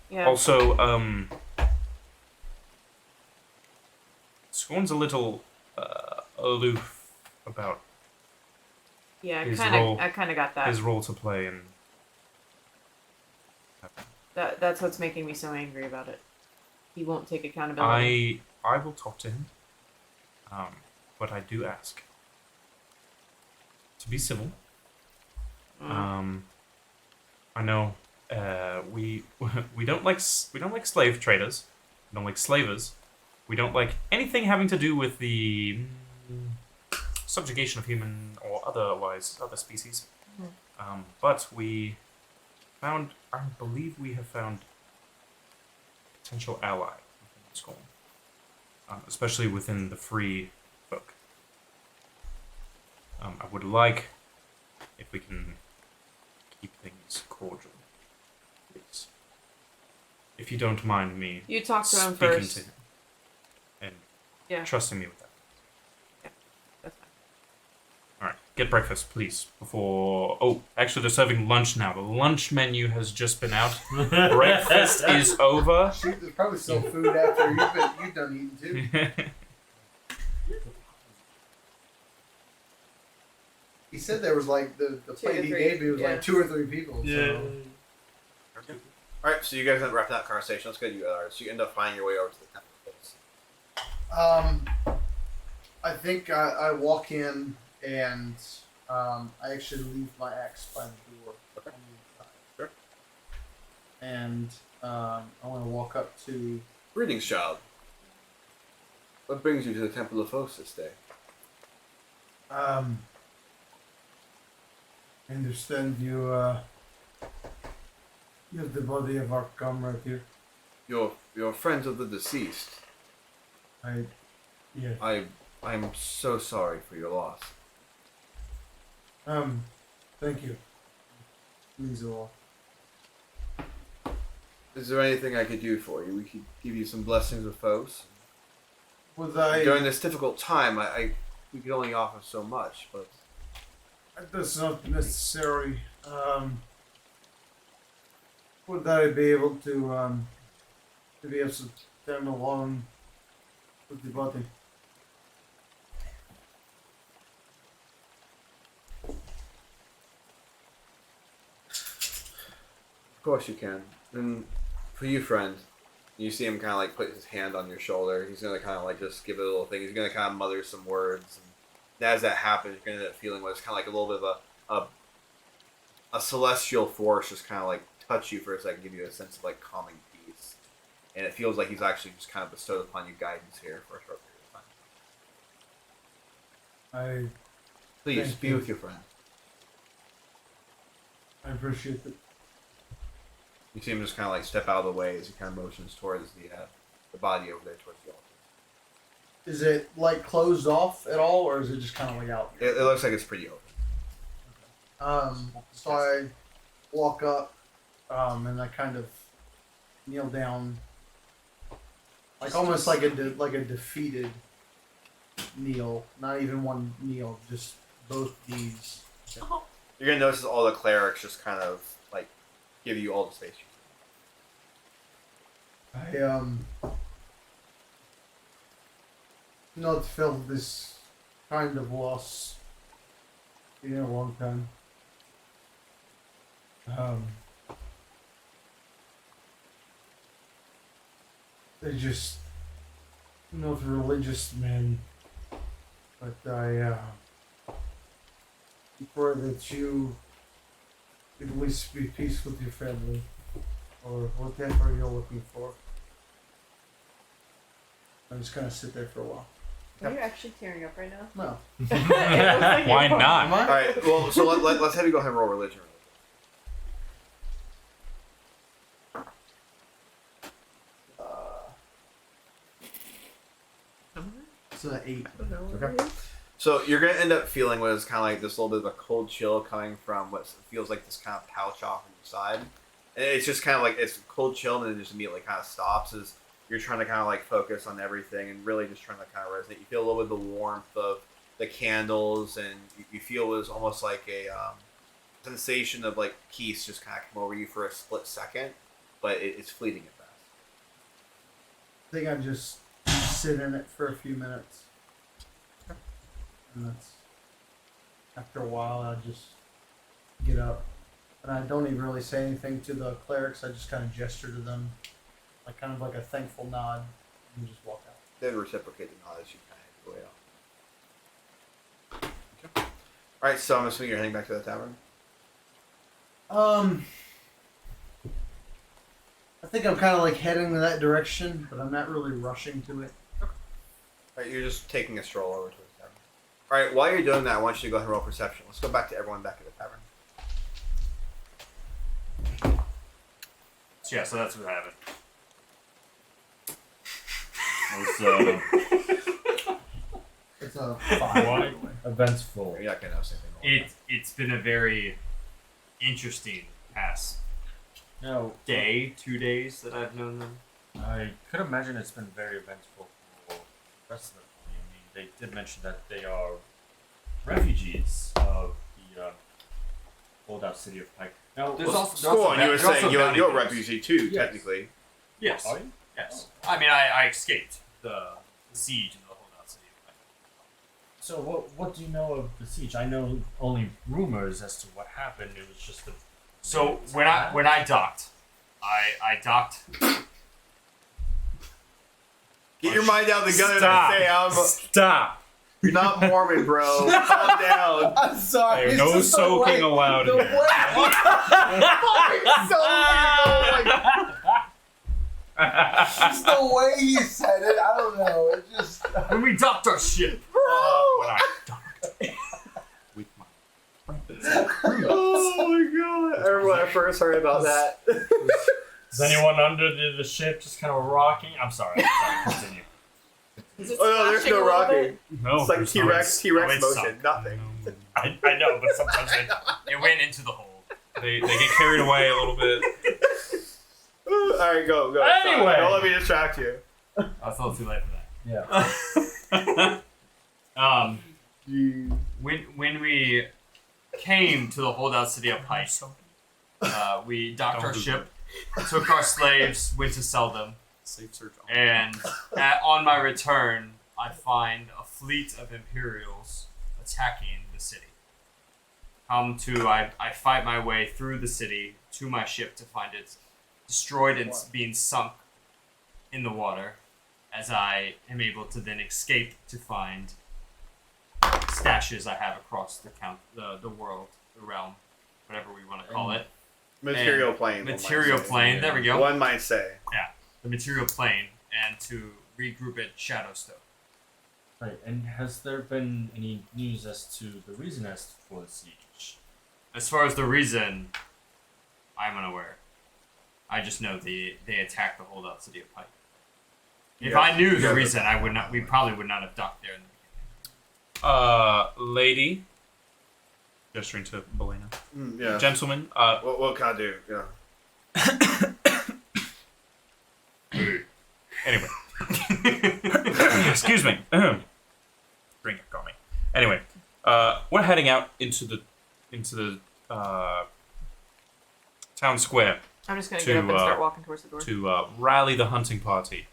Yeah. Also, Scorn's a little aloof about Yeah, his I role- kind of got that. his role to play in. That's what's making me so angry about it. He won't take accountability. I will talk to him, but I do ask to be civil. I know we don't like slave traders. We don't like slavers. We don't like anything having to do with the subjugation of human or other species. But we found, I believe we have found a potential ally within the school, especially within the free folk. I would like if we can keep things cordial, please. If you don't mind me You talk to him speaking first. to him and Yeah. trusting me with that. That's fine. Alright, get breakfast, please, before... Oh, actually, they're serving lunch now. The lunch menu has just been out. Breakfast is over. Shoot, there's probably still food after you've done eating too. He said there was like the plate or he three, gave me was yeah. like 2 or 3 people. So. Alright, so you guys end up wrapping that conversation. Let's go to you, so you end up finding your way over to the temple place. I think I walk in and I actually leave my axe by the door. Okay. On the inside. Sure. And I want to walk up to. Greetings, child. What brings you to the Temple of Phos this day? I understand you have the body of our comrade here. You're friends of the deceased. Yeah. I'm so sorry for your loss. Thank you. Means a lot. Is there anything I could do for you? We could give you some blessings of Phos. Would During this difficult time, we could only offer so much, but that's not necessary. Would I be able to be able to stand alone with the body? Of course you can. And for you, friend, you see him kind of like put his hand on your shoulder. He's gonna kind of like just give it a little thing. He's gonna kind of mutter some words, and as that happens, you're gonna end up feeling what is kind of like a little bit of a celestial force just kind of like touch you for a second, give you a sense of like calming peace, and it feels like he's actually just kind of bestowed upon you guidance here for a short period of time. Please Thank be you. with your friend. I appreciate it. You see him just kind of like step out of the way as he kind of motions towards the body over there towards the altar. Is it like closed off at all, or is it just kind of like out? It looks like it's pretty open. So I walk up, and I kind of kneel down, like almost like a defeated kneel. Not even one kneel, just both knees. You're gonna notice all the clerics just kind of like give you all the space. I not felt this kind of loss in a long time. They're just not religious men, but I pray that you at least be peace with your family, or whatever you're looking for. I'm just gonna sit there for a while. Are you actually tearing up right now? No. Why not? Am I? All right. Well, so let's have you go ahead and roll religion. It's an 8. Okay. So you're gonna end up feeling what is kind of like this little bit of a cold chill coming from what feels like this kind of pouch off on your side, and it's just kind of like it's cold chill, and then it just immediately kind of stops as you're trying to kind of like focus on everything and really just trying to kind of resonate. You feel a little bit of the warmth of the candles, and you feel it was almost like a sensation of like peace just kind of come over you for a split second, but it's fleeting at best. I think I just sit in it for a few minutes. And that's after a while I just get up. And I don't even really say anything to the clerics, I just kind of gesture to them, like kind of like a thankful nod, and just walk out. They reciprocate the nod as you kind of head your way out. Okay. Alright, so I'm assuming you're heading back to the tavern? I think I'm kind of like heading in that direction, but I'm not really rushing to it. Alright, you're just taking a stroll over to the tavern. Alright, while you're doing that, I want you to go ahead and roll perception. Let's go back to everyone back at the tavern. So yeah, so that's what happened. It's a 5. Eventful. You're not going to notice anything. It's been a very interesting past No, day, 2 days that I've known them. I could imagine it's been very eventful for the rest of the party. I mean, they did mention that they are refugees of the holdout city of Pike. Now, There's also School, and you were there's also saying bounty you're a hunters. refugee too, Yes. technically. Yes. Are you? Yes. I mean, I escaped the siege in the holdout city of Pike. So what do you know of the siege? I know only rumors as to what happened. It was just a. So when I docked, I docked. Get your mind out of the gun Stop. and say, Stop. you're not Mormon, bro. Calm down. I'm sorry. Hey, it's no just the soaking way- allowed the here. way- It's just the way he said it. I don't know. It just. When we docked our ship. When I docked with my Oh my god. I remember when I first heard about that. Is anyone under the ship just kind of rocking? I'm sorry. Continue. Is it Oh no, there's splashing a no little rocking. bit? no, It's like there's T-Rex no- motion. sunk. Nothing. no. I know, but sometimes they. It went into the hole. They get carried away a little bit. Alright, go. Anyway. Don't let me distract you. I felt too late for that. Yeah. When we came to the holdout city of Pike, we docked Don't our do ship, took our slaves, went to sell them, Safe search. and on my return, I find a fleet of Imperials attacking the city. I fight my way through the city to my ship to find it destroyed and being sunk in the water, as I am able to then escape to find stashes I have across the world, the realm, whatever we want to call it. Material plane. Material plane. There we go. One might say. Yeah, the material plane, and to regroup at Shadowstone. Right, and has there been any news as to the reason as for the siege? As far as the reason, I'm unaware. I just know they attacked the holdout city of Pike. If I knew the reason, I would not. We probably would not have docked there in the beginning. Lady, gesturing to Belena. Yeah. Gentlemen, What can I do? Yeah. anyway. Excuse me. Drink it got me. Anyway, we're heading out into the town square I'm just gonna get up and start walking towards the door. to rally the hunting party.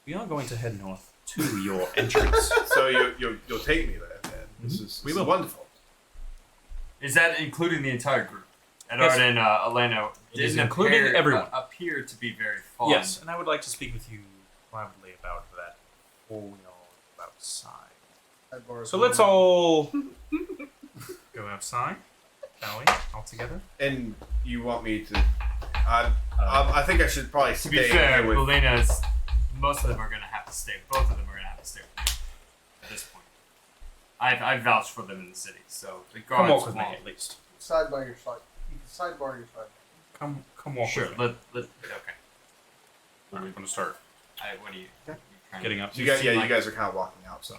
We are going to head north to your entrance. So you'll take me there, then. This is wonderful. Is that including the entire group? Edward Yes. and Elena is didn't including appear, everyone. Appear to be very fond. Yes, and I would like to speak with you privately about that before we all go outside. So let's all go outside, shall we? All together? And you want me to? I think I should probably To stay be fair, here with. Elena's. Most of them are going to have to stay. Both of them are going to have to stay with me at this point. I vouched for them in the city, so the Come guards walk with me won't. at least. Side by your side. You can sidebar your side. Come walk Sure. with me. Okay. I'm going to start What do you? trying getting to- up. You guys, seem you like- guys are kind of walking out. So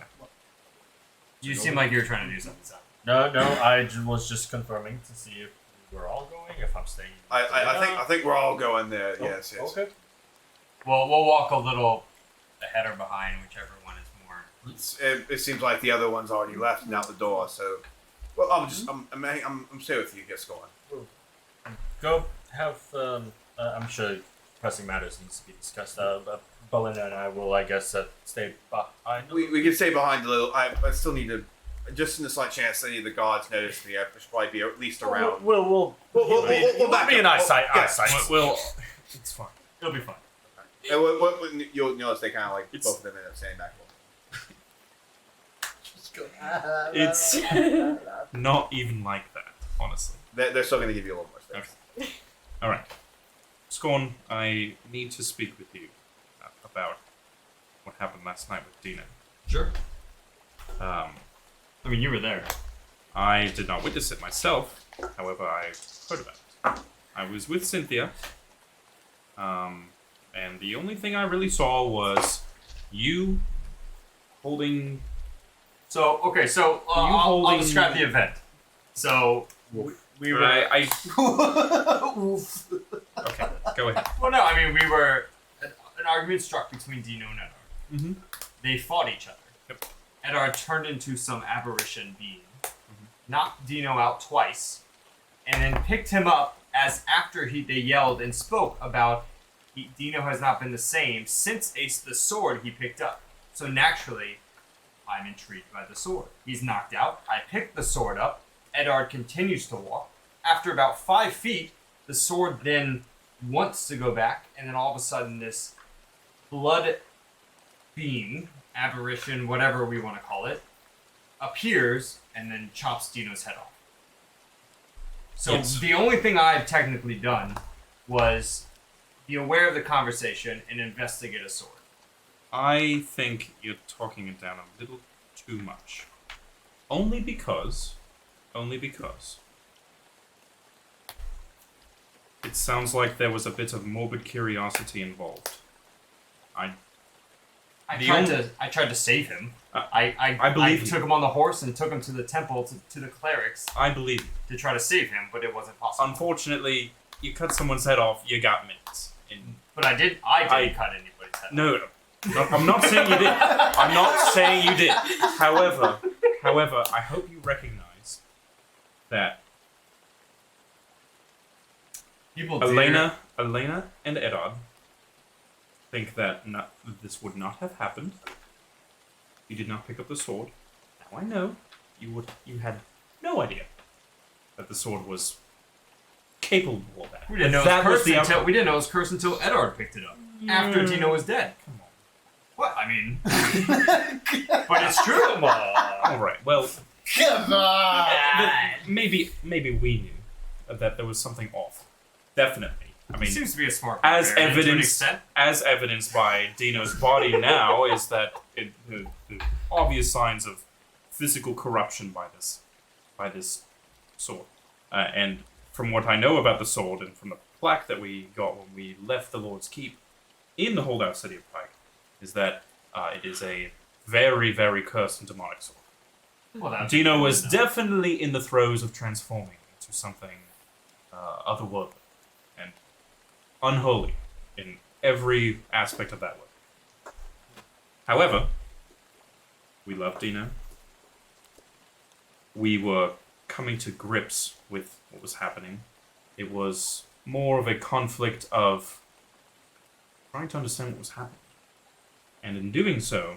You seem like you were trying to do something. So. No, I was just confirming to see if we're all going, if I'm staying. I think we're all going there. Oh, Yes. Okay. We'll walk a little ahead or behind, whichever one is more. It seems like the other one's already left and out the door. So, well, I'm stay with you. Get going. Go have. I'm sure pressing matters needs to be discussed. But Belinda and I will, I guess, stay behind. We can stay behind a little. I still need to. Just in the slight chance any of the gods notice me, I should probably be at least around. We'll back be up. in eyesight. Yes. It's fine. It'll be fun. And you'll notice they kind of like both of them end up standing back. Just go. It's not even like that, honestly. They're still going to give you a little more space. Okay. All right. Scorn, I need to speak with you about what happened last night with Dina. Sure. I mean, you were there. I did not witness it myself. However, I heard about it. I was with Cynthia. And the only thing I really saw was you holding. So I'll holding- describe the event. So we were. Okay, go ahead. Well, no, I mean we were. An argument struck between Dino and Edard. Mm-hmm. They fought each other. Yep. Edard turned into some aberration being, knocked Dino out twice, and then picked him up as after they yelled and spoke about Dino has not been the same since the sword he picked up. So naturally, I'm intrigued by the sword. He's knocked out. I pick the sword up. Edard continues to walk. After about 5 feet, the sword then wants to go back, and then all of a sudden this blood being, aberration, whatever we want to call it, appears and then chops Dino's head off. So Yes. the only thing I've technically done was be aware of the conversation and investigate a sword. I think you're talking it down a little too much. Only because it sounds like there was a bit of morbid curiosity involved. I The tried to save him. I I believe you. took him on the horse and took him to the temple to the clerics I believe you. to try to save him, but it wasn't possible. Unfortunately, you cut someone's head off, you got minutes. But I didn't cut anybody's head. No, I'm not saying you did. I'm not saying you did. However, I hope you recognize that People Elena and Edard think that this would not have happened. You did not pick up the sword. Now I know you had no idea. that the sword was capable of that. We didn't know it was cursed until Edard picked it up after Dino was dead. Come on. What? I mean, but it's true. Come on. All right. Well, Come on! maybe we knew that there was something off. Definitely. I He mean, seems to be a smart as barbarian to an evidenced extent. by Dino's body now is that the obvious signs of physical corruption by this sword. And from what I know about the sword and from the plaque that we got when we left the Lord's Keep in the holdout city of Pike, is that it is a very, very cursed and demonic sword. Well, Dino was definitely in the throes of transforming into something otherworldly and unholy in every aspect of that word. However, we loved Dino. We were coming to grips with what was happening. It was more of a conflict of trying to understand what was happening. And in doing so,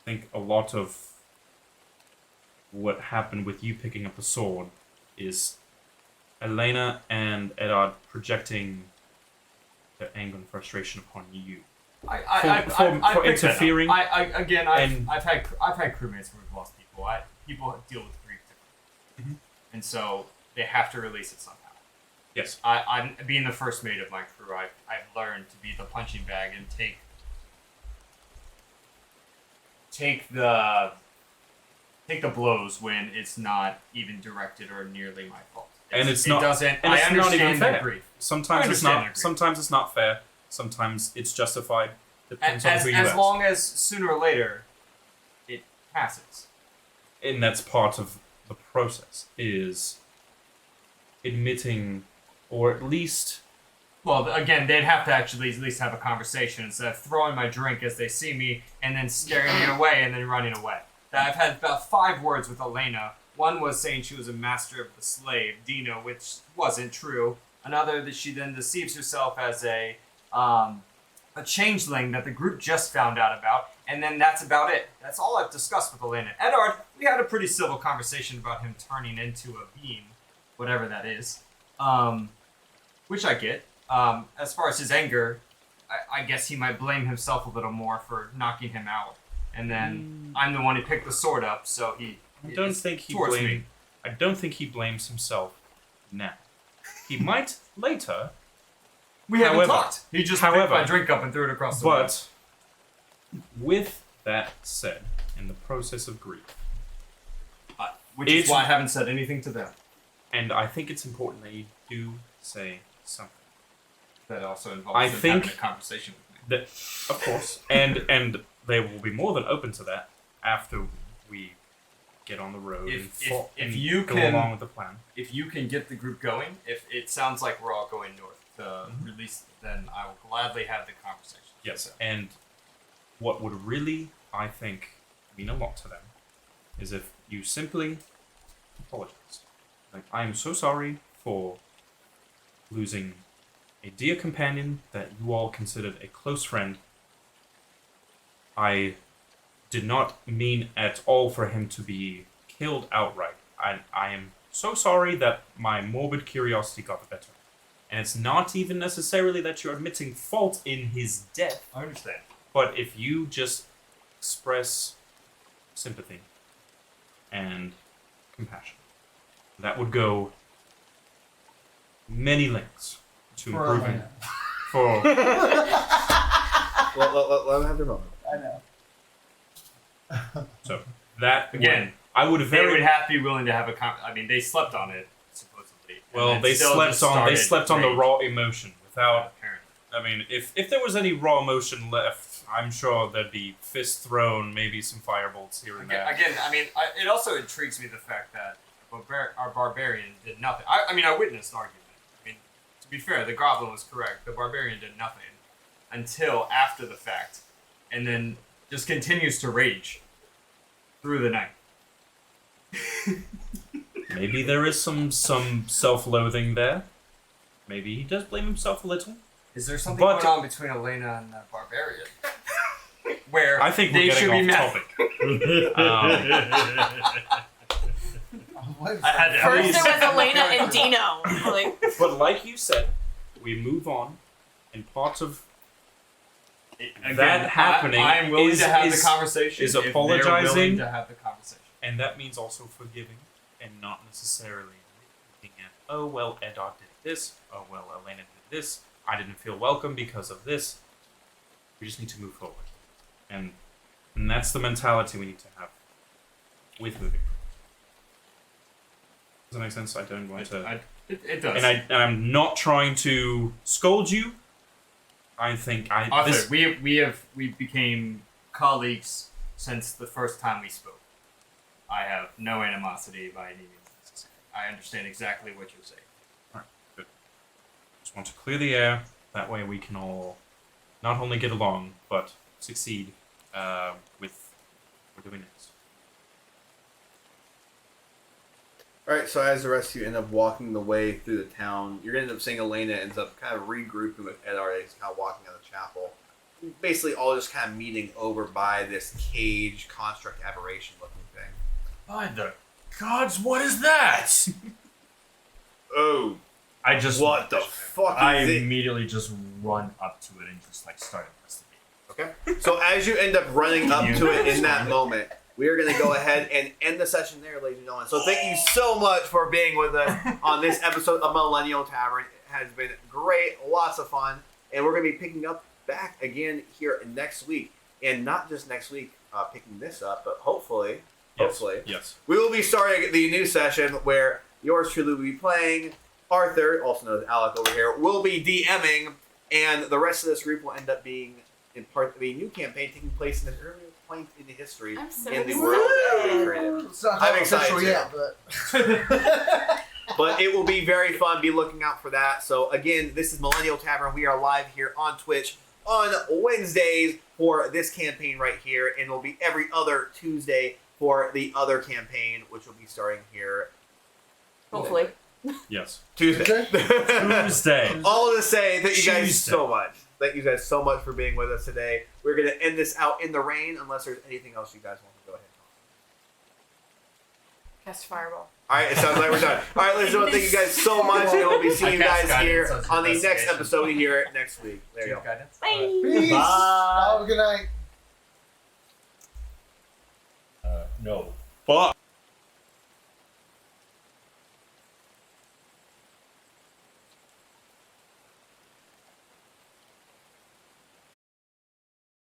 I think a lot of what happened with you picking up the sword is Elena and Edard projecting their anger and frustration upon you. I interfering. I've had crewmates where we've lost people. People deal with grief differently, and so they have to release it somehow. Yes. I'm being the first mate of my crew. I've learned to be the punching bag and take the blows when it's not even directed or nearly my fault. And it's not not even fair. Grief. Sometimes it's not. Sometimes it's not fair. Sometimes it's justified. Depends on who you ask. As long as sooner or later it passes. And that's part of the process, is admitting, or at least... Well, again, they'd have to actually at least have a conversation instead of throwing my drink as they see me and then scaring me away and then running away. I've had about 5 words with Elena. One was saying she was a master of the slave, Dino, which wasn't true. Another that she then deceives herself as a changeling that the group just found out about, and then that's about it. That's all I've discussed with Elena. Edard, we had a pretty civil conversation about him turning into a being, whatever that is, which I get. As far as his anger, I guess he might blame himself a little more for knocking him out. And then I'm the one who picked the sword up, so I don't think he blames himself now. He might later. We haven't talked. He just picked my drink up and threw it across the room. But with that said, in the process of grief, which is why I haven't said anything to them. And I think it's important that you do say something. That also involves having a conversation with me. That, of course, and they will be more than open to that after we get on the road and go along with the plan. If you can get the group going, if it sounds like we're all going north to release, then I will gladly have the conversation. Yes, so. And what would really, I think, mean a lot to them is if you simply apologize. Like, I am so sorry for losing a dear companion that you all considered a close friend. I did not mean at all for him to be killed outright. I am so sorry that my morbid curiosity got the better. And it's not even necessarily that you're admitting fault in his death. I understand. But if you just express sympathy and compassion, that would go many lengths to improving. For let them have their moment. I know. So that again, I would they would have to be willing to have a I mean, they slept on it supposedly. Well, they slept on the raw emotion without. I mean, if there was any raw emotion left, I'm sure there'd be fists thrown, maybe some firebolts here and there. Again, I mean, it also intrigues me the fact that our barbarian did nothing. I mean, I witnessed argument. I mean, to be fair, the goblin was correct. The barbarian did nothing until after the fact, and then just continues to rage through the night. Maybe there is some self-loathing there. Maybe he does blame himself a little. Is there something going on between Elena and the barbarian? Where I think we're getting off topic. What? I had to First least- there was Elena and Dino. Like, But like you said, we move on, and part of Again, that happening I'm willing is- to have is- the conversation. is if they're apologizing. willing to have the conversation. and that means also forgiving, and not necessarily looking at, oh well, Eddard did this, oh well, Elena did this, I didn't feel welcome because of this. We just need to move forward, and that's the mentality we need to have with moving. Does that make sense? I don't want to. It does. And I'm not trying to scold you. I think Arthur, this. we became colleagues since the first time we spoke. I have no animosity by any means necessary. I understand exactly what you're saying. Alright, good. Just want to clear the air. That way we can all not only get along but succeed with what we're doing next. Alright, so as the rest of you end up walking the way through the town, you're going to end up seeing Elena ends up kind of regrouping with Eddard as kind of walking out of the chapel. Basically all just kind of meeting over by this cage construct aberration looking thing. By the gods, what is that? Oh, I just. what the fuck I is it? immediately just run up to it and just like start investigating. Okay. So as you end up running up You- to it in that moment, we are going to go ahead and end the session there, ladies and gentlemen. So thank you so much for being with us on this episode of Millennial Tavern. It has been great, lots of fun, and we're going to be picking up back again here next week. And not just next week picking this up, but hopefully, Yes. we will be starting the new session where yours truly will be playing. Arthur, also known as Alec over here, will be DMing, and the rest of this group will end up being in part of a new campaign taking place in an earlier point in the history I'm so in the excited. world that we created. It's not I'm official excited, yet, but But it will be very fun. Be looking out for that. So again, this is Millennial Tavern. We are live here on Twitch on Wednesdays for this campaign right here, and it'll be every other Tuesday for the other campaign, which will be starting here hopefully. Yes. Tuesday. Tuesday. All to say, thank you guys Tuesday. so much. Thank you guys so much for being with us today. We're going to end this out in the rain, unless there's anything else you guys want to go ahead and talk. Cast fireball. All right, it sounds like we're done. All right, ladies and gentlemen, thank you guys so much, and we'll be seeing you I cast guys here guidance as on the next investigation. episode here next week. There you go. Guidance? Bye. peace. Bye. Have a good night. No. Fuck.